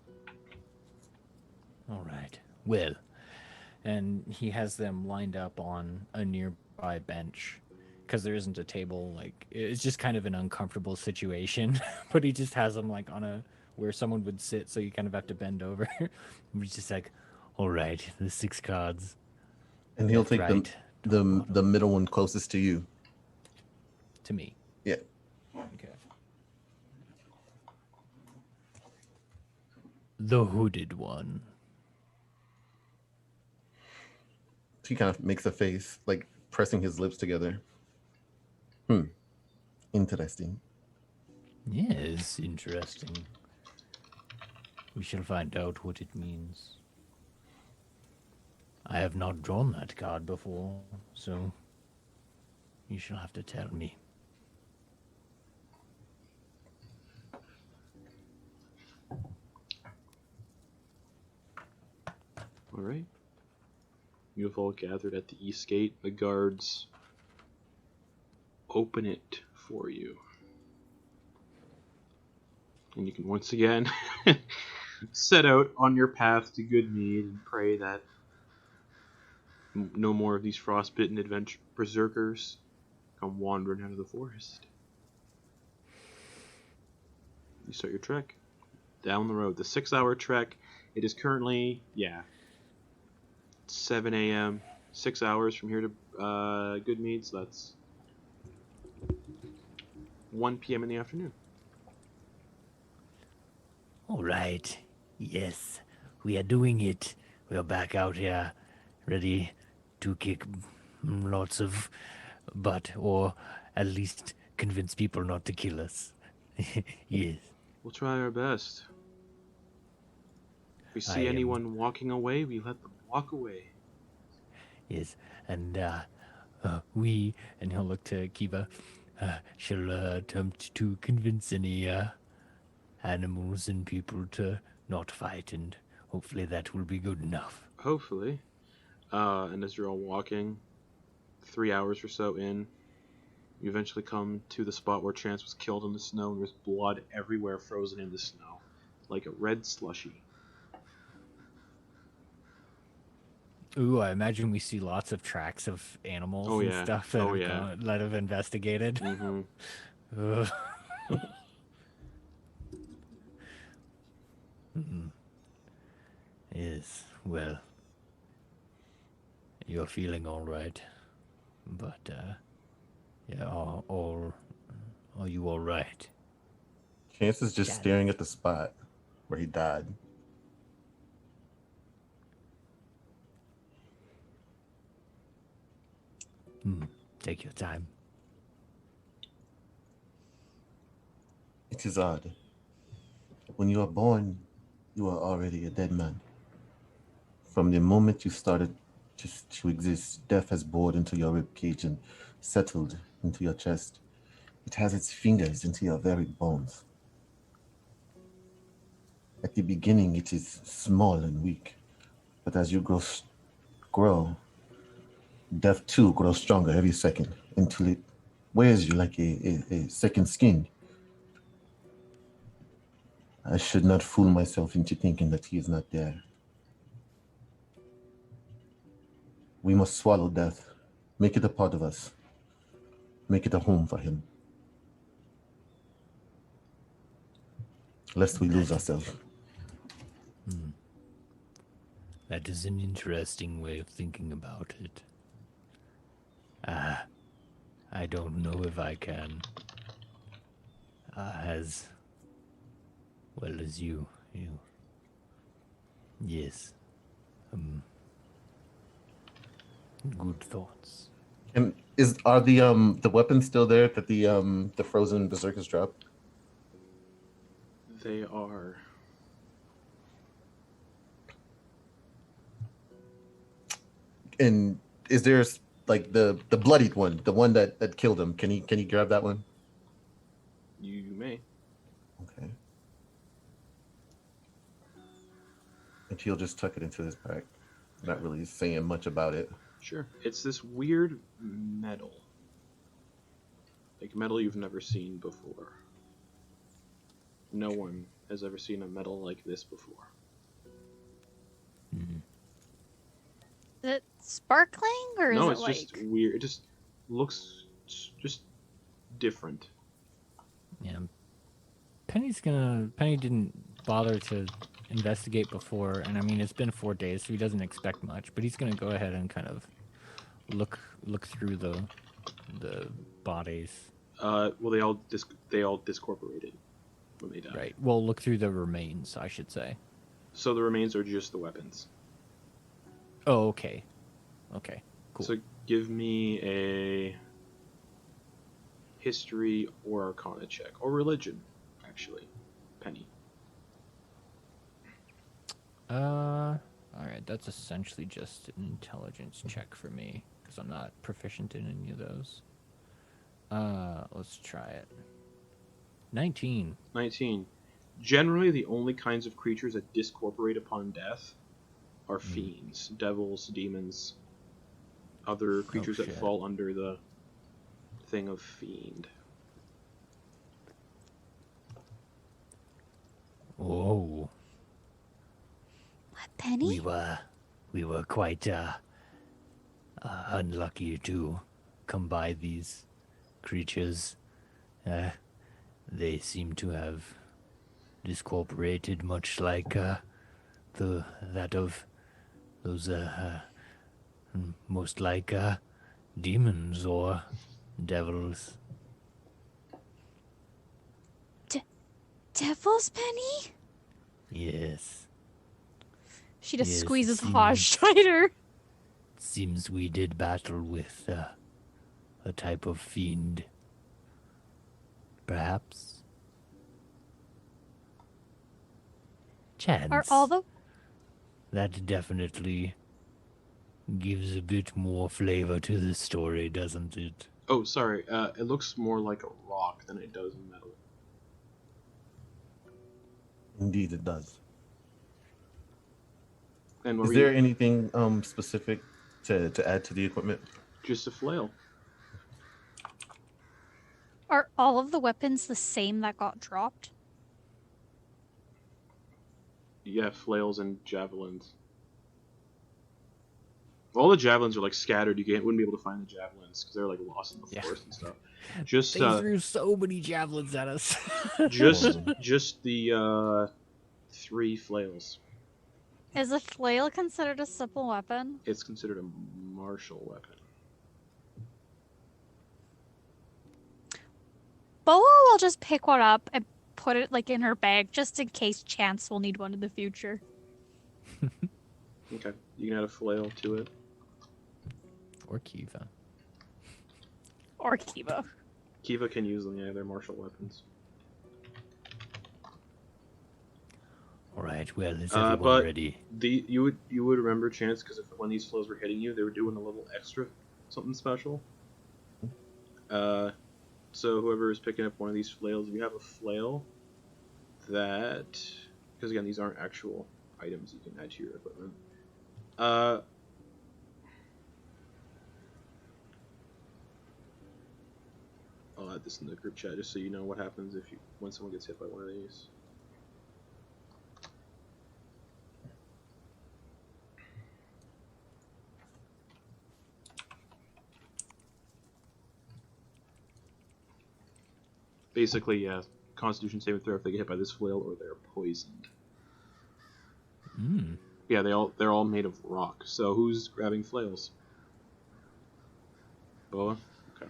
All right. Well, And he has them lined up on a nearby bench because there isn't a table. Like, it's just kind of an uncomfortable situation. But he just has them like on a where someone would sit, so you kind of have to bend over. we're just like, all right, the 6 cards. And he'll Left, take right, the middle one closest to you. To me. Yeah. Okay. The hooded one. He kind of makes a face, like pressing his lips together. Interesting. Yes, interesting. We shall find out what it means. I have not drawn that card before, so you shall have to tell me. All right. You've all gathered at the East Gate. The guards open it for you. And you can once again set out on your path to Good Mead and pray that no more of these frostbitten adventure berserkers come wandering out of the forest. You start your trek down the road. The 6-hour trek. It is currently, 7 a.m. 6 hours from here to Good Mead, so that's 1 p.m. in the afternoon. All right. Yes, we are doing it. We are back out here, ready to kick lots of butt, or at least convince people not to kill us. Yes. We'll try our best. If we see I am- anyone walking away, we let them walk away. Yes, and we, and he'll look to Kiva, shall attempt to convince any animals and people to not fight, and hopefully that will be good enough. Hopefully. And as you're all walking, 3 hours or so in, you eventually come to the spot where Chance was killed in the snow, and there's blood everywhere frozen in the snow, like a red slushy. Ooh, I imagine we see lots of tracks of animals and stuff that have investigated. Mm-hmm. Ugh. Yes, well, you're feeling all right, but yeah, all Are you all right? Chance is just Got it. staring at the spot where he died. Take your time. It is odd. When you are born, you are already a dead man. From the moment you started just to exist, death has bored into your ribcage and settled into your chest. It has its fingers into your very bones. At the beginning, it is small and weak, but as you grow, death too grows stronger every second until it wears you like a second skin. I should not fool myself into thinking that he is not there. We must swallow death, make it a part of us, make it a home for him, lest we lose ourselves. That is an interesting way of thinking about it. I don't know if I can. As well as you. Yes. Good thoughts. And are the weapons still there that the frozen berserkers dropped? They are. And is there like the bloodied one, the one that killed him? Can he grab that one? You may. Okay. And he'll just tuck it into his pack. Not really saying much about it. Sure. It's this weird metal. Like metal you've never seen before. No one has ever seen a metal like this before. Is it sparkling or No, is it's it like? just weird. It just looks just different. Yeah. Penny didn't bother to investigate before, and I mean it's been 4 days, so he doesn't expect much. But he's gonna go ahead and kind of look through the bodies. Well, they all discorporated when they died. Right. Well, look through the remains, I should say. So the remains are just the weapons. Oh, okay. Okay. Cool. So give me a history or arcana check, or religion, actually, Penny. All right. That's essentially just an intelligence check for me because I'm not proficient in any of those. Let's try it. 19. 19. Generally, the only kinds of creatures that discorporate upon death are fiends, devils, demons, other creatures that shit. fall under the thing of fiend. Oh, What, Penny? we were quite unlucky to come by these creatures. They seem to have discorporated much like that of those most like demons or devils. Devils, Penny? Yes, She just Yes, squeezes seems- Hodge tighter. seems we did battle with a type of fiend. Perhaps. Chance. Are all the That definitely gives a bit more flavor to the story, doesn't it? Oh, sorry. It looks more like a rock than it does metal. Indeed, it does. And what Is were there you- anything specific to add to the equipment? just a flail? are all of the weapons the same that got dropped? Yeah, flails and javelins. All the javelins are like scattered. Wouldn't be able to find the javelins because they're like lost in the Yeah. forest and stuff. Just They threw so many javelins at us. just the 3 flails. Is a flail considered a simple weapon? It's considered a martial weapon. Boa will just pick one up and put it like in her bag just in case Chance will need one in the future. Okay, you can add a flail to it. Or Kiva. Or Kiva. Kiva can use them, yeah, they're martial weapons. All right. Well, is everyone but ready? You would remember, Chance, because when these flails were hitting you, they were doing a little extra something special. So whoever is picking up one of these flails, if you have a flail that, because again, these aren't actual items you can add to your equipment. I'll add this in the group chat just so you know what happens when someone gets hit by one of these. Basically, yeah, Constitution saving throw if they get hit by this flail or they're poisoned. Yeah, they're all made of rock. So who's grabbing flails? Boa? Okay.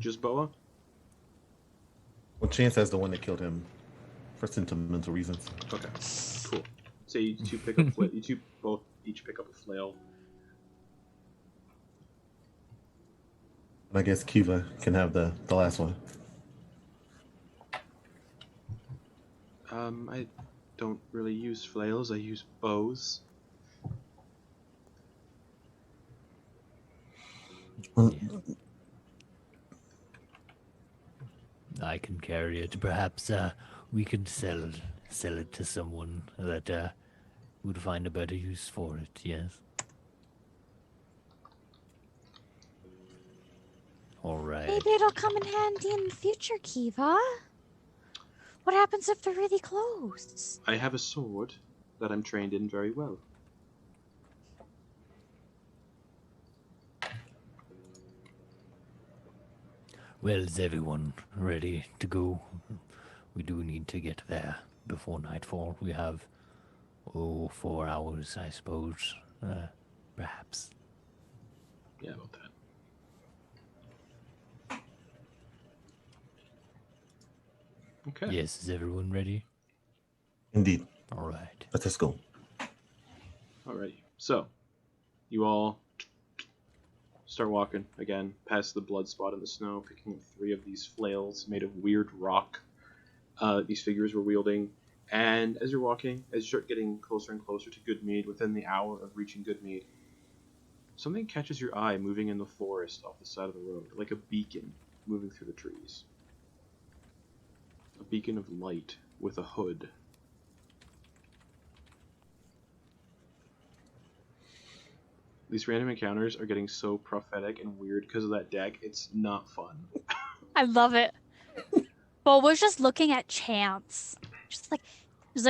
Just Boa? Well, Chance has the one that killed him for sentimental reasons. Okay. Cool. So you two pick up you two both each pick up a flail. I guess Kiva can have the last one. I don't really use flails, I use bows. Well, I can carry it. Perhaps we could sell it to someone that would find a better use for it. Yes. All right. Maybe it'll come in handy in the future, Kiva. What happens if they're really close? I have a sword that I'm trained in very well. Well, is everyone ready to go? We do need to get there before nightfall. We have 4 hours, I suppose. Perhaps. Yeah, about that. Okay. Yes, is everyone ready? indeed. All right. Let us go. Alrighty. So, you all start walking again past the blood spot in the snow, picking up 3 of these flails made of weird rock. These figures were wielding, and as you're walking, as you start getting closer and closer to Good Mead, within the hour of reaching Good Mead, something catches your eye moving in the forest off the side of the road, like a beacon moving through the trees. A beacon of light with a hood. These random encounters are getting so prophetic and weird because of that deck, it's not fun. I love it. Bo was just looking at Chance. Just like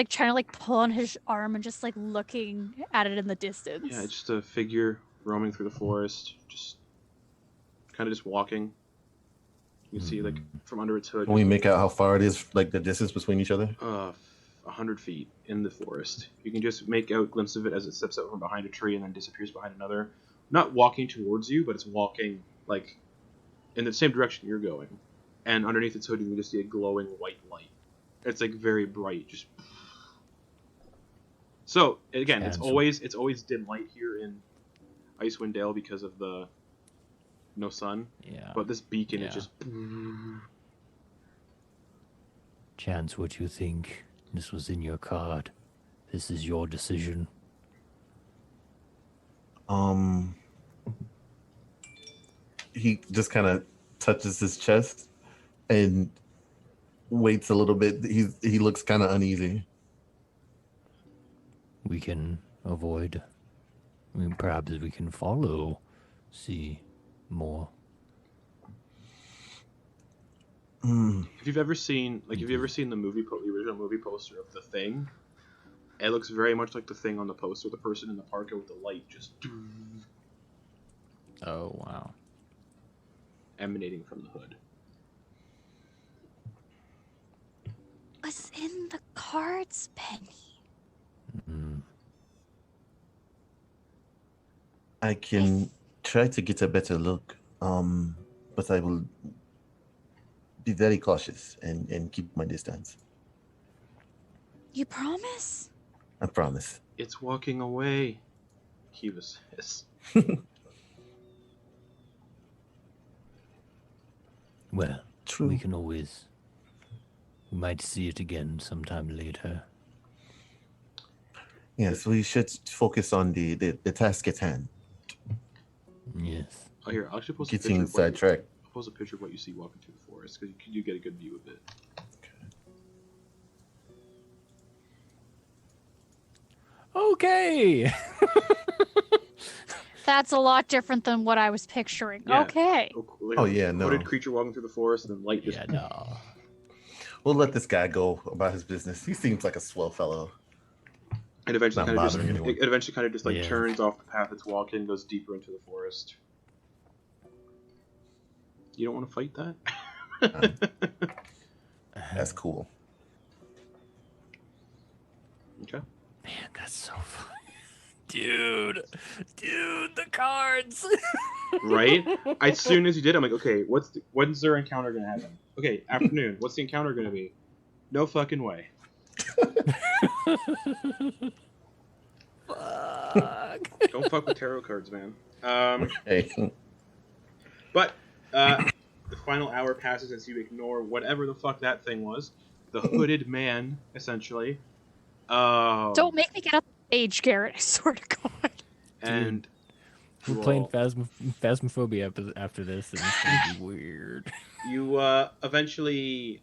trying to like pull on his arm and just like looking at it in the distance. Yeah, it's just a figure roaming through the forest, just kind of just walking. You can see, like, from under its hood, Can we make out how far it is, like the distance between each other? 100 feet in the forest. You can just make out a glimpse of it as it steps out from behind a tree and then disappears behind another. Not walking towards you, but it's walking, like, in the same direction you're going. And underneath its hood, you can just see a glowing white light. It's, like, very bright. Just. So, again, it's always dim light here in Icewind Dale because of the no sun. Yeah. But this beacon is Yeah. just. Chance, what you think? This was in your card. This is your decision. He just kind of touches his chest and waits a little bit. He looks kind of uneasy. We can avoid. I mean, perhaps we can follow. See more. If you've ever seen, like, the original movie poster of The Thing, it looks very much like The Thing on the poster, the person in the parka with the light just Oh, wow. emanating from the hood. Was in the cards, Penny. I can try to get a better look. but I will be very cautious and keep my distance. You promise? I promise. It's walking away. Kiva says. Well, True. we might see it again sometime later. Yes, we should focus on the task at hand. Yes. Oh, here, I'll actually post a picture Getting of what sidetracked. I'll post a picture of what you see walking through the forest, because you get a good view of it. Okay. That's a lot different than what I was picturing. Yeah. Okay. Oh, yeah, no. Hooded creature walking through the forest, and then light just... Yeah, no. We'll let this guy go about his business. He seems like a swell fellow. It eventually Not kind of just bothering anyone. it eventually kind of just like Yeah. turns off the path it's walking, goes deeper into the forest. You don't want to fight that? That's cool. Okay. Man, that's so funny. Dude, the cards. Right? As soon as you did, I'm like, okay, when's their encounter gonna happen? Okay, afternoon. What's the encounter gonna be? No fucking way. Fuck. Don't fuck with tarot cards, man. Hey. But the final hour passes as you ignore whatever the fuck that thing was. The hooded man, essentially. Don't make me get up the stage, Garrett. I swear to God. And We're you playing all- Phasmophobia after this, and it's gonna be weird. You eventually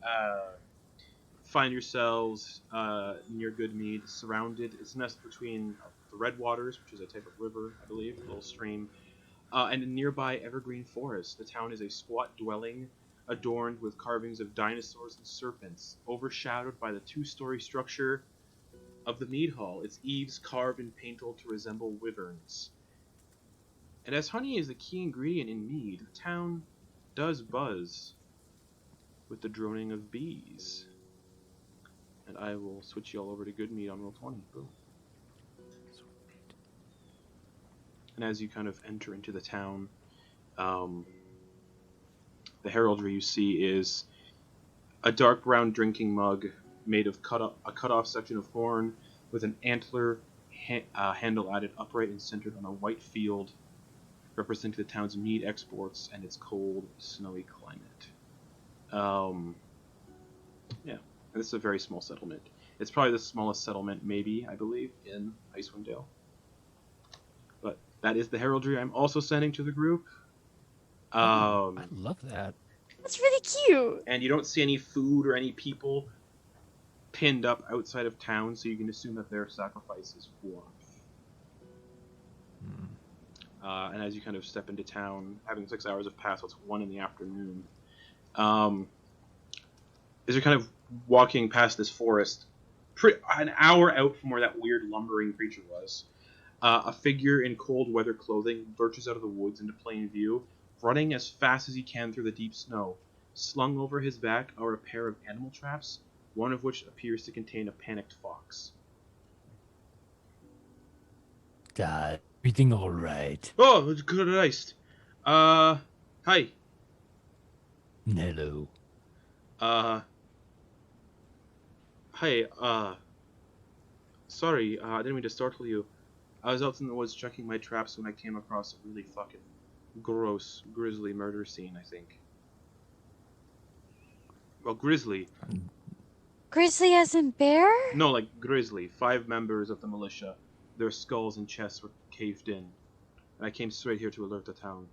find yourselves near Good Mead, surrounded. It's nestled between the Red Waters, which is a type of river, I believe, a little stream, and a nearby evergreen forest. The town is a squat dwelling adorned with carvings of dinosaurs and serpents, overshadowed by the two-story structure of the mead hall, its eaves carved and painted to resemble wyverns. And as honey is the key ingredient in mead, the town does buzz with the droning of bees. And I will switch you all over to Good Mead on roll 20. Boom. And as you kind of enter into the town, the heraldry you see is a dark brown drinking mug made of a cut-off section of horn with an antler handle added upright and centered on a white field, representing the town's mead exports and its cold, snowy climate. Yeah, and this is a very small settlement. It's probably the smallest settlement, maybe, I believe, in Icewind Dale. But that is the heraldry I'm also sending to the group. I love that. That's really cute. And you don't see any food or any people pinned up outside of town, so you can assume that their sacrifice is warmth. And as you kind of step into town, having 6 hours have passed, so it's 1 in the afternoon. As you're kind of walking past this forest, an hour out from where that weird lumbering creature was, a figure in cold weather clothing lurches out of the woods into plain view, running as fast as he can through the deep snow. Slung over his back are a pair of animal traps, one of which appears to contain a panicked fox. Everything all right? Oh, Christ. Hi. Hello. Hey, sorry, I didn't mean to startle you. I was out in the woods checking my traps when I came across a really fucking gross, grisly murder scene, I think. Well, grisly. Grizzly as in bear? No, like grisly. 5 members of the militia. Their skulls and chests were caved in. And I came straight here to alert the town.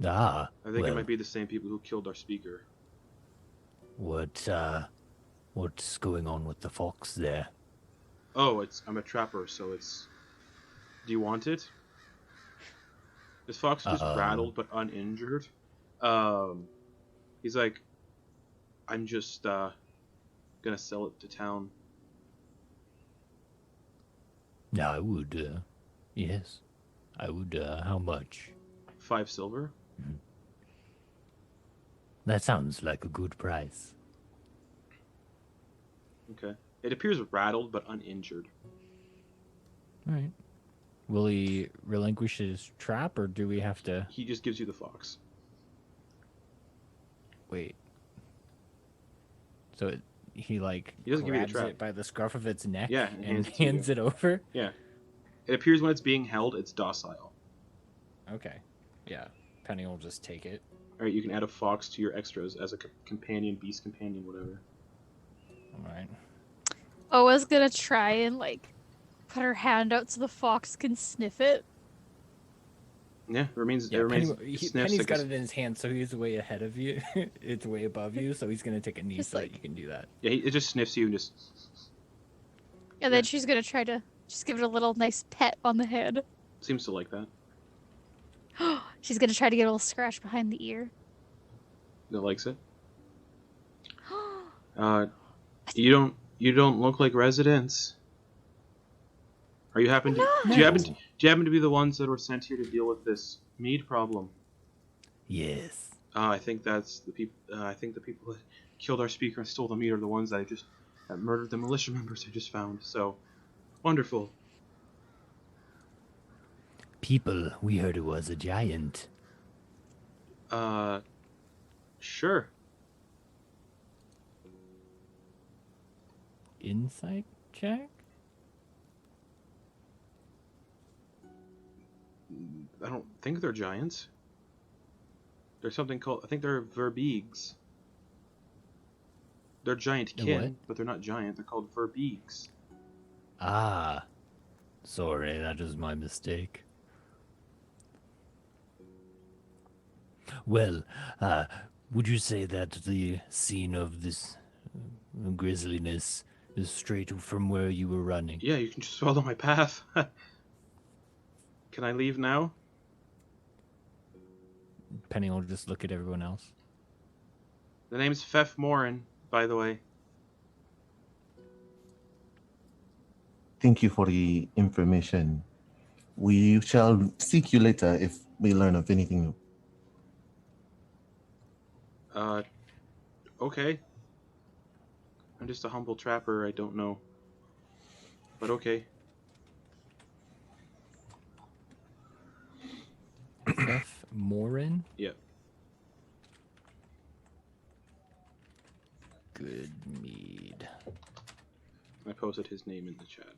I think it might be the same people who killed our speaker. What's going on with the fox there? Oh, I'm a trapper, so it's... Do you want it? This fox is just rattled but uninjured. He's like, I'm just gonna sell it to town. Yeah, I would, yes. I would, how much? 5 silver? That sounds like a good price. Okay. It appears rattled but uninjured. All right. Will he relinquish his trap, or do we have to He just gives you the fox. wait? So he like He doesn't give you the grabs trap. it by the scruff of its neck Yeah, and hands it to you. hands it over. Yeah. It appears when it's being held, it's docile. Okay, yeah. Penny will just take it. Alright, you can add a fox to your extras as a companion, beast companion, whatever. All right. Oa's gonna try and like put her hand out so the fox can sniff it. Yeah, it remains. Yeah, it remains. Penny's Sniffs got it in his hand, so he's way ahead of you. It's way above you, so he's gonna take a knee Just so like- that you can do that. Yeah, it just sniffs you and just. And then she's gonna try to just give it a little nice pet on the head. Seems to like that. She's gonna try to get a little scratch behind the ear. It likes it. You don't look like residents. Are you happen to? Do you happen to be the ones that were sent here to deal with this mead problem? Yes. I think that's the people. I think the people that killed our speaker and stole the mead are the ones that murdered the militia members I just found. So, wonderful. People, we heard it was a giant. Sure. Insight check. I don't think they're giants. There's something called. I think they're verbeegs. They're giant They're kin, what? but they're not giant. They're called verbeegs. Ah. Sorry, that was my mistake. Well, would you say that the scene of this grisliness is straight from where you were running? Yeah, you can just follow my path. Can I leave now? Penny will just look at everyone else. The name's Fef Morin, by the way. Thank you for the information. We shall seek you later if we learn of anything new. Okay. I'm just a humble trapper, I don't know. But okay. F. Morin. Yep. Good Mead. I posted his name in the chat.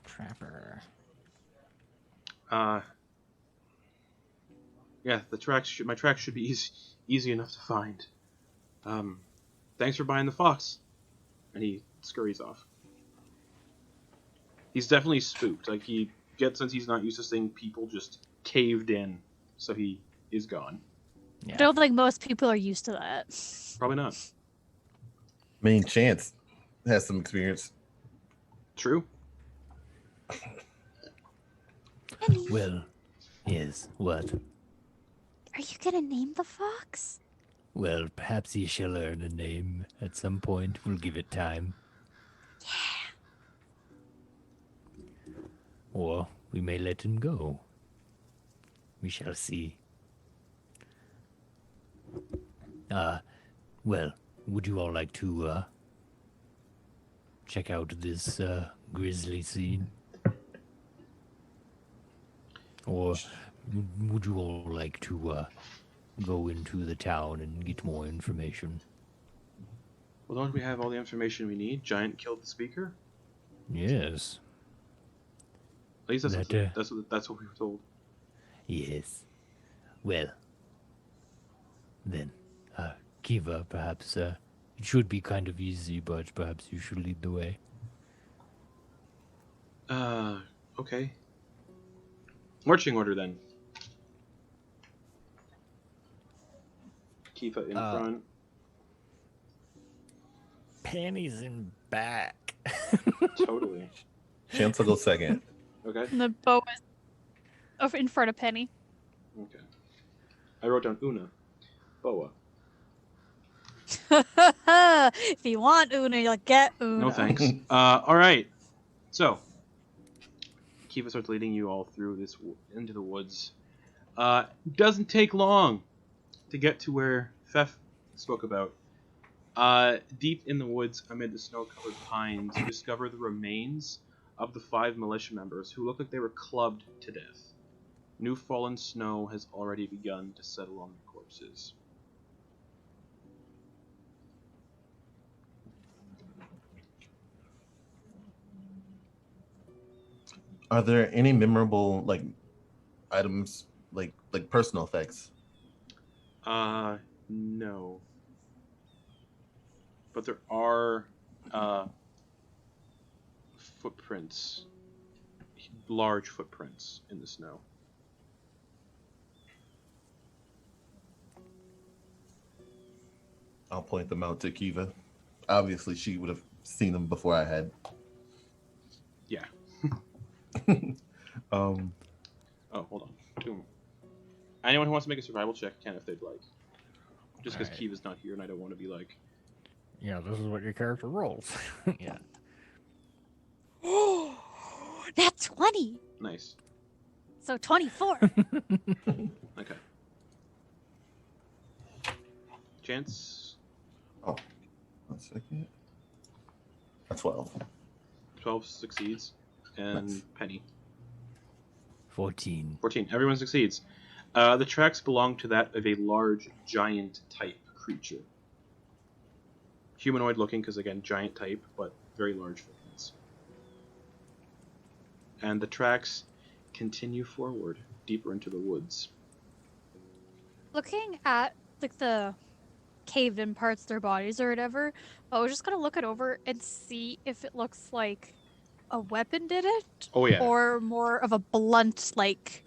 Trapper. Yeah, my tracks should be easy enough to find. Thanks for buying the fox. And he scurries off. He's definitely spooked. Like, since he's not used to seeing people just caved in, so he is gone. Yeah. I don't think most people are used to that. Probably not. Main Chance has some experience. True? Penny, Well, yes, what? are you gonna name the fox? Well, perhaps he shall learn a name at some point. We'll give it time. Or we may let him go. We shall see. Well, would you all like to, check out this, grisly scene? Or would you all like to, go into the town and get more information? Well, don't we have all the information we need? Giant killed the speaker? Yes. At least that's, That, that's what we were told. Yes. Well, then, Kiva, perhaps, it should be kind of easy, but perhaps you should lead the way. Okay. Marching order, then. Kiva in front. Penny's in back. Totally. Chance will go second. Okay. And the bow is over in front of Penny. Okay. I wrote down Una. Boa. If you want Una, you'll get Una. No thanks. Alright. So, Kiva starts leading you all through this into the woods. Doesn't take long to get to where Fef spoke about. Deep in the woods, amid the snow-covered pines, you discover the remains of the 5 militia members who look like they were clubbed to death. New fallen snow has already begun to settle on their corpses. Are there any memorable like items, like personal effects? No. But there are footprints, large footprints in the snow. I'll point them out to Kiva. Obviously, she would have seen them before I had. Yeah. Oh, hold on. Anyone who wants to make a survival check can if they'd like. Just because Alright. Kiva's not here and I don't want to be like... Yeah, this is what your character rolls. Yeah. That's 20. Nice. So 24. Okay. Chance? Oh, 1 second. A 12. 12 succeeds. And Nice. Penny? 14. 14. Everyone succeeds. The tracks belong to that of a large, giant-type creature. Humanoid looking, because again, giant type, but very large footprints. And the tracks continue forward, deeper into the woods. Looking at like the caved in parts of their bodies or whatever, I was just gonna look it over and see if it looks like a weapon did it. Oh, yeah. Or more of a blunt like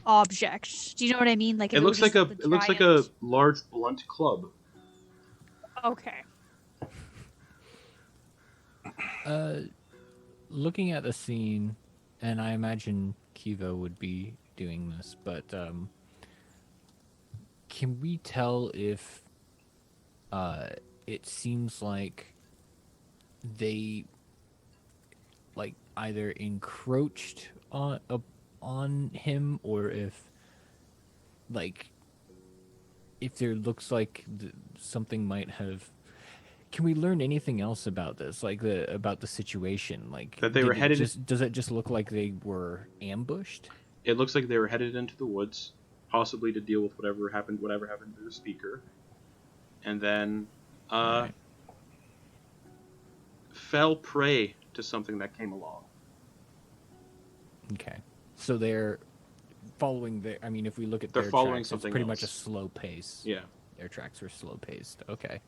object. Do you know what I mean? Like if It looks was like just a the looks like a giant- large blunt club. Okay. Looking at the scene, and I imagine Kiva would be doing this, but can we tell if it seems like they like either encroached on him, or if there looks like something might have. Can we learn anything else about this, like about the situation, like That they were headed- Does it just look like they were ambushed? It looks like they were headed into the woods, possibly to deal with whatever happened to the speaker, and then Right. fell prey to something that came along. Okay, so they're following I mean, if we look at They're their following tracks, something it's pretty much a else. slow pace. Yeah. Their tracks were slow paced. Okay,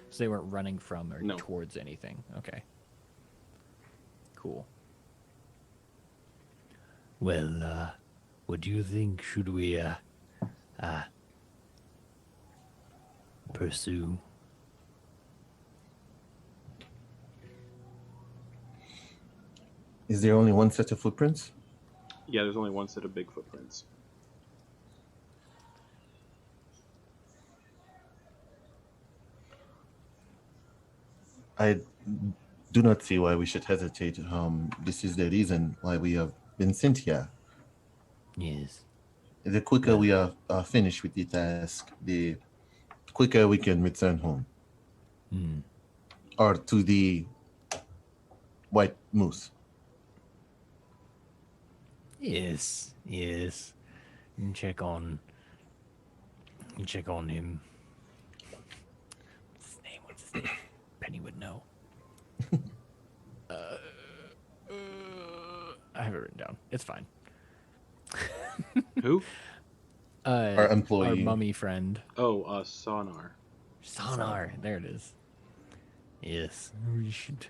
so they weren't running from or No. towards anything. Okay, cool. Well, what do you think? Should we, pursue? Is there only one set of footprints? Yeah, there's only one set of big footprints. I do not see why we should hesitate. This is the reason why we have been sent here. Yes. The quicker we are finished with the task, the quicker we can return home. Or to the White Moose. Yes. And check on him. What's his name? Penny would know. I have it written down. It's fine. Who? Our employee. Our mummy friend. Oh, Sonar. Sonar. There it is. Yes. We should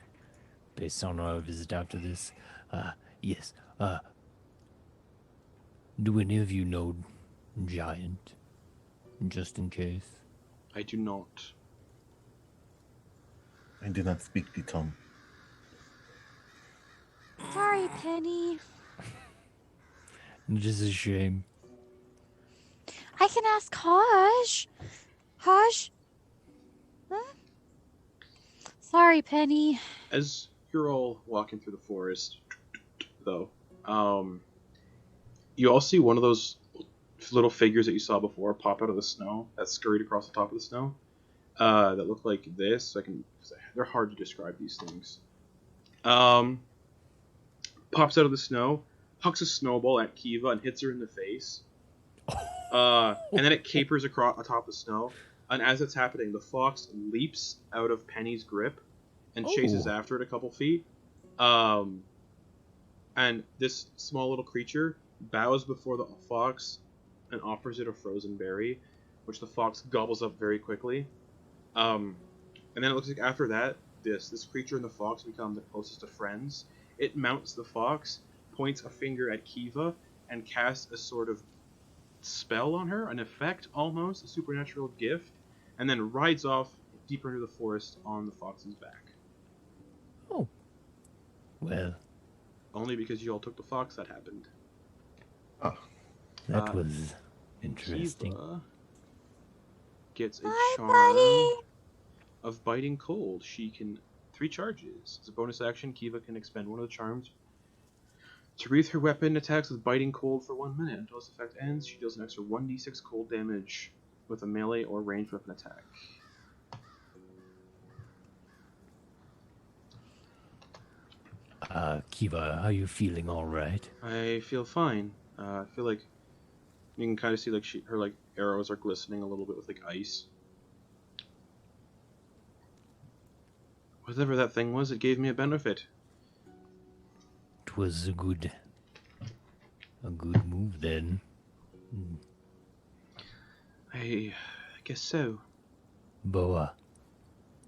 pay Sonar a visit after this. Yes. Do any of you know Giant? Just in case. I do not. I do not speak the tongue. Sorry, Penny. It is a shame. I can ask Haj. Haj? Huh? Sorry, Penny. As you're all walking through the forest, though, you all see one of those little figures that you saw before pop out of the snow that scurried across the top of the snow. that look like this. They're hard to describe, these things. Pops out of the snow, hucks a snowball at Kiva and hits her in the face. And then it capers across atop the snow. And as it's happening, the fox leaps out of Penny's grip and chases after it a couple feet. And this small little creature bows before the fox and offers it a frozen berry, which the fox gobbles up very quickly. And then it looks like after that, this creature and the fox become the closest of friends. It mounts the fox, points a finger at Kiva, and casts a sort of spell on her, an effect almost, a supernatural gift, and then rides off deeper into the forest on the fox's back. Oh. Well, only because you all took the fox that happened. Oh, that was interesting. Kiva gets a Bye, charm buddy. of biting cold. She can 3 charges. As a bonus action, Kiva can expend one of the charms to breathe her weapon attacks with biting cold for 1 minute. Until this effect ends, she deals an extra 1d6 cold damage with a melee or ranged weapon attack. Kiva, are you feeling all right? I feel fine. I feel like you can kind of see like her like arrows are glistening a little bit with like ice. Whatever that thing was, it gave me a benefit. It was a good move then. I guess so. Boa,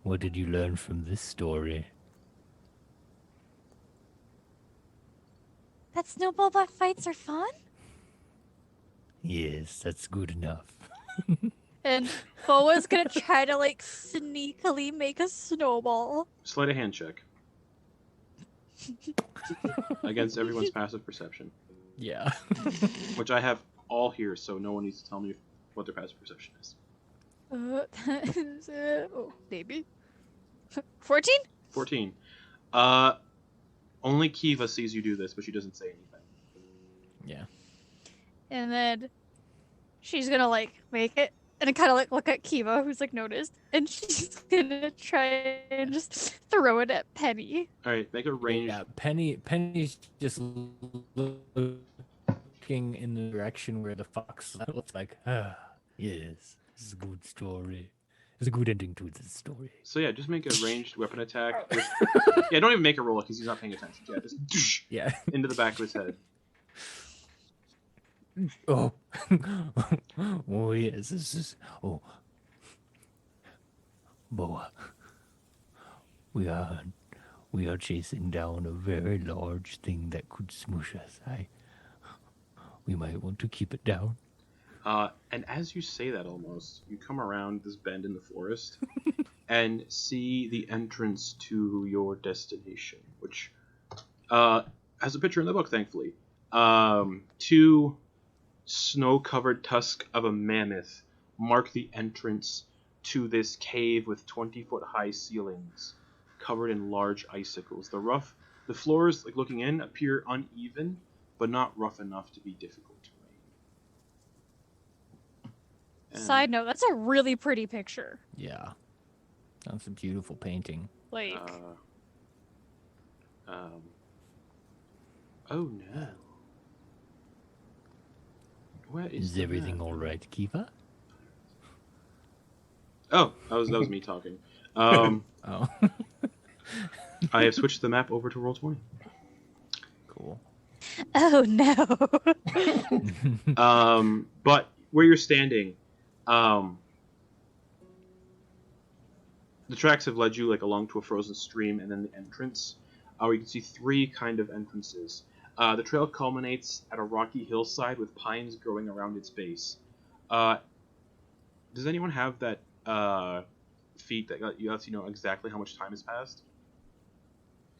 what did you learn from this story? That snowball butt fights are fun? Yes, that's good enough. And Boa's gonna try to like sneakily make a snowball. Sleight of hand check against everyone's passive perception, Yeah. which I have all here, so no one needs to tell me what their passive perception is. That is oh, maybe 14. 14. Only Kiva sees you do this, but she doesn't say anything. Yeah. And then she's gonna like make it and kind of like look at Kiva, who's like noticed, and she's gonna try and just throw it at Penny. All right, make a range. Yeah, Penny's just looking in the direction where the fox looks like, Yes, this is a good story. It's a good ending to this story. So yeah, just make a ranged weapon attack. Yeah, don't even make a roll because he's not paying attention. Yeah, just yeah. into the back of his head. Oh, oh yes, this is. Oh, Boa, we are chasing down a very large thing that could smush us. We might want to keep it down. And as you say that, almost you come around this bend in the forest and see the entrance to your destination, which has a picture in the book, thankfully. 2 snow-covered tusks of a mammoth mark the entrance to this cave with 20-foot-high ceilings covered in large icicles. The floors, like looking in, appear uneven, but not rough enough to be difficult terrain. And, Side note: that's a really pretty picture. Yeah. That's a beautiful painting. Like, oh no. Where Is everything all right, Kiva? Oh, that was me talking. I Oh. have switched the map over to Roll20. Cool. Oh no. But where you're standing, the tracks have led you like along to a frozen stream and then the entrance, where you can see 3 kind of entrances. The trail culminates at a rocky hillside with pines growing around its base. Does anyone have that feat that lets you know exactly how much time has passed?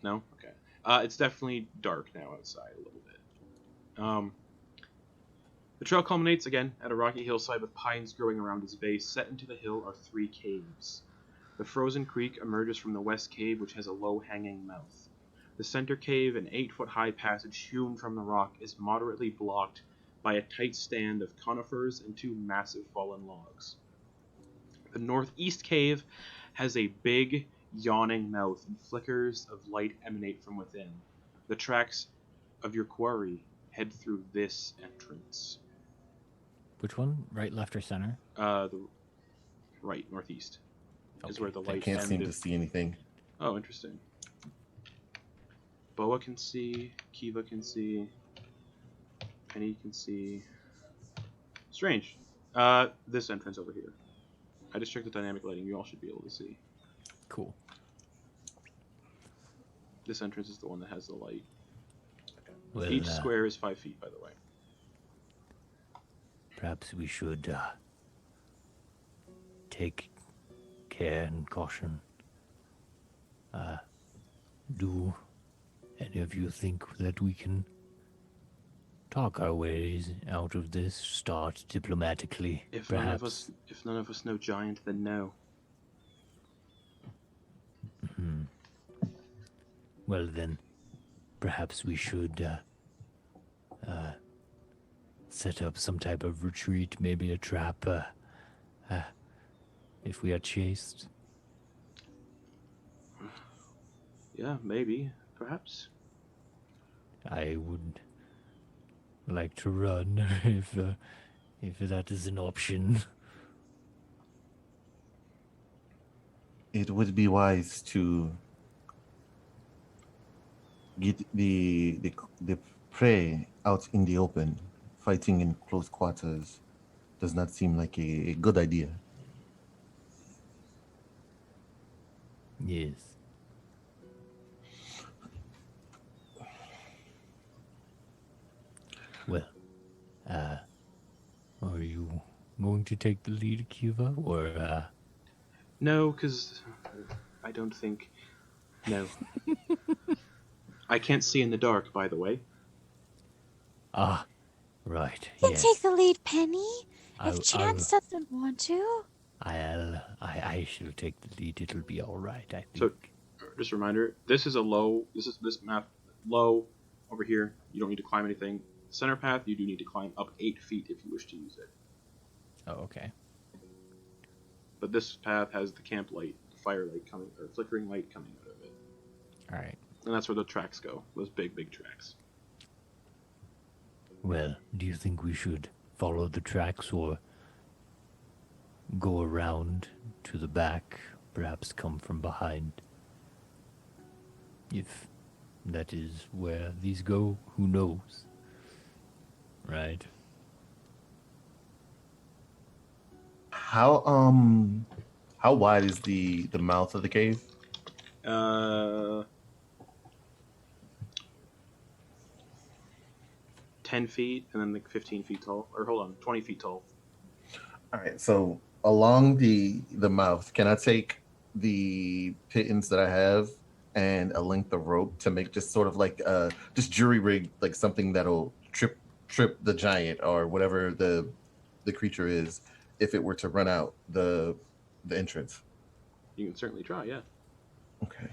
No? Okay. It's definitely dark now outside a little bit. The trail culminates again at a rocky hillside with pines growing around its base. Set into the hill are 3 caves. The frozen creek emerges from the west cave, which has a low-hanging mouth. The center cave, an 8-foot-high passage hewn from the rock, is moderately blocked by a tight stand of conifers and 2 massive fallen logs. The northeast cave has a big, yawning mouth, and flickers of light emanate from within. The tracks of your quarry head through this entrance. Which one? Right, left, or center? The right, northeast, is Okay, where the I light can't seem emanated. to see anything. Oh, interesting. Boa can see, Kiva can see, Penny can see. Strange. This entrance over here. I just checked the dynamic lighting. You all should be able to see. Cool. This entrance is the one that has the light. Well, Each square is 5 feet, by the way. perhaps we should take care and caution. Do any of you think that we can talk our ways out of this? Start diplomatically, If perhaps. none of us know giant, then no. Well then, perhaps we should set up some type of retreat, maybe a trap, if we are chased. Yeah, maybe, perhaps. I would like to run if that is an option. It would be wise to get the prey out in the open. Fighting in close quarters does not seem like a good idea. Yes. Well, are you going to take the lead, Kiva, or No, because I don't think. No. I can't see in the dark, by the way. Ah, right. You can Yes. take the lead, Penny. I'll- If Chance doesn't want to. I shall take the lead. It'll be all right. I think. So, just a reminder, this is a low. This map low over here. You don't need to climb anything. Center path, you do need to climb up 8 feet if you wish to use it. Oh, okay. But this path has the camp light, the fire light coming, or flickering light coming out of it, All right. and that's where the tracks go. Those big tracks. Well, do you think we should follow the tracks or go around to the back, perhaps come from behind? If that is where these go, who knows? Right? How wide is the mouth of the cave? 10 feet, and then like 15 feet tall. Or hold on, 20 feet tall. All right, so along the mouth, can I take the pittance that I have and a length of rope to make just sort of like just jury rig, like something that'll trip the giant or whatever the creature is if it were to run out the entrance? You can certainly try, yeah. Okay.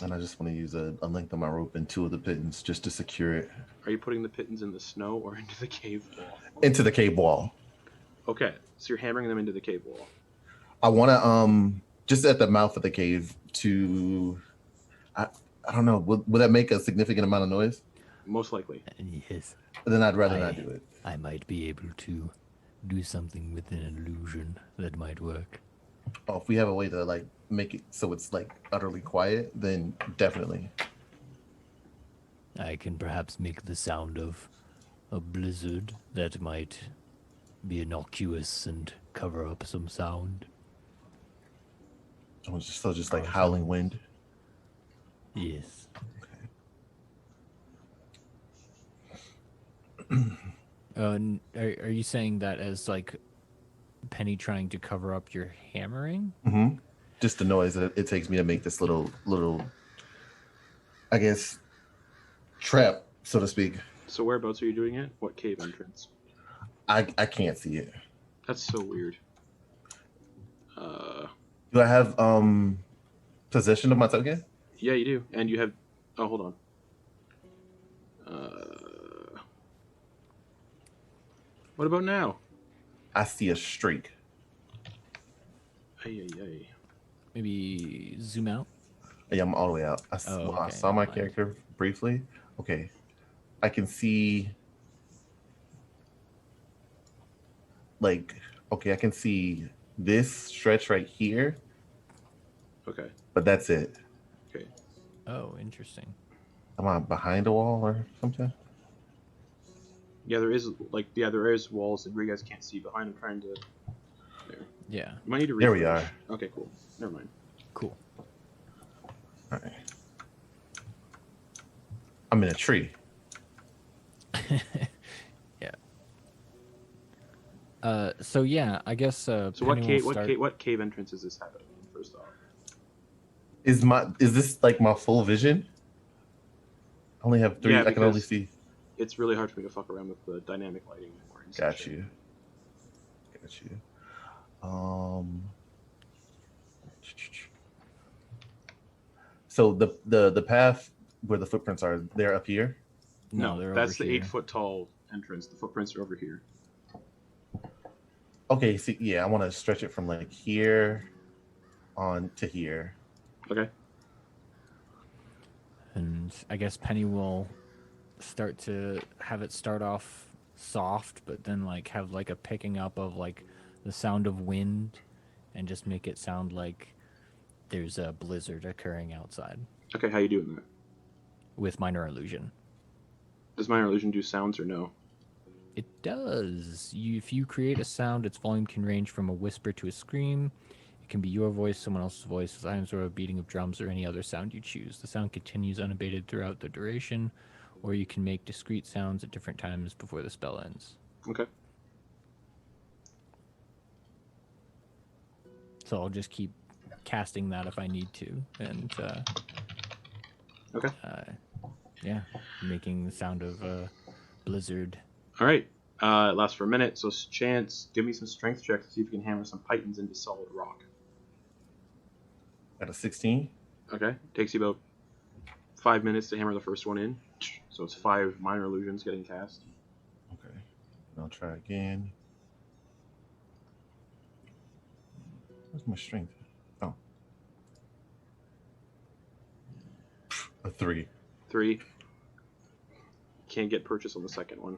And I just want to use a length of my rope and 2 of the pittance just to secure it Are you putting the pittons in the snow or into the cave wall? into the cave wall. Okay, so you're hammering them into the cave wall. I want to just at the mouth of the cave to I don't know, would that make a significant amount of noise? Most likely. Yes. Then I'd rather not do it. I might be able to do something with an illusion that might work. Oh, if we have a way to like make it so it's like utterly quiet, then definitely. I can perhaps make the sound of a blizzard that might be innocuous and cover up some sound. Oh, just like howling wind. Yes. Are you saying that as like Penny trying to cover up your hammering? Mm-hmm. Just the noise that it takes me to make this little, I guess, trap, so to speak. So whereabouts are you doing it? What cave entrance? I can't see it. That's so weird. Do I have possession of my token? Yeah, you do. And you have... Oh, hold on. What about now? I see a streak. Ay, ay, ay. Maybe zoom out. Yeah, I'm all the way out. I Okay, saw my never mind. character briefly. Okay. I can see I can see this stretch right here, Okay. but that's it. Okay. Oh, interesting. Am I behind a wall or something? Yeah, there is walls that you guys can't see behind. I'm trying to. There. Yeah, You might need to There refresh. we are. Okay, cool. Never mind. cool. All right. I'm in a tree. Yeah. So yeah, I guess. So Penny will start... what cave entrance is this happening in, first off? Is this like my full vision? I only have 3. Yeah, I can only because see. It's really hard for me to fuck around with the dynamic lighting anymore. and Got such. you. Um. So the path where the footprints are, they're up here. No, they're that's over the here. 8-foot tall entrance. The footprints are over here. Okay, see, yeah, I want to stretch it from like here on to here. Okay. And I guess Penny will start to have it start off soft, but then like have like a picking up of like the sound of wind, and just make it sound like there's a blizzard occurring outside Okay, how you doing that? with minor illusion. Does minor illusion do sounds or no? It does. If you create a sound, its volume can range from a whisper to a scream. It can be your voice, someone else's voice, silence, or a beating of drums, or any other sound you choose. The sound continues unabated throughout the duration, or you can make discrete sounds at different times before the spell ends. Okay. So I'll just keep casting that if I need to, and Okay. Yeah, making the sound of blizzard. All right. It lasts for a minute, so Chance, give me some strength checks to see if you can hammer some pythons into solid rock. At a 16. Okay. Takes you about 5 minutes to hammer the first one in, so it's 5 minor illusions getting cast. Okay. I'll try again. Where's my strength? Oh. A 3. 3. Can't get purchase on the second one.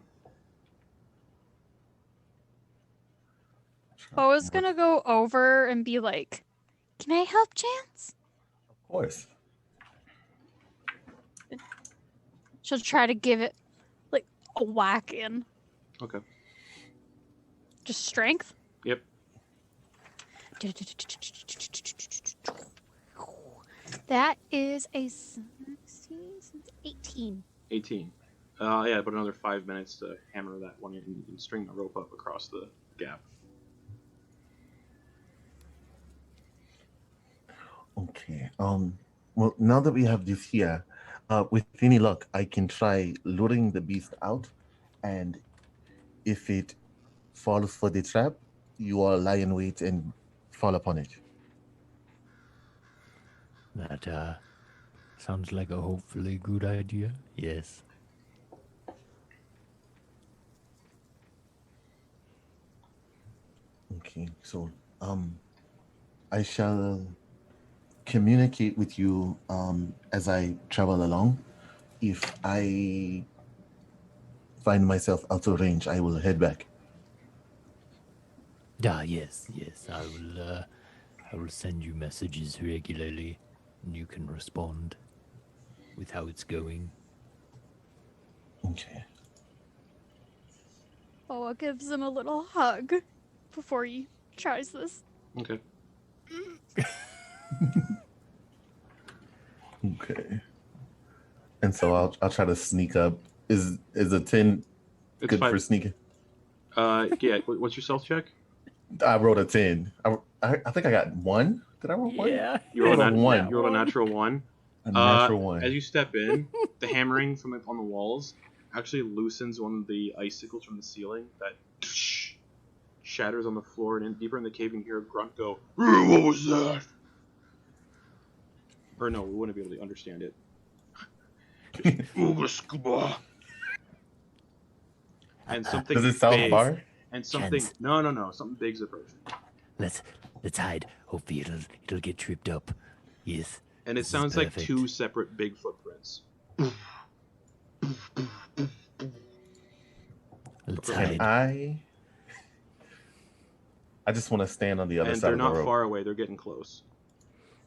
I was gonna go over and be like, "Can I help, Chance?" Of course. She'll try to give it like a whack in. Okay. Just strength. Yep. That is a 18. 18. Yeah, but another 5 minutes to hammer that one in and string the rope up across the gap. Okay. Well, now that we have this here, with any luck, I can try luring the beast out, and if it falls for the trap, you all lie in wait and fall upon it. That sounds like a hopefully good idea. Yes. Okay. So, I shall communicate with you as I travel along. If I find myself out of range, I will head back. Yes. I will send you messages regularly, and you can respond with how it's going. Okay. Boa gives him a little hug before he tries this. Okay. Okay. And so I'll try to sneak up. Is a 10 It's good 5. for sneaking? Yeah. What's your stealth check? I rolled a 10. I think I got 1. Did I roll 1? Yeah. You rolled a one. You rolled a natural 1. A natural 1. As you step in, the hammering from on the walls actually loosens one of the icicles from the ceiling that shatters on the floor, and in deeper in the cave you can hear a grunt go, "What was that?" Or no, we wouldn't be able to understand it. Just, "Ooga scuba." And something Does it sound big, far? and something. Chance. No, something big's approaching. Let's hide. Hopefully it'll get tripped up. Yes. And it This is sounds like perfect. 2 separate big footprints. Let's And hide. I just want to stand on the other And side they're of the not rope. far away. They're getting close.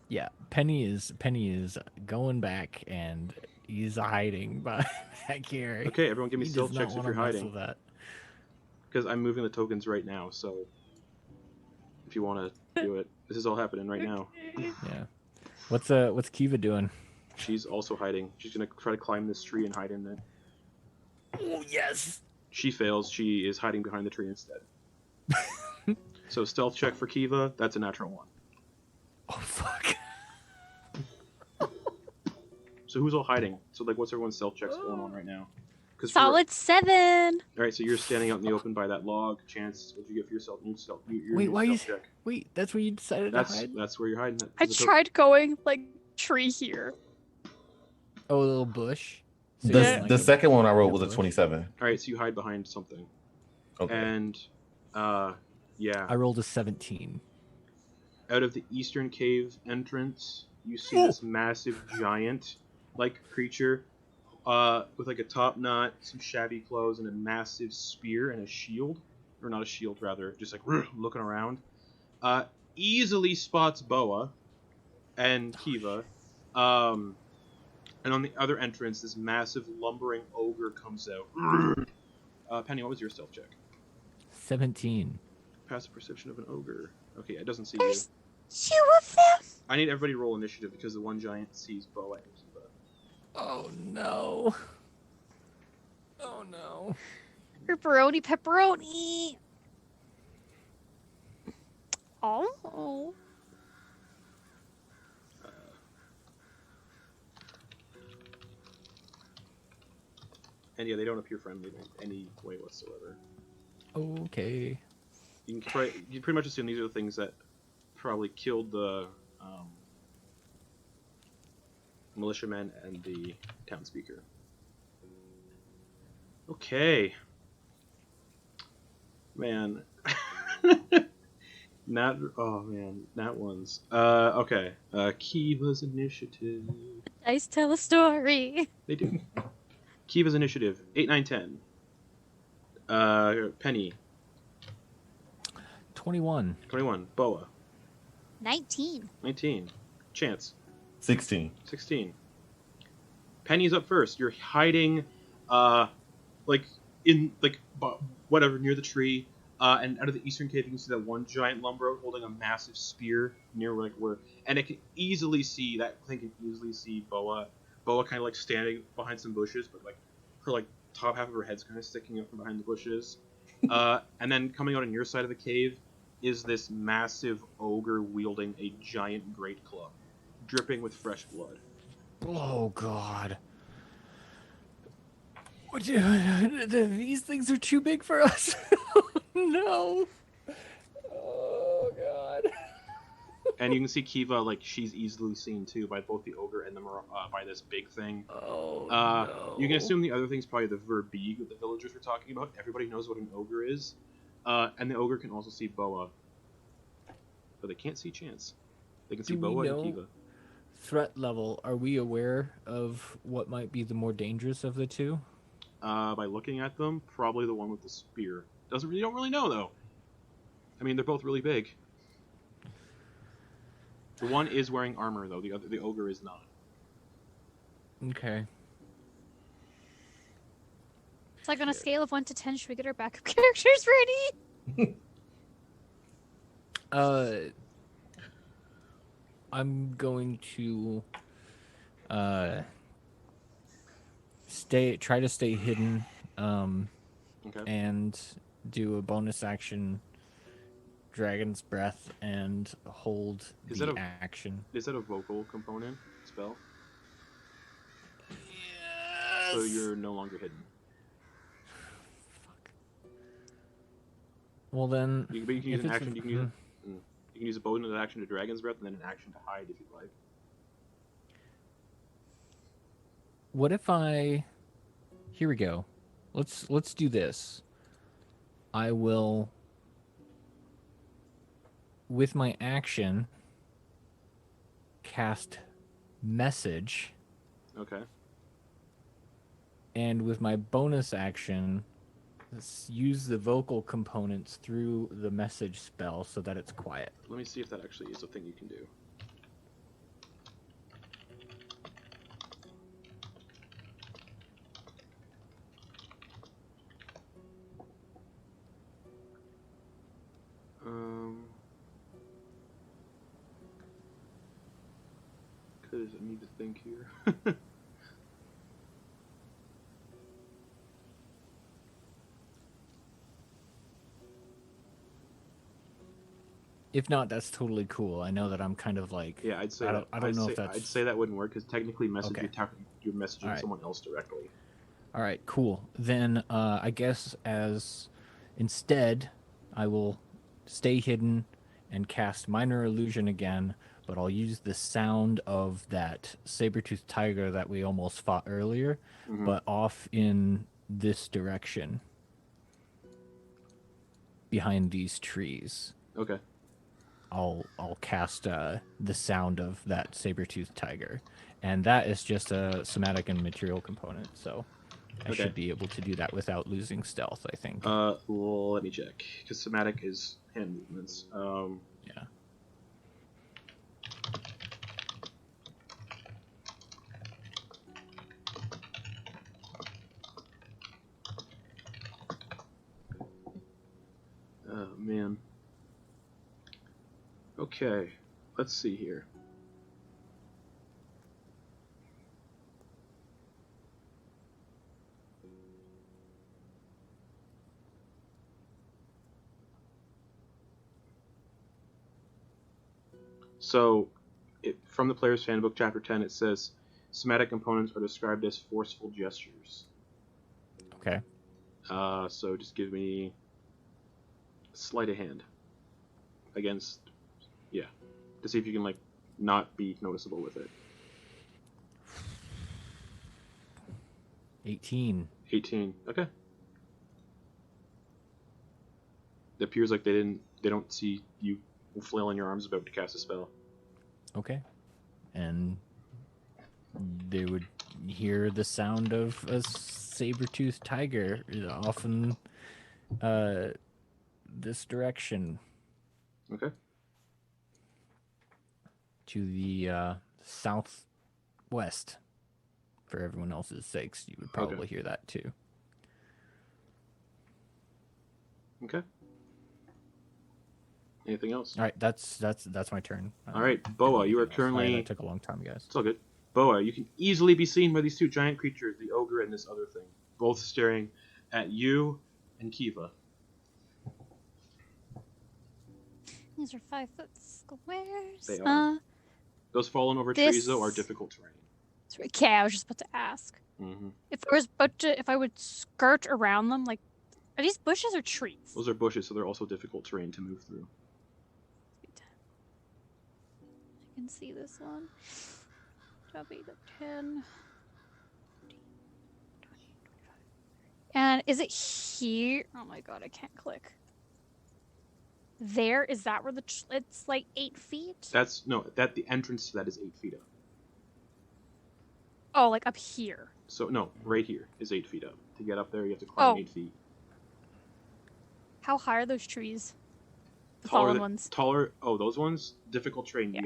Yeah, Penny is going back, and he's hiding by back here. Okay, everyone give me He stealth does not checks if wanna you're mess hiding. with that. Because I'm moving the tokens right now, so if you want to do it, this is all happening right now. Yeah. What's Kiva doing? She's also hiding. She's gonna try to climb this tree and hide in it. Oh yes. She fails. She is hiding behind the tree instead. So stealth check for Kiva. That's a natural 1. Oh fuck. So who's all hiding? So like, what's everyone's stealth checks going on right now? Because Solid 7. All right, so you're standing out in the open by that log. Chance, what'd you get for yourself? Your Wait, why you? stealth check. Wait, that's where you decided to hide? That's where you're hiding. I tried going like tree here. Oh, a little bush. So The, you're Yeah. in, like, the a- second one I rolled was a bush? 27. All right, so you hide behind something, Okay. and yeah, I rolled a 17. out of the eastern cave entrance, you see this massive giant-like creature, with like a top knot, some shabby clothes, and a massive spear and a shield, or not a shield, rather, just like looking around. Easily spots Boa and Kiva. And on the other entrance, this massive lumbering ogre comes out. Penny, what was your stealth check? 17. Passive perception of an ogre. Okay, it doesn't see There's you. 2 of them. I need everybody to roll initiative because the one giant sees Boa and Kiva. Oh no. Oh no. Pepperoni. Oh. And yeah, they don't appear friendly in any way whatsoever. Okay. You pretty much assume these are the things that probably killed the militiamen and the town speaker. Okay. Man. Not ones. Okay. Kiva's initiative. Dice tell a story. They do. Kiva's initiative. 8, 9, 10. Penny. 21. 21. Boa. 19. 19. Chance. 16. 16. Penny's up first. You're hiding, like, in, like, whatever, near the tree. And out of the eastern cave, you can see that one giant lumber holding a massive spear near, like, where... And it can easily see, that thing can easily see Boa. Boa kind of, like, standing behind some bushes, but, like, her, like, top half of her head's kind of sticking up from behind the bushes. And then coming out on your side of the cave is this massive ogre wielding a giant great club, dripping with fresh blood. Oh god. These things are too big for us. No. Oh god. And you can see Kiva, like, she's easily seen too by both the ogre and by this big thing. Oh no. You can assume the other thing's probably the verbeeg that the villagers were talking about. Everybody knows what an ogre is. And the ogre can also see Boa. But they can't see Chance. They can see Do we Boa know- and Kiva. Threat level, are we aware of what might be the more dangerous of the two? By looking at them, probably the one with the spear. You don't really know, though. I mean, they're both really big. The one is wearing armor, though. The ogre is not. Okay. It's like on a scale of 1 to 10, should we get our backup characters ready? I'm going to try to stay hidden, Okay. and do a bonus action Dragon's Breath and hold Is the that a- action. Is that a vocal component spell? So you're no longer hidden. Well then, You can use if an it's action. You can use a bonus action to Dragon's Breath and then an action to hide if you'd like. what if I? Here we go. Let's do this. I will, with my action, cast message, Okay. and with my bonus action, use the vocal components through the message spell so that it's quiet. Let me see if that actually is a thing you can do. Because I need to think here. If not, that's totally cool. I know that I'm kind of like, Yeah, I'd say I don't know if that's. I'd say that wouldn't work because technically, Okay. you're messaging Alright. someone else directly. All right, cool. Then I guess instead, I will stay hidden and cast Minor Illusion again, but I'll use the sound of that saber-toothed tiger that we almost fought earlier, Mhm. but off in this direction, behind these trees. Okay. I'll cast the sound of that saber-toothed tiger, and that is just a somatic and material component, so I Okay. should be able to do that without losing stealth, I think. Well, let me check because somatic is hand movements. Yeah. Oh man. Okay, let's see here. So, from the Player's Handbook, Chapter 10, it says, somatic components are described as forceful gestures. Okay. So just give me sleight of hand against, yeah, to see if you can, like, not be noticeable with it. 18. 18. Okay. It appears like they don't see you flailing your arms about to cast a spell. Okay. And they would hear the sound of a saber-toothed tiger off in this direction Okay. to the southwest. For everyone else's sakes, you would probably hear that too. Okay. Anything else? All right, that's my turn. All right, Boa, you are Sorry, currently... that took a long time, guys. It's all good. Boa, you can easily be seen by these two giant creatures, the ogre and this other thing, both staring at you and Kiva. These are 5-foot squares. They are. Those fallen over trees, though, are This- difficult terrain. Okay, I was just about to ask. Mm-hmm. If I would skirt around them, like, are these bushes or trees? Those are bushes, so they're also difficult terrain to move through. I can see this one. Top 8 of 10. And is it here? Oh my god, I can't click. There, is that where it's like 8 feet? The entrance to that is 8 feet up. Oh, like up here. So, no, right here is 8 feet up. To get up there, you have to climb Oh. 8 feet. How high are those trees? The Taller fallen than- ones. Taller. Oh, those ones? Difficult terrain. Yeah.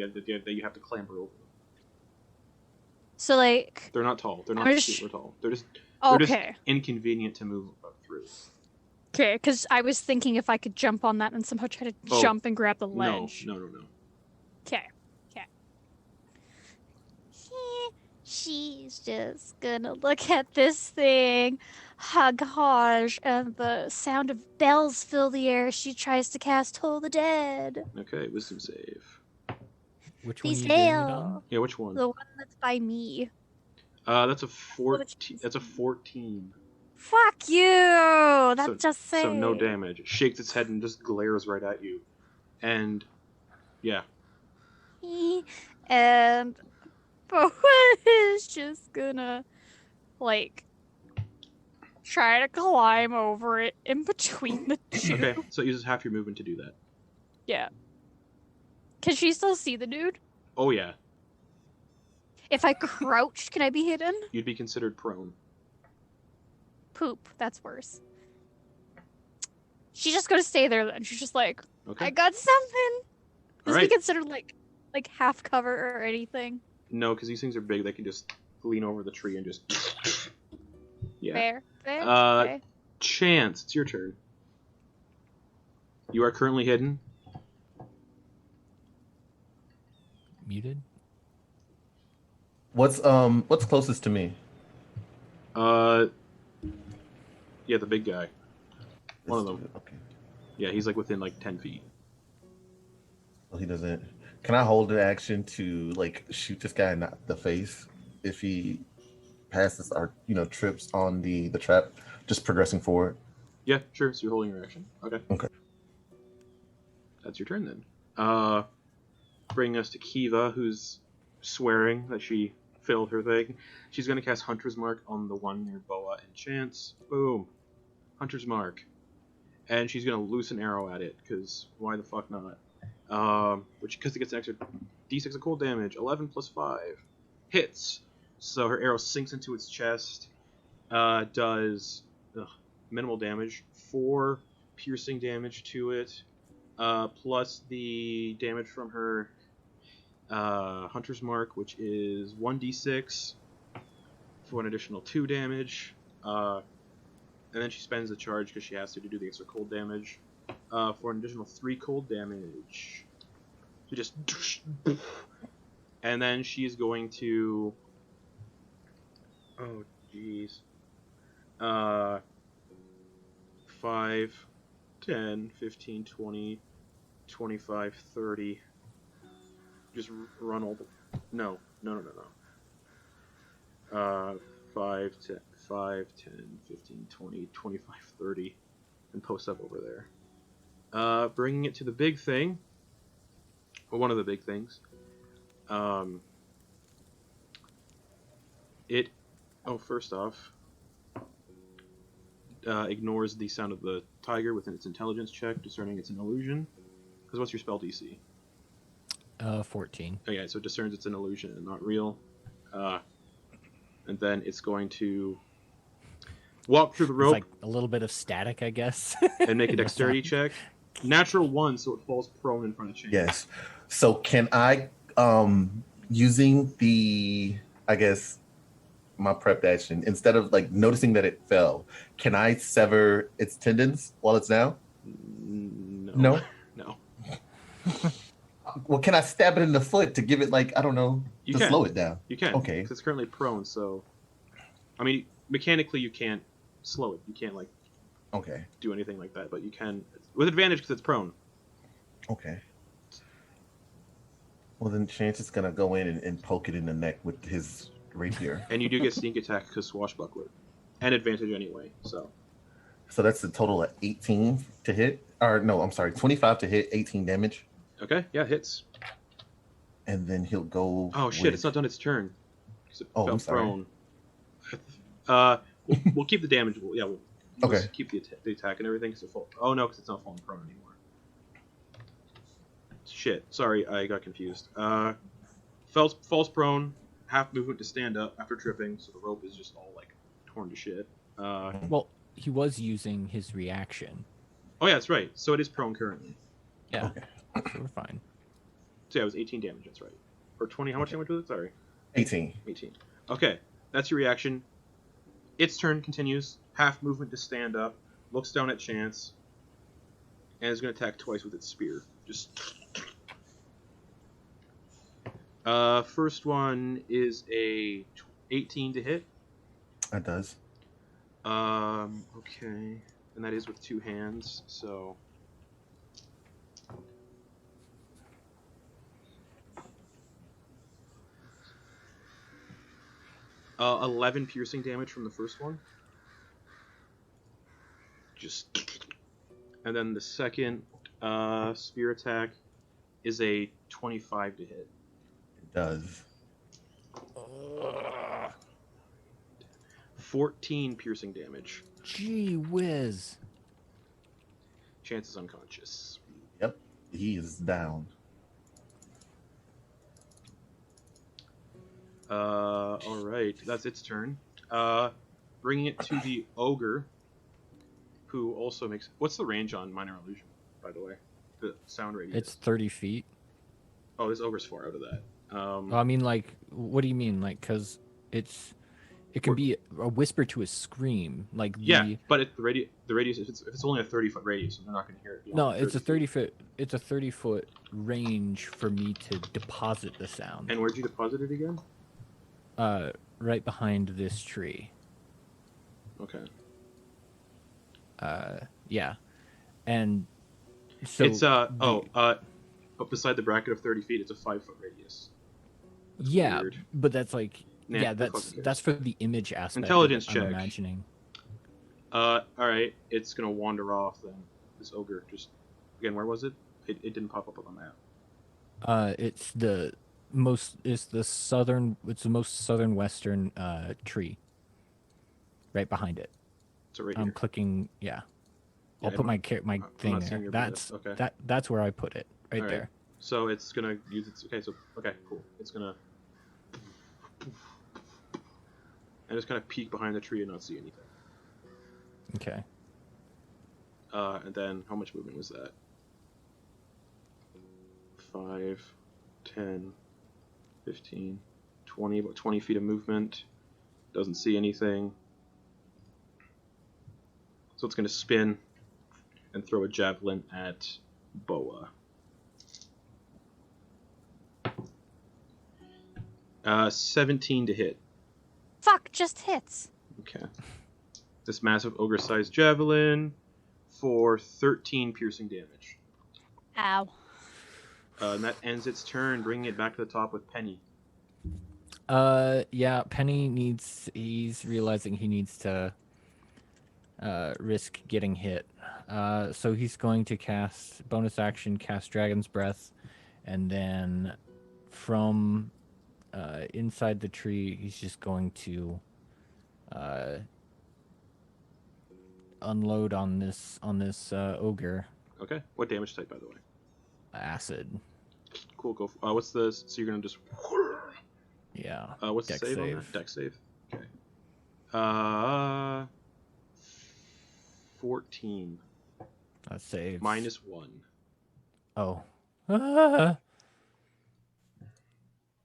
You have to clamber over them. So like, They're not tall. They're not I'm super tall. They're just okay. inconvenient to move through. Okay, because I was thinking if I could jump on that and somehow try to Oh, jump and grab the ledge. No. Okay. She's just gonna look at this thing, gosh, and the sound of bells fill the air. She tries to cast Toll the Dead. Okay, wisdom save. Which one are Please you doing it fail. on? Yeah, which one? The one that's by me. That's a 14. That's a 14. Fuck you! That's So- just saying. So no damage. It shakes its head and just glares right at you. And yeah. And Boa is just gonna, like, try to climb over it in between the two. Okay, so it uses half your movement to do that. Yeah. Can she still see the dude? Oh yeah, If I crouched, can I be hidden? you'd be considered prone. Poop. That's worse. She's just gonna stay there then. She's just like, Okay. I got something. Is Alright. he considered like half cover or anything? No, because these things are big. They can just lean over the tree and just. Yeah. Fair. Okay. Chance, it's your turn. You are currently hidden. Muted. What's closest to me? Yeah, the big guy. One of them. Okay. Yeah, he's like within like 10 feet. Well, he doesn't. Can I hold an action to like shoot this guy in the face if he passes or trips on the trap? Just progressing forward. Yeah, sure. So you're holding your action. Okay. Okay. That's your turn then. Bringing us to Kiva, who's swearing that she failed her thing. She's gonna cast Hunter's Mark on the one near Boa and Chance. Boom. Hunter's Mark. And she's gonna loose an arrow at it, because why the fuck not? Because it gets an extra d6 of cold damage. 11 plus 5. Hits. So her arrow sinks into its chest. Does minimal damage. 4 piercing damage to it. Plus the damage from her Hunter's Mark, which is 1d6 for an additional 2 damage. And then she spends the charge because she has to do the extra cold damage for an additional 3 cold damage. So just... And then she's going to... Oh, jeez. 5, 10, 15, 20, 25, 30. Just run all the... No. 5, 10, 15, 20, 25, 30. And post up over there. Bringing it to the big thing. Or one of the big things. First off, ignores the sound of the tiger within its intelligence check, discerning it's an illusion. Because what's your spell DC? 14. Okay, so it discerns it's an illusion and not real. And then it's going to walk through the It's rope like a little bit of static, I guess. and make a dexterity check. Natural 1, so it falls prone in front of Shane. Yes. So can I, using the, I guess, my prepped action, instead of like noticing that it fell, can I sever its tendons while it's down? No. No? Well, can I stab it in the foot to give it like, I don't know, You to can. slow it down? You can. Okay. Because it's currently prone, so... I mean, mechanically you can't slow it. You can't, like, Okay. do anything like that, but you can... With advantage because it's prone. Okay. Well, then Chance is going to go in and poke it in the neck with his rapier. And you do get sneak attack because swashbuckler. And advantage anyway, so... So that's a total of 18 to hit. Or no, I'm sorry, 25 to hit, 18 damage. Okay, yeah, hits. And then he'll go. Oh shit, it's not done its turn. 'Cause it Oh, fell I'm sorry. prone. We'll keep the damage. We'll Okay. just keep the attack and everything. Oh no, because it's not falling prone anymore. Shit, sorry, I got confused. Falls prone, half movement to stand up after tripping, so the rope is just all like torn to shit. Well, he was using his reaction. Oh yeah, that's right. So it is prone currently. Yeah. Okay. So we're fine. So yeah, it was 18 damage. That's right. Or 20. How much damage was it? Sorry. 18. 18. Okay, that's your reaction. Its turn continues. Half movement to stand up. Looks down at Chance. And is going to attack twice with its spear. Just... First one is a 18 to hit. That does. Okay. And that is with 2 hands, so... 11 piercing damage from the first one. And then the second spear attack is a 25 to hit. It does. 14 piercing damage. Gee whiz. Chance is unconscious. Yep, he is down. All right, that's its turn. Bringing it to the ogre, who also makes. What's the range on minor illusion, by the way? The sound radius. It's 30 feet. Oh, this ogre's far out of that. I mean, like, what do you mean? Like, because it can be a whisper to a scream. Like, yeah, but the radius, if it's only a 30-foot radius, they're not going to hear it. No, it's a 30-foot. It's a 30-foot range for me to deposit the sound. And where'd you deposit it again? Right behind this tree. Okay. Yeah, and so It's but beside the bracket of 30 feet, it's a 5-foot radius. That's yeah, weird. but that's like Nah, yeah, who fucking cares? that's for the image aspect. Intelligence I'm check. imagining. All right, it's gonna wander off then. This ogre just again, where was it? It didn't pop up on the map. It's the most southern western tree. Right behind it. So right I'm here. clicking. Yeah, Yeah, I'll put my I'm thing not seeing there. your That's okay. that's where I put it. Right All there. So it's gonna use its okay, cool. It's gonna and just kind of peek behind the tree and not see anything. Okay. And then how much movement was that? 5, 10, 15, 20, about 20 feet of movement. Doesn't see anything. So it's going to spin and throw a javelin at Boa. 17 to hit. Fuck, just hits. Okay. This massive ogre-sized javelin for 13 piercing damage. Ow. And that ends its turn, bringing it back to the top with Penny. Yeah, Penny he's realizing he needs to risk getting hit. So he's going to cast bonus action, cast Dragon's Breath, and then from inside the tree, he's just going to unload on this ogre. Okay. What damage type, by the way? Acid. Cool. Go. What's the? So you're gonna just. Yeah. What's Dex the save on save. that? Dex save. Okay. 14 That saves. -1. Oh. Ah!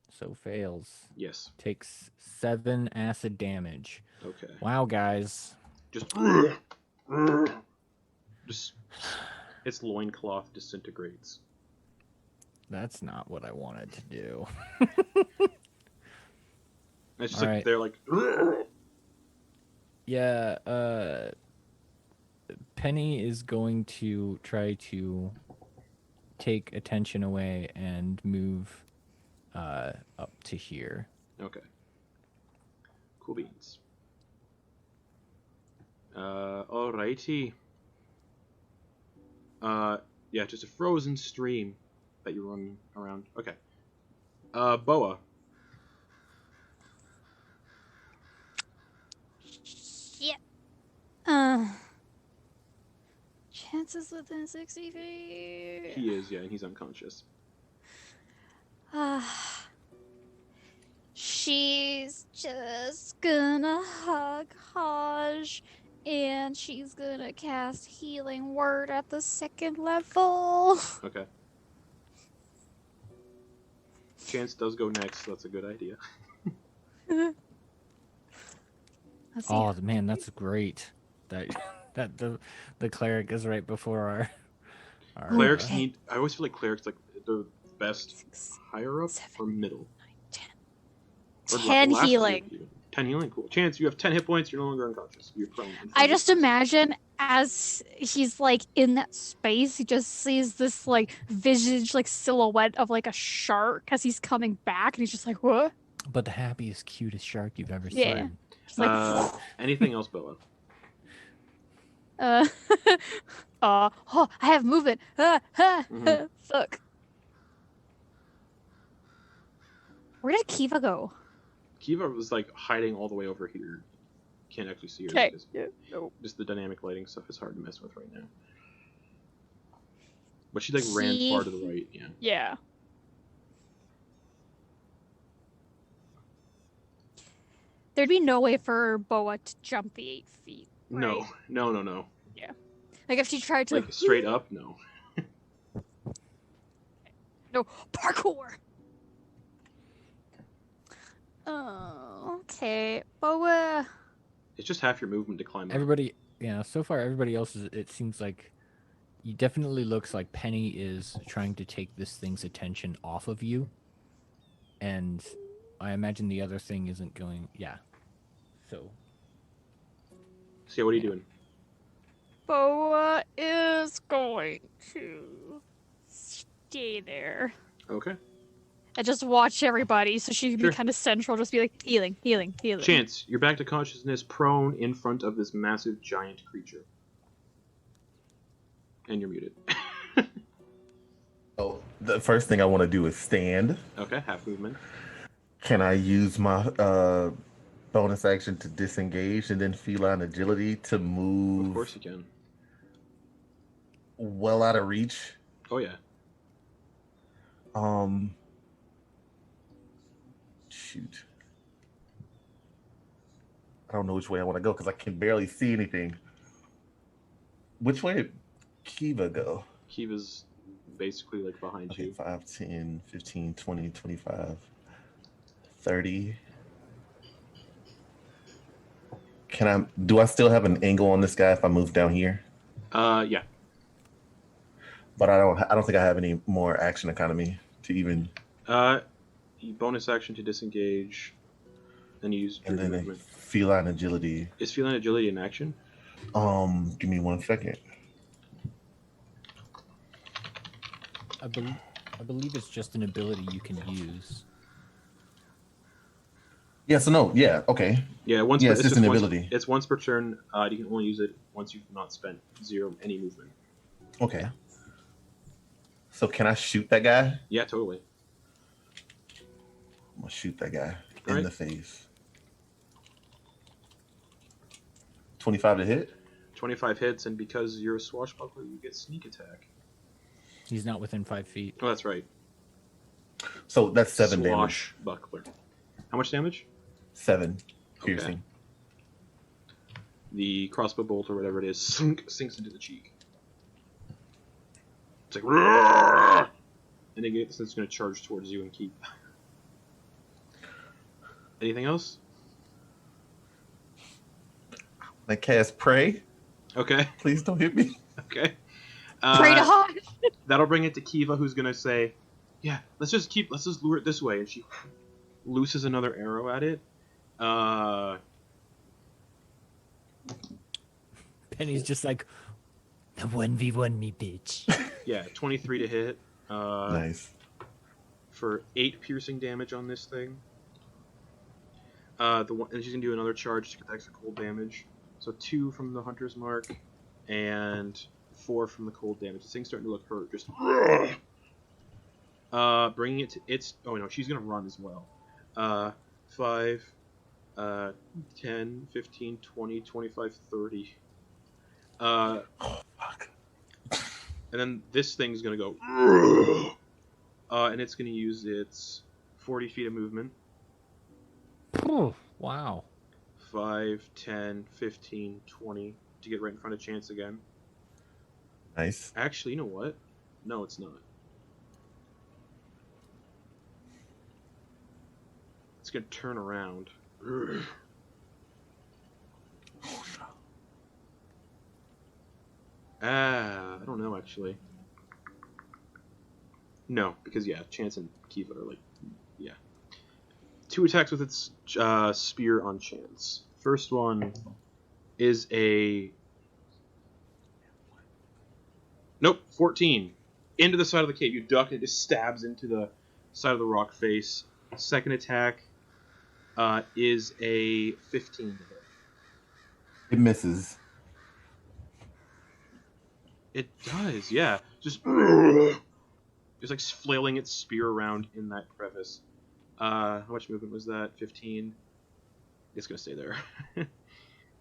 So fails. Yes. Takes 7 acid damage. Okay. Wow, guys. Just. Just. Its loincloth disintegrates. That's not what I wanted to do. It's just All like right. they're like. Yeah, Penny is going to try to take attention away and move up to here. Okay. Cool beans. Alrighty. Yeah, just a frozen stream that you're running around. Okay. Boa. Shit. Chances within 60 feet. He is, yeah, and he's unconscious. She's just gonna hug Haj, and she's gonna cast Healing Word at the 2nd level. Okay. Chance does go next, so that's a good idea. Let's see. Oh man, that's great. That the cleric is right before our Clerics Okay. need. I always feel like clerics like the best 6, higher up 7, or middle. 9, 10. Or 10 last healing. tier, even. 10 healing, cool. Chance, you have 10 hit points. You're no longer unconscious. You're prone. I just imagine as he's like in that space, he just sees this like visage, like silhouette of like a shark as he's coming back, and he's just like, "What?" but the happiest, cutest shark you've ever Yeah. seen. Just like, Anything else, Boa? oh, I have movement. Mhm. Fuck. Where did Kiva go? Kiva was like hiding all the way over here. Can't actually see her. Okay. Because Yeah. Nope. just the dynamic lighting stuff is hard to mess with right now. But she like ran far to the right. Yeah. Yeah. There'd be no way for Boa to jump the 8 feet. Right? No. Like if she tried to. Like straight up, no. No, parkour. Oh, okay. Boa. It's just half your movement to climb up. Everybody, yeah. So far, everybody else is. It seems like, it definitely looks like Penny is trying to take this thing's attention off of you, and I imagine the other thing isn't going. Yeah. So. So yeah, what are you doing? Boa is going to stay there. Okay. And just watch everybody, so she can Sure. be kind of central, just be like, healing. Chance, you're back to consciousness, prone in front of this massive giant creature. And you're muted. Oh, the first thing I want to do is stand. Okay, half movement. Can I use my bonus action to disengage and then feline agility to move Of course you can. well out of reach? Oh yeah. Shoot. I don't know which way I want to go because I can barely see anything. Which way did Kiva go? Kiva's basically like behind Okay, you. 5, 10, 15, 20, 25, 30. Do I still have an angle on this guy if I move down here? Yeah. But I don't think I have any more action economy to even. Bonus action to disengage, and use your And then a movement. feline agility. Is feline agility in action? Give me 1 second. I believe it's just an ability you can use. Yeah, so no, yeah, okay. Yeah, once. Yeah, Per, it's just an once, ability. It's once per turn. You can only use it once you've not spent any movement. Okay. So can I shoot that guy? Yeah, totally. I'm gonna shoot that guy in Alright. the face. 25 to hit? 25 hits, and because you're a swashbuckler, you get sneak attack. He's not within 5 feet. Oh, that's right. So that's 7 damage. Swashbuckler. How much damage? 7 Okay. piercing. The crossbow bolt or whatever it is sinks into the cheek. It's like, "Roar!" And it's going to charge towards you and keep. Anything else? I cast Prey. Okay. Please don't hit me. Okay. Pray to hot. That'll bring it to Kiva, who's going to say, yeah, let's just lure it this way. And she looses another arrow at it. Penny's just like, 1v1 me, bitch. Yeah, 23 to hit. Nice. For 8 piercing damage on this thing. And she's gonna do another charge to get extra cold damage. So 2 from the hunter's mark, and 4 from the cold damage. This thing's starting to look hurt. Just bringing it to its. Oh no, she's gonna run as well. 5, 10, 15, 20, 25, 30. Oh, fuck. And then this thing's gonna go. And it's gonna use its 40 feet of movement. Wow. 5, 10, 15, 20 to get right in front of Chance again. Nice. Actually, you know what? No, it's not. It's gonna turn around. I don't know actually. No, because yeah, Chance and Kiva are like, yeah. 2 attacks with its spear on Chance. First one is a... Nope, 14. Into the side of the cave. You duck and it just stabs into the side of the rock face. Second attack is a 15 to hit. It misses. It does, yeah. Just like flailing its spear around in that crevice. How much movement was that? 15. It's gonna stay there.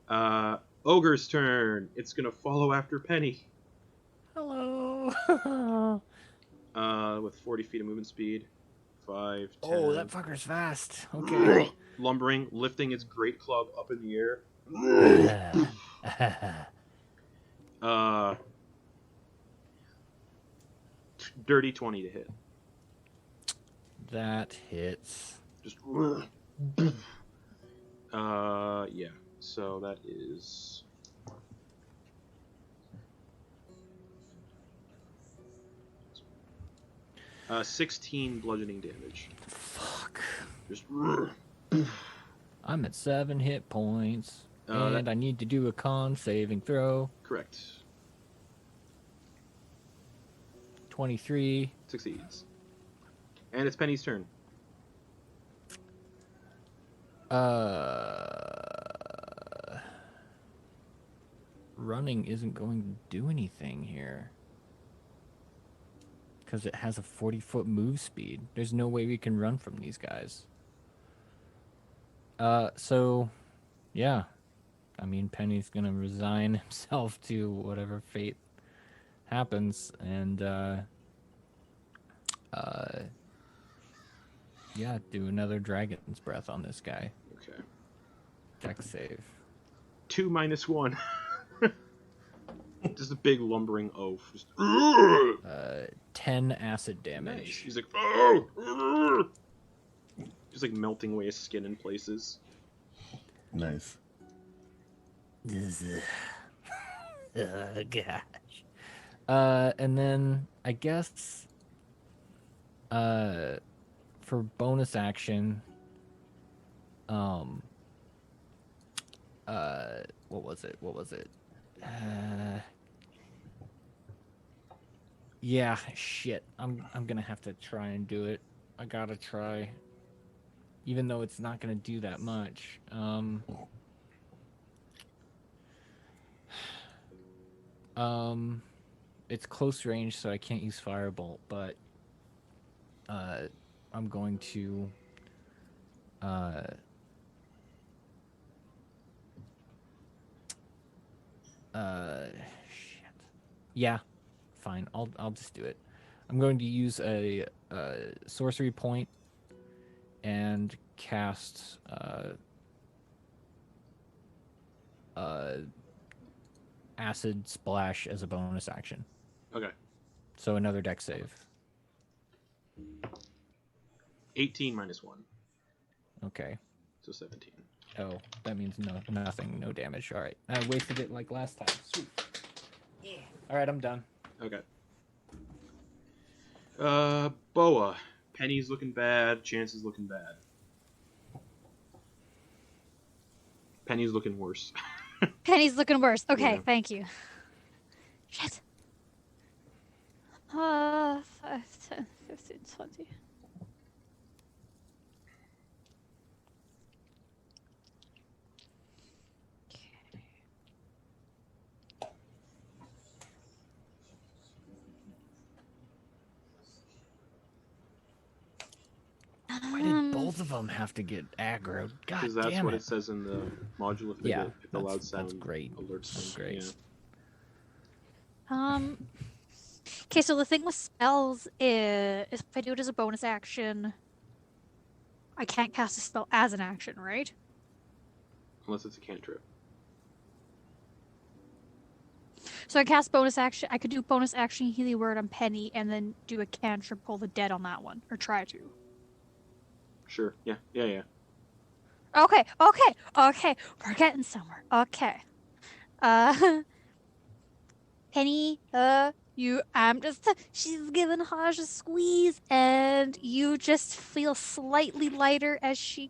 Ogre's turn. It's gonna follow after Penny. Hello. With 40 feet of movement speed. 5, 10. Oh, that fucker's fast. Okay. Lumbering, lifting its great club up in the air. Dirty 20 to hit. That hits. Just. Yeah. So that is. 16 bludgeoning damage. Fuck. Just. I'm at 7 hit points. And I need to do a con saving throw. Correct. 23. Succeeds. And it's Penny's turn. Running isn't going to do anything here. Because it has a 40-foot move speed. There's no way we can run from these guys. So, yeah. I mean, Penny's gonna resign himself to whatever fate happens, and, yeah, do another Dragon's Breath on this guy. Okay. Dex save. 2 minus 1. Just a big lumbering oaf. Just, 10 acid damage. nice. He's like, oh! Just like melting away his skin in places. Nice. Oh, gosh. And then I guess for bonus action, what was it? Yeah, shit. I'm gonna have to try and do it. I gotta try. Even though it's not gonna do that much. It's close range, so I can't use Firebolt, but I'm going to shit. Yeah, fine. I'll just do it. I'm going to use a sorcery point and cast acid splash as a bonus action. Okay. So another dex save. 18 minus 1. Okay. So 17. Oh, that means nothing, no damage. All right. I wasted it like last time. Sweet. Yeah. All right, I'm done. Okay. Boa. Penny's looking bad. Chance is looking bad. Penny's looking worse. Penny's looking worse. Okay, Yeah. thank you. Shit. 5, 10, 15, 20. Why did both of them have to get aggroed? God Because that's damn what it. it says in the module if, Yeah, if the loud sound that's great. alerts That's them. great. Yeah. Okay, so the thing with spells is if I do it as a bonus action, I can't cast a spell as an action, right? Unless it's a cantrip. So I cast bonus action. I could do bonus action healing word on Penny and then do a cantrip, pull the dead on that one, or try to. Sure. Yeah. Yeah. Yeah. Okay. We're getting somewhere. Okay. Penny, she's giving Haj a squeeze, and you just feel slightly lighter as she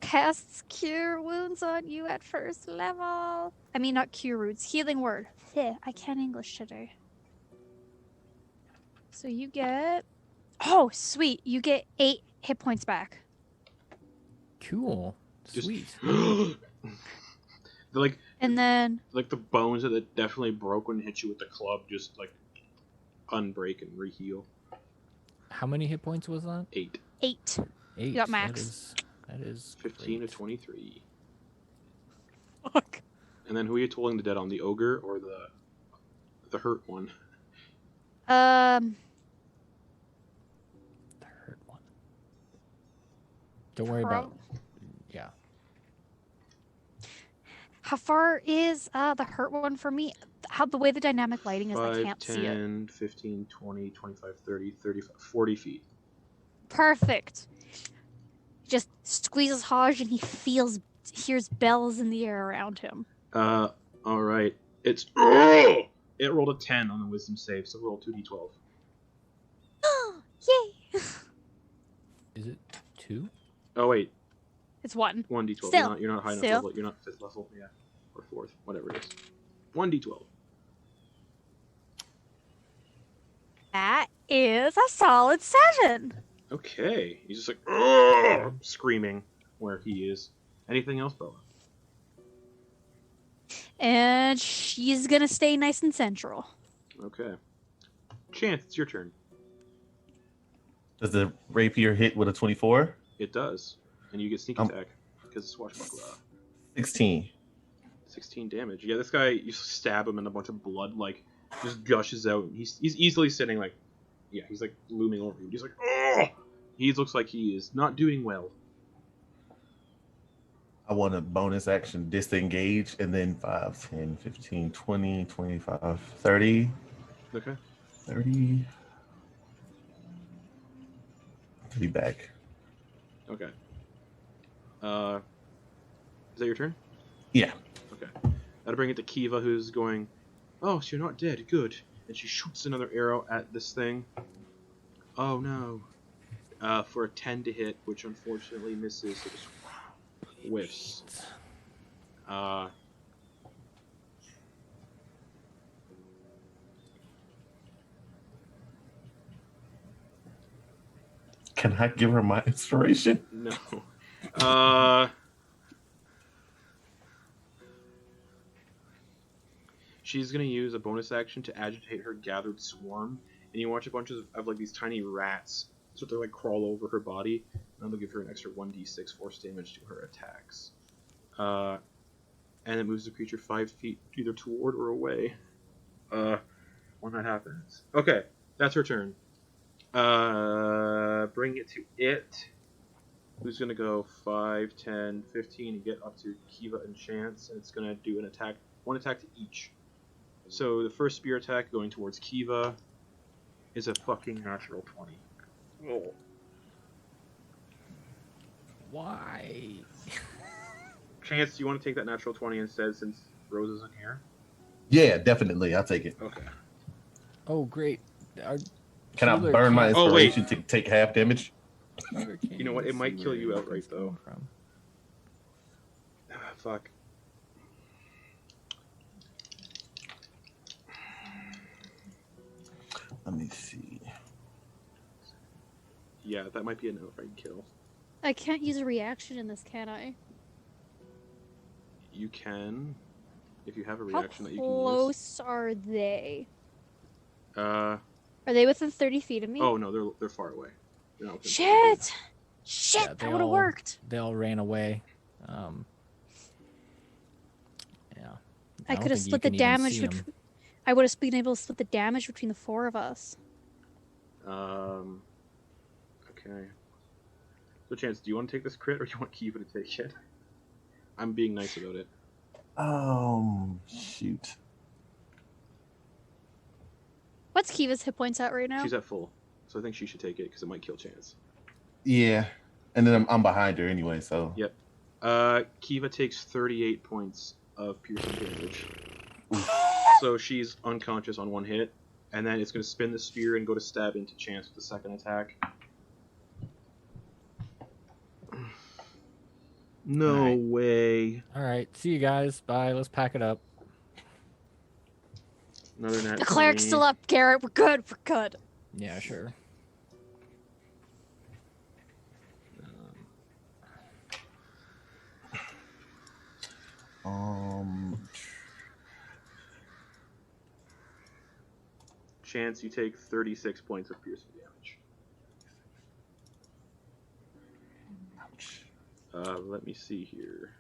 casts Cure Wounds on you at first level. I mean, not Cure Wounds, Healing Word. I can't English today. So you get... Oh, sweet. You get 8 hit points back. Cool. Just- Sweet. Like And then... like the bones that it definitely broke when it hit you with the club just like unbreak and reheal. How many hit points was that? 8. 8. 8. You got max. That is 15 great. to 23. Fuck. And then who are you tolling the dead on? The ogre or the hurt one? The hurt one. Don't worry about. Yeah. How far is the hurt one from me? How the way the dynamic lighting is, 5, I can't see it. 10, 15, 20, 25, 30, 35, 40 feet. Perfect. Just squeezes Hodge and he hears bells in the air around him. Alright. It's... Oh! It rolled a 10 on the wisdom save, so roll 2d12. Yay! Is it 2? Oh, wait. It's 1. 1d12. Still. You're not high enough Still. level. You're not 5th level. Yeah. Or 4th. Whatever it is. 1d12. That is a solid 7. Okay. He's just like... "Ugh!" screaming where he is. Anything else, Bella? And she's gonna stay nice and central. Okay. Chance, it's your turn. Does the rapier hit with a 24? It does. And you get sneak attack. Because it's swashbuckler. 16. 16 damage. Yeah, this guy, you stab him and a bunch of blood, like, just gushes out. He's easily sitting, like, yeah, he's, like, looming over you. He's like, oh! He looks like he is not doing well. I want a bonus action disengage, and then 5, 10, 15, 20, 25, 30. Okay. 30. Be back. Okay. Is that your turn? Yeah. Okay. That'll bring it to Kiva, who's going, oh, so you're not dead. Good. And she shoots another arrow at this thing. Oh, no. For a 10 to hit, which unfortunately misses. It just whiffs. Can I give her my inspiration? No. She's gonna use a bonus action to agitate her gathered swarm, and you watch a bunch of like these tiny rats sort of like crawl over her body, and they'll give her an extra 1d6 force damage to her attacks. And it moves the creature 5 feet either toward or away. When that happens. Okay, that's her turn. Bring it to it. Who's gonna go 5, 10, 15 and get up to Kiva and Chance, and it's gonna do an attack, one attack to each. So the first spear attack going towards Kiva is a fucking natural 20. Oh. Why? Chance, do you want to take that natural 20 instead since Rose isn't here? Yeah, definitely. I'll take it. Okay. Oh, great. Can I burn my Oh, wait. inspiration to take half damage? You know what? It might kill you outright, though. Fuck. Let me see. Yeah, that might be an outright kill. I can't use a reaction in this, can I? You can, if you have a How reaction that you can use. close are they? Are they within 30 feet of me? Oh no, they're far away. They're not within 30 feet. Shit! Yeah, That would have worked. They all ran away. Yeah. I could have split the damage. I would have been able to split the damage between the 4 of us. Okay. So, Chance, do you want to take this crit or do you want Kiva to take it? I'm being nice about it. Shoot. What's Kiva's hit points at right now? She's at full, so I think she should take it because it might kill Chance. Yeah, and then I'm behind her anyway, so. Yep. Kiva takes 38 points of piercing damage. So she's unconscious on one hit, and then it's going to spin the spear and go to stab into Chance with the second attack. No way. All right, see you guys. Bye. Let's pack it up. Another nat The cleric's 20. still up, Garrett. We're good. We're good. Yeah, sure. Chance, you take 36 points of piercing damage. Ouch. Let me see here.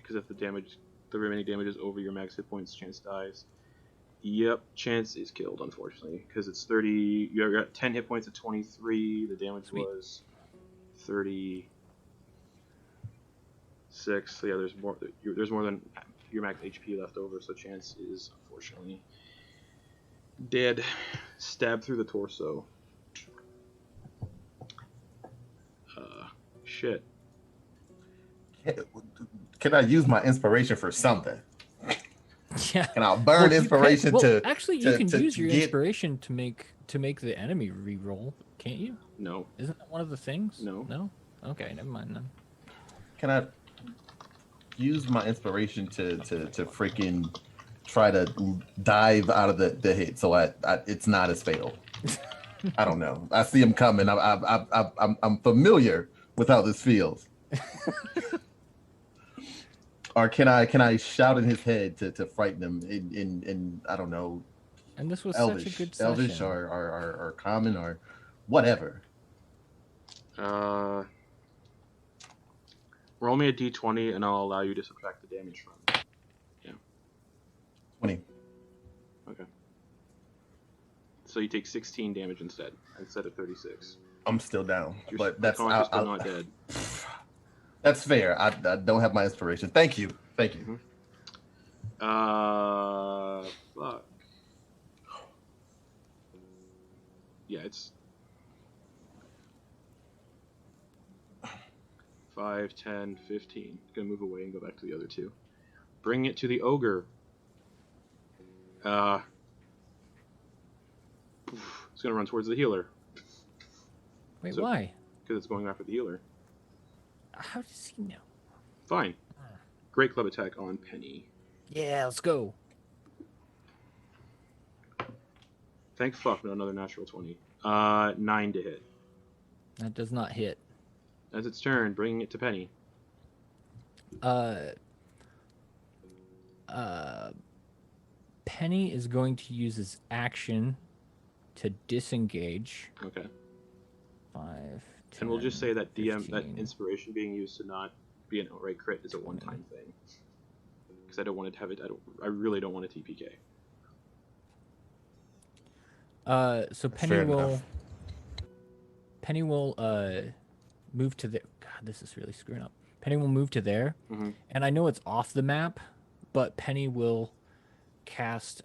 Because if the remaining damage is over your max hit points, chance dies. Yep, chance is killed, unfortunately, because it's 30. You got 10 hit points at 23. The damage was 36. So yeah, there's more. There's more than your max HP left over. So chance is unfortunately dead. Stabbed through the torso. Shit. Can I use my inspiration for something? Yeah. Can I burn inspiration to? Actually, you can use your inspiration to make the enemy re-roll, can't you? No. Isn't that one of the things? No. No. Okay, never mind then. Can I use my inspiration to freaking try to dive out of the hit so it's not as fatal? I don't know. I see him coming. I'm familiar with how this feels. Or can I shout in his head to frighten him in I don't know. And this was Elvish, such a good session. Elvish or common or whatever. Roll me a d20 and I'll allow you to subtract the damage from it. Yeah. 20. Okay. So you take 16 damage instead of 36. I'm still down, You're but that's still not dead. That's fair. I don't have my inspiration. Thank you. Mm-hmm. Fuck. Yeah, it's 5, 10, 15. Gonna move away and go back to the other two. Bring it to the ogre. It's gonna run towards the healer. Wait, why? Because it's going after the healer. How does he know? Fine. Great club attack on Penny. Yeah, let's go. Thank fuck, no, another natural 20. 9 to hit. That does not hit. As its turn, bringing it to Penny. Penny is going to use his action to disengage. Okay. 5, 10, And we'll just say that 15. that inspiration being used to not be an outright crit is a one-time thing. Because I don't want to have it. I really don't want a TPK. So Fair enough. Penny will move to the. God, this is really screwing up. Penny will move to there, and I know it's off the map, but Penny will cast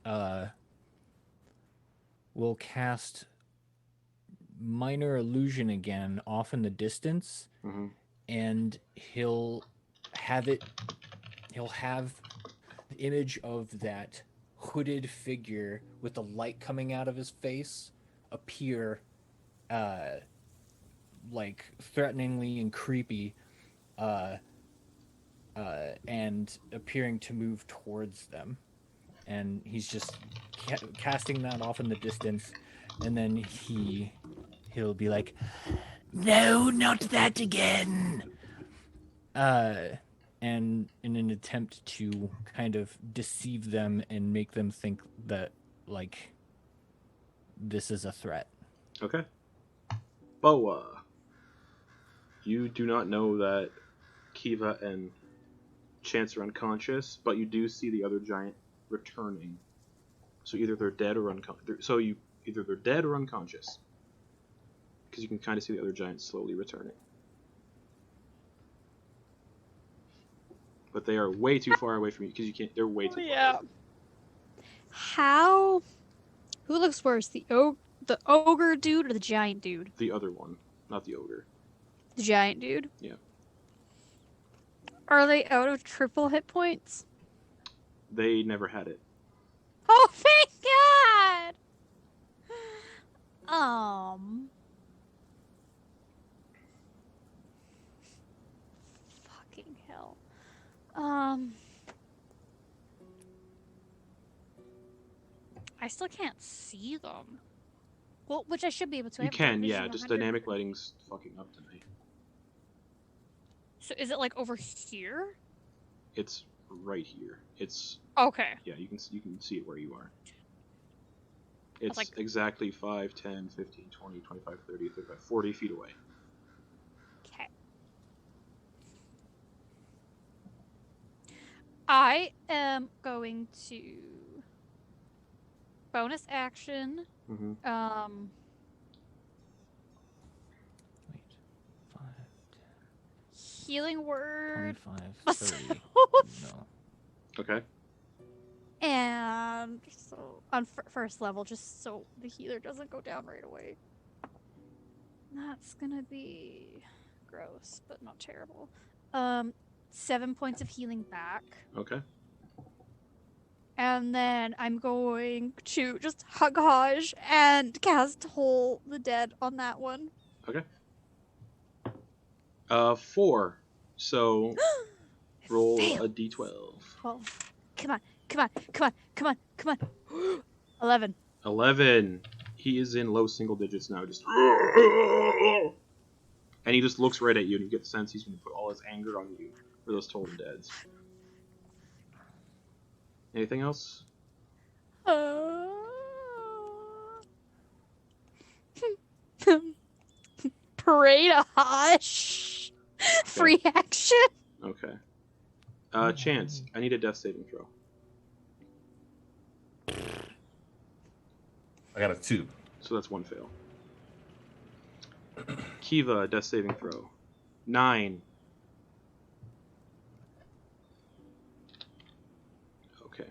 minor illusion again off in the distance, and he'll have the image of that hooded figure with the light coming out of his face appear like threateningly and creepy and appearing to move towards them, and he's just casting that off in the distance, and then he'll be like, No, not that again. and in an attempt to kind of deceive them and make them think that like this is a threat. Okay. Boa. You do not know that Kiva and Chance are unconscious, but you do see the other giant returning. So either they're dead or unconscious. Either they're dead or unconscious, because you can kind of see the other giant slowly returning. But they are way too far away from you because you can't. They're way too far away. How? Who looks worse, the ogre dude or the giant dude? The other one, not the ogre. The giant dude. Yeah. Are they out of triple hit points? They never had it. Oh, thank God! Fucking hell. I still can't see them. Well, which I should be able to. You can, yeah. Just dynamic lighting's fucking up tonight. So is it like over here? It's right here. It's Okay. yeah. You can see it where you are. It's like exactly 5, 10, 15, 20, 25, 30, 35, 40 feet away. Okay. I am going to bonus action. Mm-hmm. Wait, 5, Healing word. 25, 30. No. Okay. And so on first level, just so the healer doesn't go down right away. That's gonna be gross, but not terrible. 7 points of healing back. Okay. And then I'm going to just hug Haj and cast Toll the Dead on that one. Okay. 4. So roll a d12. 12. Come on, come on, come on, come on, come on. 11. 11. He is in low single digits now, just. And he just looks right at you, and you get the sense he's going to put all his anger on you for those Toll the Deads. Anything else? Pray to Hush. Free action. Okay. Chance, I need a death saving throw. I got a 2. So that's 1 fail. Kiva, death saving throw. 9. Okay.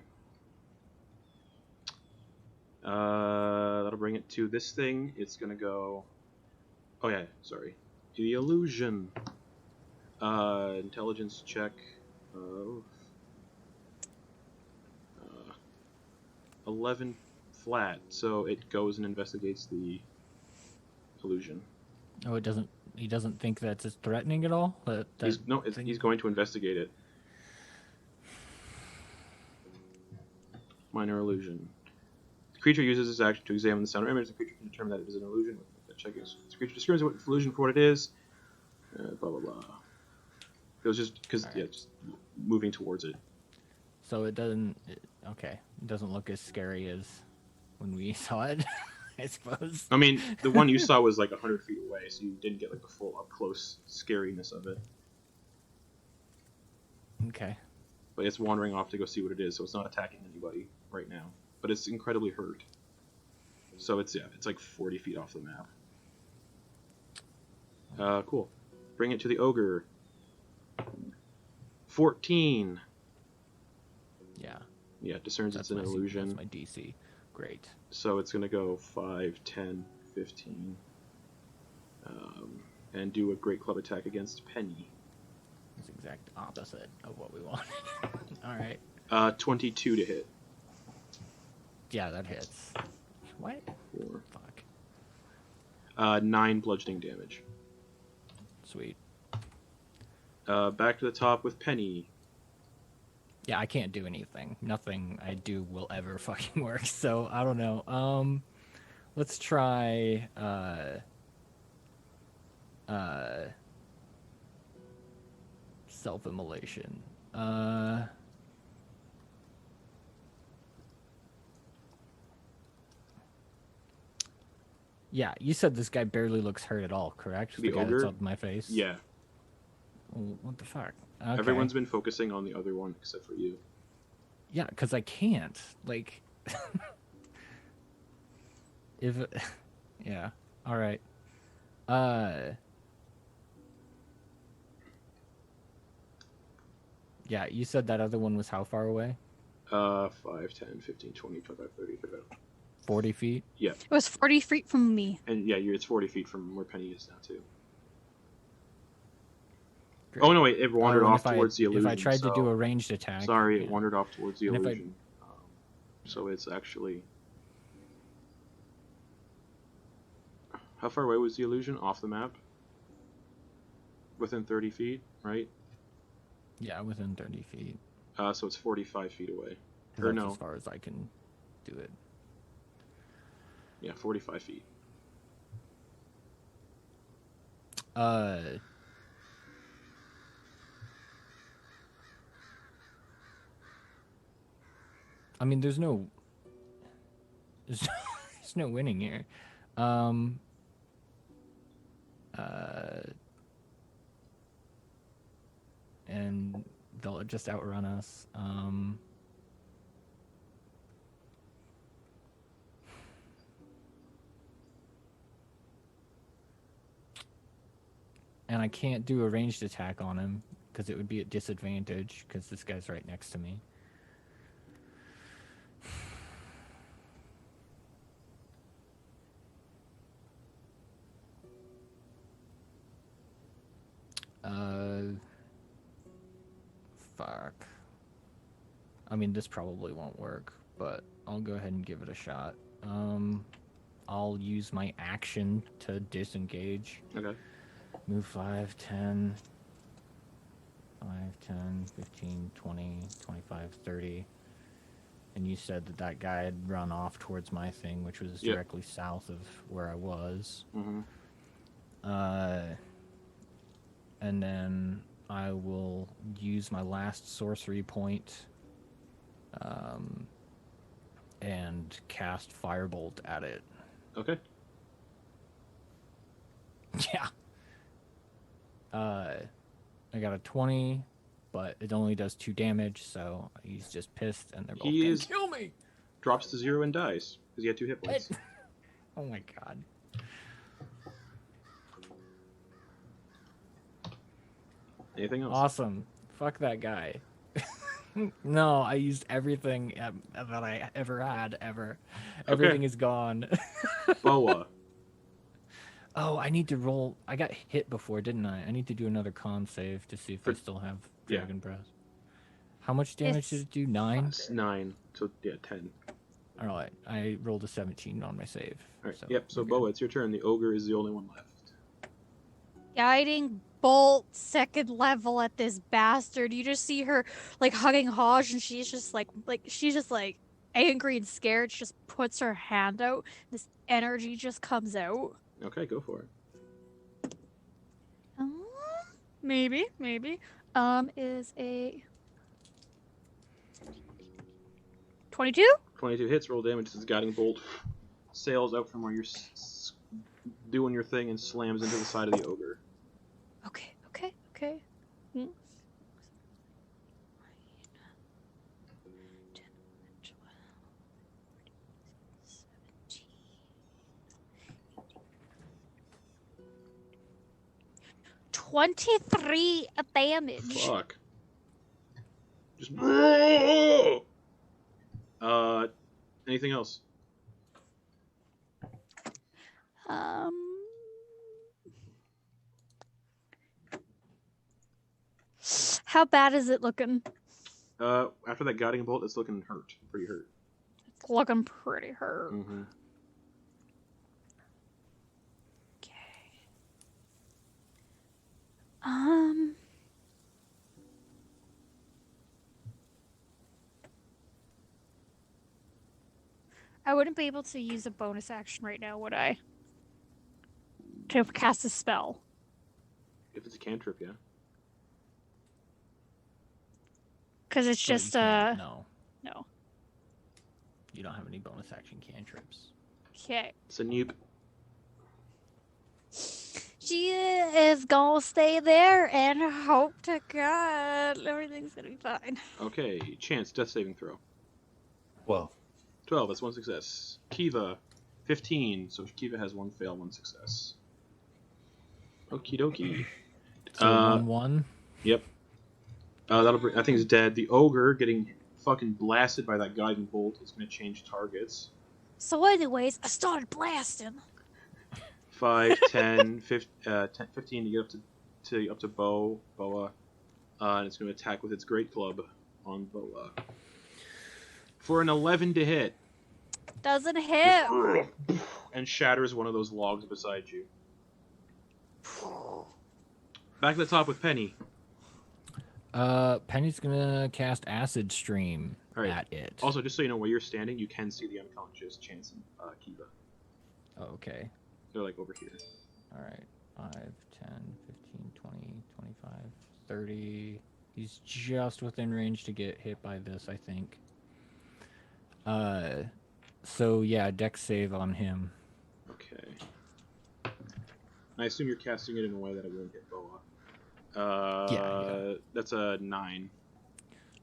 That'll bring it to this thing. It's gonna go. Oh yeah, sorry. The illusion. Intelligence check. 11 flat. So it goes and investigates the illusion. Oh, it doesn't. He doesn't think that's threatening at all. He's going to investigate it. Minor illusion. The creature uses this action to examine the sound or image. The creature can determine that it is an illusion. Check it. The creature describes what illusion for what it is. Blah blah blah. It was just because just moving towards it. So it doesn't. Okay, it doesn't look as scary as when we saw it. I suppose. I mean, the one you saw was like 100 feet away, so you didn't get like the full up close scariness of it. Okay. But it's wandering off to go see what it is, so it's not attacking anybody right now. But it's incredibly hurt. So it's like 40 feet off the map. Cool. Bring it to the ogre. 14. Yeah. Yeah, discerns it's an illusion. That's my DC. Great. So it's going to go 5, 10, 15. And do a great club attack against Penny. It's the exact opposite of what we wanted. Alright. 22 to hit. Yeah, that hits. What? 4. Fuck. 9 bludgeoning damage. Sweet. Back to the top with Penny. Yeah, I can't do anything. Nothing I do will ever fucking work, so I don't know. Let's try self-immolation. Yeah, you said this guy barely looks hurt at all, correct? The guy ogre? that's up my face? Yeah. Well, what the fuck? Okay. Everyone's been focusing on the other one except for you. Yeah, because I can't. Like... if... Yeah. Alright. Yeah, you said that other one was how far away? 5, 10, 15, 20, 25, 30, 35. 40 feet? Yeah. It was 40 feet from me. And yeah, it's 40 feet from where Penny is now, too. Great. Oh, no, wait, it wandered off if towards the illusion. If I tried to do a ranged attack... Sorry, yeah. it wandered off towards the And illusion. So it's actually... How far away was the illusion? Off the map? Within 30 feet, right? Yeah, within 30 feet. So it's 45 feet away. Or That's no. as far as I can do it. Yeah, 45 feet. I mean, there's no winning here. And they'll just outrun us. And I can't do a ranged attack on him because it would be at disadvantage because this guy's right next to me. Fuck. I mean, this probably won't work, but I'll go ahead and give it a shot. I'll use my action to disengage. Okay. Move 5, 10, 5, 10, 15, 20, 25, 30. And you said that that guy had run off towards my thing, which was directly south of where I was. Mm-hmm. And then I will use my last sorcery point and cast Firebolt at it. Okay. Yeah. I got a 20, but it only does 2 damage, so he's just pissed, and they're both gonna kill me. Drops to 0 and dies because he had 2 hit points. Oh my god. Anything else? Awesome. Fuck that guy. No, I used everything that I ever had, ever. Everything is gone. Boa. Oh, I need to roll. I got hit before, didn't I? I need to do another con save to see if I still have Dragon Breath. How much damage did it do? 9? It's 9. So, yeah, 10. Alright, I rolled a 17 on my save. Alright, so Boa, it's your turn. The ogre is the only one left. Guiding bolt, 2nd level at this bastard. You just see her like hugging Hodge, and she's just like angry and scared. She just puts her hand out. This energy just comes out. Okay, go for it. Maybe. Is a 22? 22 hits, roll damage. This guiding bolt sails out from where you're doing your thing and slams into the side of the ogre. Okay. Hmm. 23 damage. Fuck. Just. Anything else? How bad is it looking? After that guiding bolt, it's looking hurt. Pretty hurt. It's looking pretty hurt. Mm-hmm. Okay. I wouldn't be able to use a bonus action right now, would I? To cast a spell. If it's a cantrip, yeah. Because it's But just you can't- No. No. You don't have any bonus action cantrips. Okay. It's a noob. She is gonna stay there and hope to God everything's gonna be fine. Okay, chance, death saving throw. 12. 12, that's 1 success. Kiva, 15, so Kiva has 1 fail, 1 success. Okie dokie. So 1-1. Yep. That'll bring. That thing's dead. The ogre getting fucking blasted by that guiding bolt is going to change targets. So, anyways, I started blasting. 5, 10, 15 to get up to Boa, and it's going to attack with its great club on Boa for an 11 to hit. Doesn't hit. And shatters one of those logs beside you. Back to the top with Penny. Penny's gonna cast Acid Stream All right. at it. Also, just so you know, where you're standing, you can see the unconscious Chance and Kiva. Okay. They're like over here. Alright. 5, 10, 15, 20, 25, 30. He's just within range to get hit by this, I think. So yeah, dex save on him. Okay. I assume you're casting it in a way that it won't hit Boa. Yeah. That's a 9.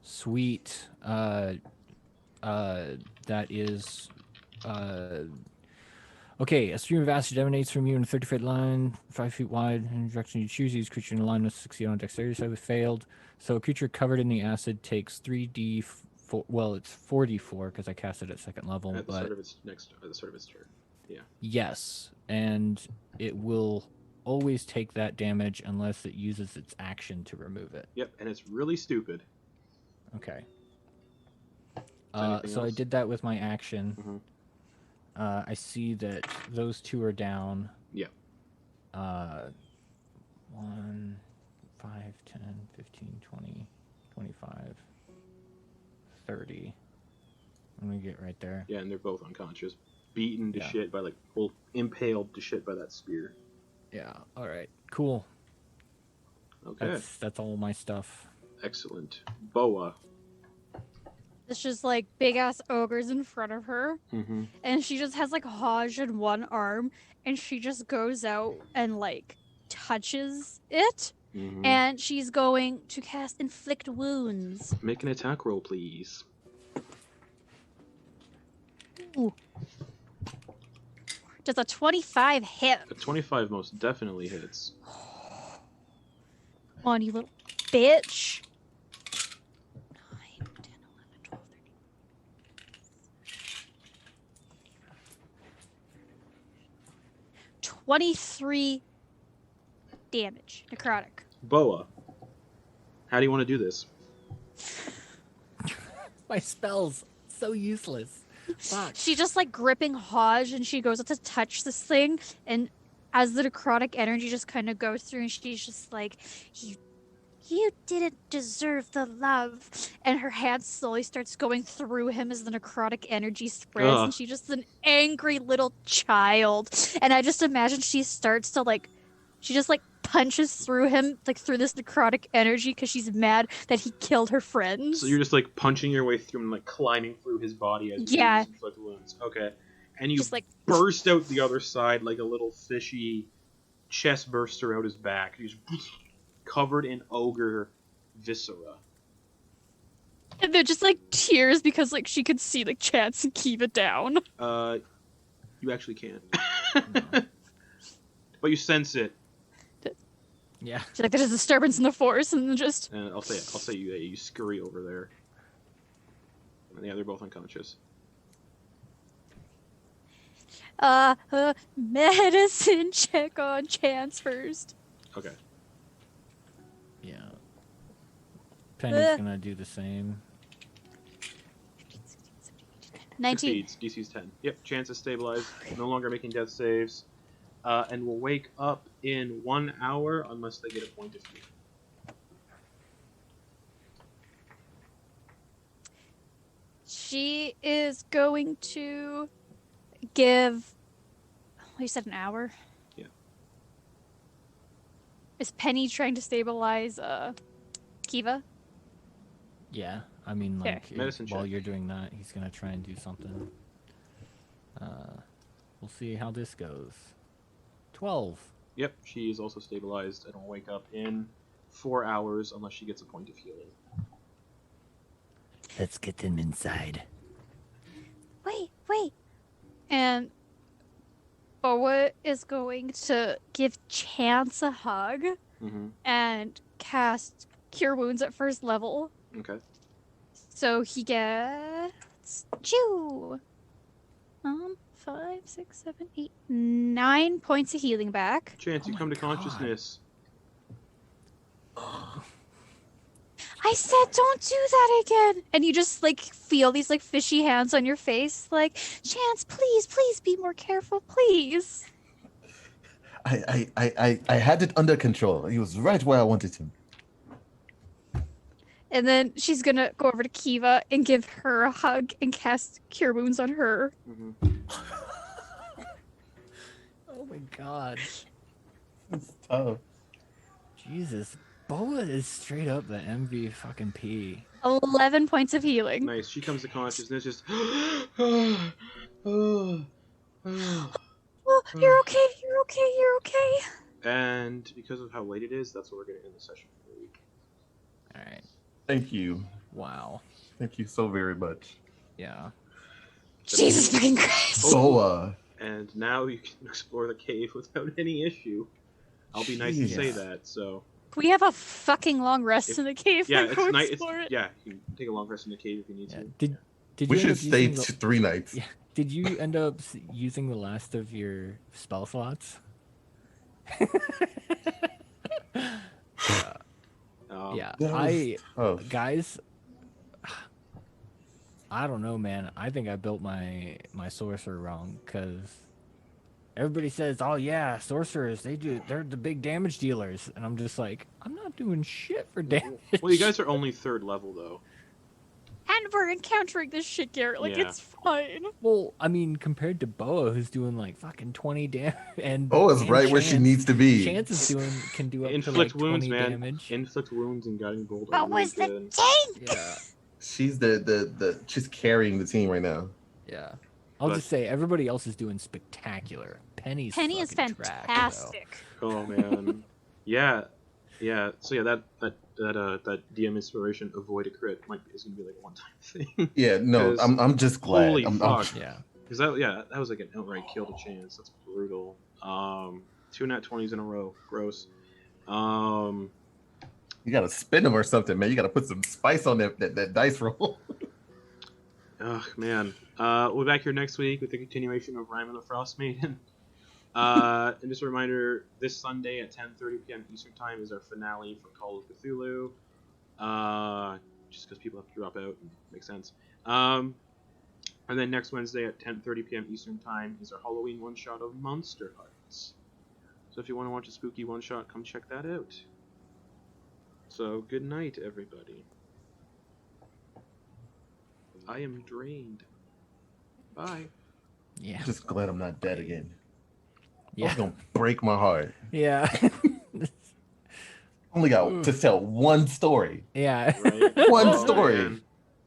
Sweet. That is. Okay, a stream of acid emanates from you in a 30-foot line, 5 feet wide, in the direction you choose. Each creature in a line must succeed on a dexterity save. Failed. So a creature covered in the acid takes 3d4. Well, it's 4d4 because I cast it at second level. At the but start of its at the start of its turn. Yeah. yes, and it will always take that damage unless it uses its action to remove it. Yep, and it's really stupid. Okay. Anything So I else? did that with my action. Mhm. I see that those two are down. Yeah. 1, 5, 10, 15, 20, 25, 30. Let me get right there. Yeah, and they're both unconscious, beaten to Yeah. shit by impaled to shit by that spear. Yeah. All right. Cool. Okay. That's all my stuff. Excellent. Boa. It's just like big ass ogres in front of her, Mm-hmm. and she just has like Hajj in one arm, and she just goes out and like touches it, Mm-hmm. and she's going to cast Inflict Wounds. Make an attack roll, please. Ooh. Does a 25 hit? A 25 most definitely hits. Come on, you little bitch. 9, 10, 11, 12, 13. 23 damage. Necrotic. Boa. How do you want to do this? My spell's so useless. Fuck. She just like gripping Hajj, and she goes up to touch this thing, and as the necrotic energy just kind of goes through, and she's just like, you didn't deserve the love. And her hand slowly starts going through him as the necrotic energy spreads, Ugh. and she's just an angry little child. And I just imagine she starts to like, she just like punches through him, like through this necrotic energy, because she's mad that he killed her friends. So you're just like punching your way through and like climbing through his body as you Yeah. inflict wounds. Okay. And you Just like, burst out the other side like a little fishy chest burster out his back. He's covered in ogre viscera. and they're just like tears because like she could see like Chance and Kiva down. You actually can't. No. But you sense it. Yeah. She's like, there's a disturbance in the force, and then just And I'll say you scurry over there. And yeah, they're both unconscious. medicine check on Chance first. Okay. Yeah. Penny's gonna do the same. 19. Succeeds. DC's 10. Yep, chance is stabilized. No longer making death saves. And will wake up in 1 hour unless they get a point of healing. She is going to give. You said an hour? Yeah. Is Penny trying to stabilize Kiva? Yeah. I mean, Okay. like, Medicine while check. you're doing that, he's gonna try and do something. We'll see how this goes. 12. Yep, she is also stabilized and will wake up in 4 hours unless she gets a point of healing. Let's get them inside. Wait. And Boa is going to give Chance a hug Mm-hmm. and cast Cure Wounds at first level. Okay. So he gets 5, 6, 7, 8, 9 points of healing back. Chance, Oh you my come to God. consciousness. I said don't do that again. And you just like feel these like fishy hands on your face, like, Chance, please be more careful, please. I had it under control. He was right where I wanted him. And then she's gonna go over to Kiva and give her a hug and cast Cure Wounds on her. Mm-hmm. Oh my god. It's tough. Jesus. Boa is straight up the MV fucking P. 11 points of healing. Nice. She comes to consciousness, just. Oh, you're okay. And because of how late it is, that's what we're going to end the session for the week. Alright. Thank you. Wow. Thank you so very much. Yeah. Jesus fucking Christ. So, And now you can explore the cave without any issue. I'll be nice to say Jesus. that. So We have a fucking long rest If- in the cave. yeah, and it's go nice. explore it. Yeah, you can take a long rest in the cave if you need Yeah. to. Did we you end should up stay using the, 3 nights. Yeah. Did you end up using the last of your spell slots? Yeah. That was tough. Guys, I don't know, man. I think I built my sorcerer wrong because everybody says, "Oh yeah, sorcerers, they're the big damage dealers," and I'm just like, I'm not doing shit for damage. Well, you guys are only 3rd level though. And we're encountering this shit, Garrett. Like, Yeah. it's fine. Well, I mean, compared to Boa, who's doing like fucking 20 damage, and Oh, is and right where she Chance- needs to be. Chance can do up Inflict to like wounds, 20 man. damage. Inflict wounds and guiding bolt. What was the good. tank? Yeah, She's she's carrying the team right now. yeah. I'll But- just say everybody else is doing spectacular. Penny is fucking trash, though. fantastic. Oh man. yeah. So yeah, that DM inspiration avoid a crit is gonna be like a one-time thing. Yeah, no, 'Cause I'm just glad. holy I'm, fuck. Yeah. Because that was like an outright kill to Chance. That's brutal. 2 nat 20s in a row. Gross. You gotta spin them or something, man. You gotta put some spice on that dice roll. Ugh, man. We'll be back here next week with the continuation of Rime and the Frostmaiden. And just a reminder, this Sunday at 10:30 p.m. Eastern Time is our finale for Call of Cthulhu. Just because people have to drop out, makes sense. And then next Wednesday at 10:30 p.m. Eastern Time is our Halloween one-shot of Monster Hearts. So if you want to watch a spooky one-shot, come check that out. So good night, everybody. I am drained. Bye. Yeah. Just glad I'm not dead again. That's Yeah. gonna break my heart. Yeah. Only got to tell one story. Yeah. Right? One Oh, story. man.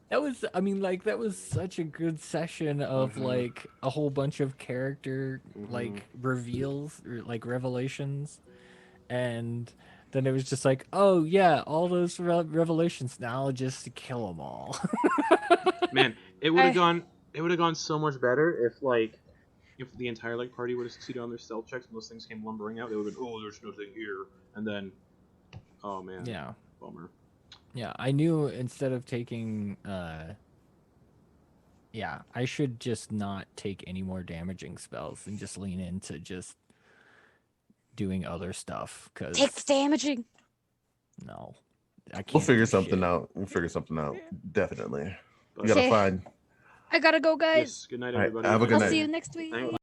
That was, I mean, like, that was such a good session of, like, a whole bunch of character, like, reveals, or, like, revelations. And then it was just like, oh, yeah, all those revelations, now just to kill them all. Man, it would have gone so much better if the entire like party would have succeeded on their stealth checks and those things came lumbering out. They would have been, oh, there's nothing here, and then, oh man, Yeah. bummer. Yeah, I knew instead of taking, yeah, I should just not take any more damaging spells and just lean into just doing other stuff. Cause Take the damaging. no, I can't. We'll figure do something shit. out. We'll figure something out. Definitely. But, You gotta Okay. find. I gotta go, guys. yes, good night, All right, everybody. have a good I'll night. see you next week. Thank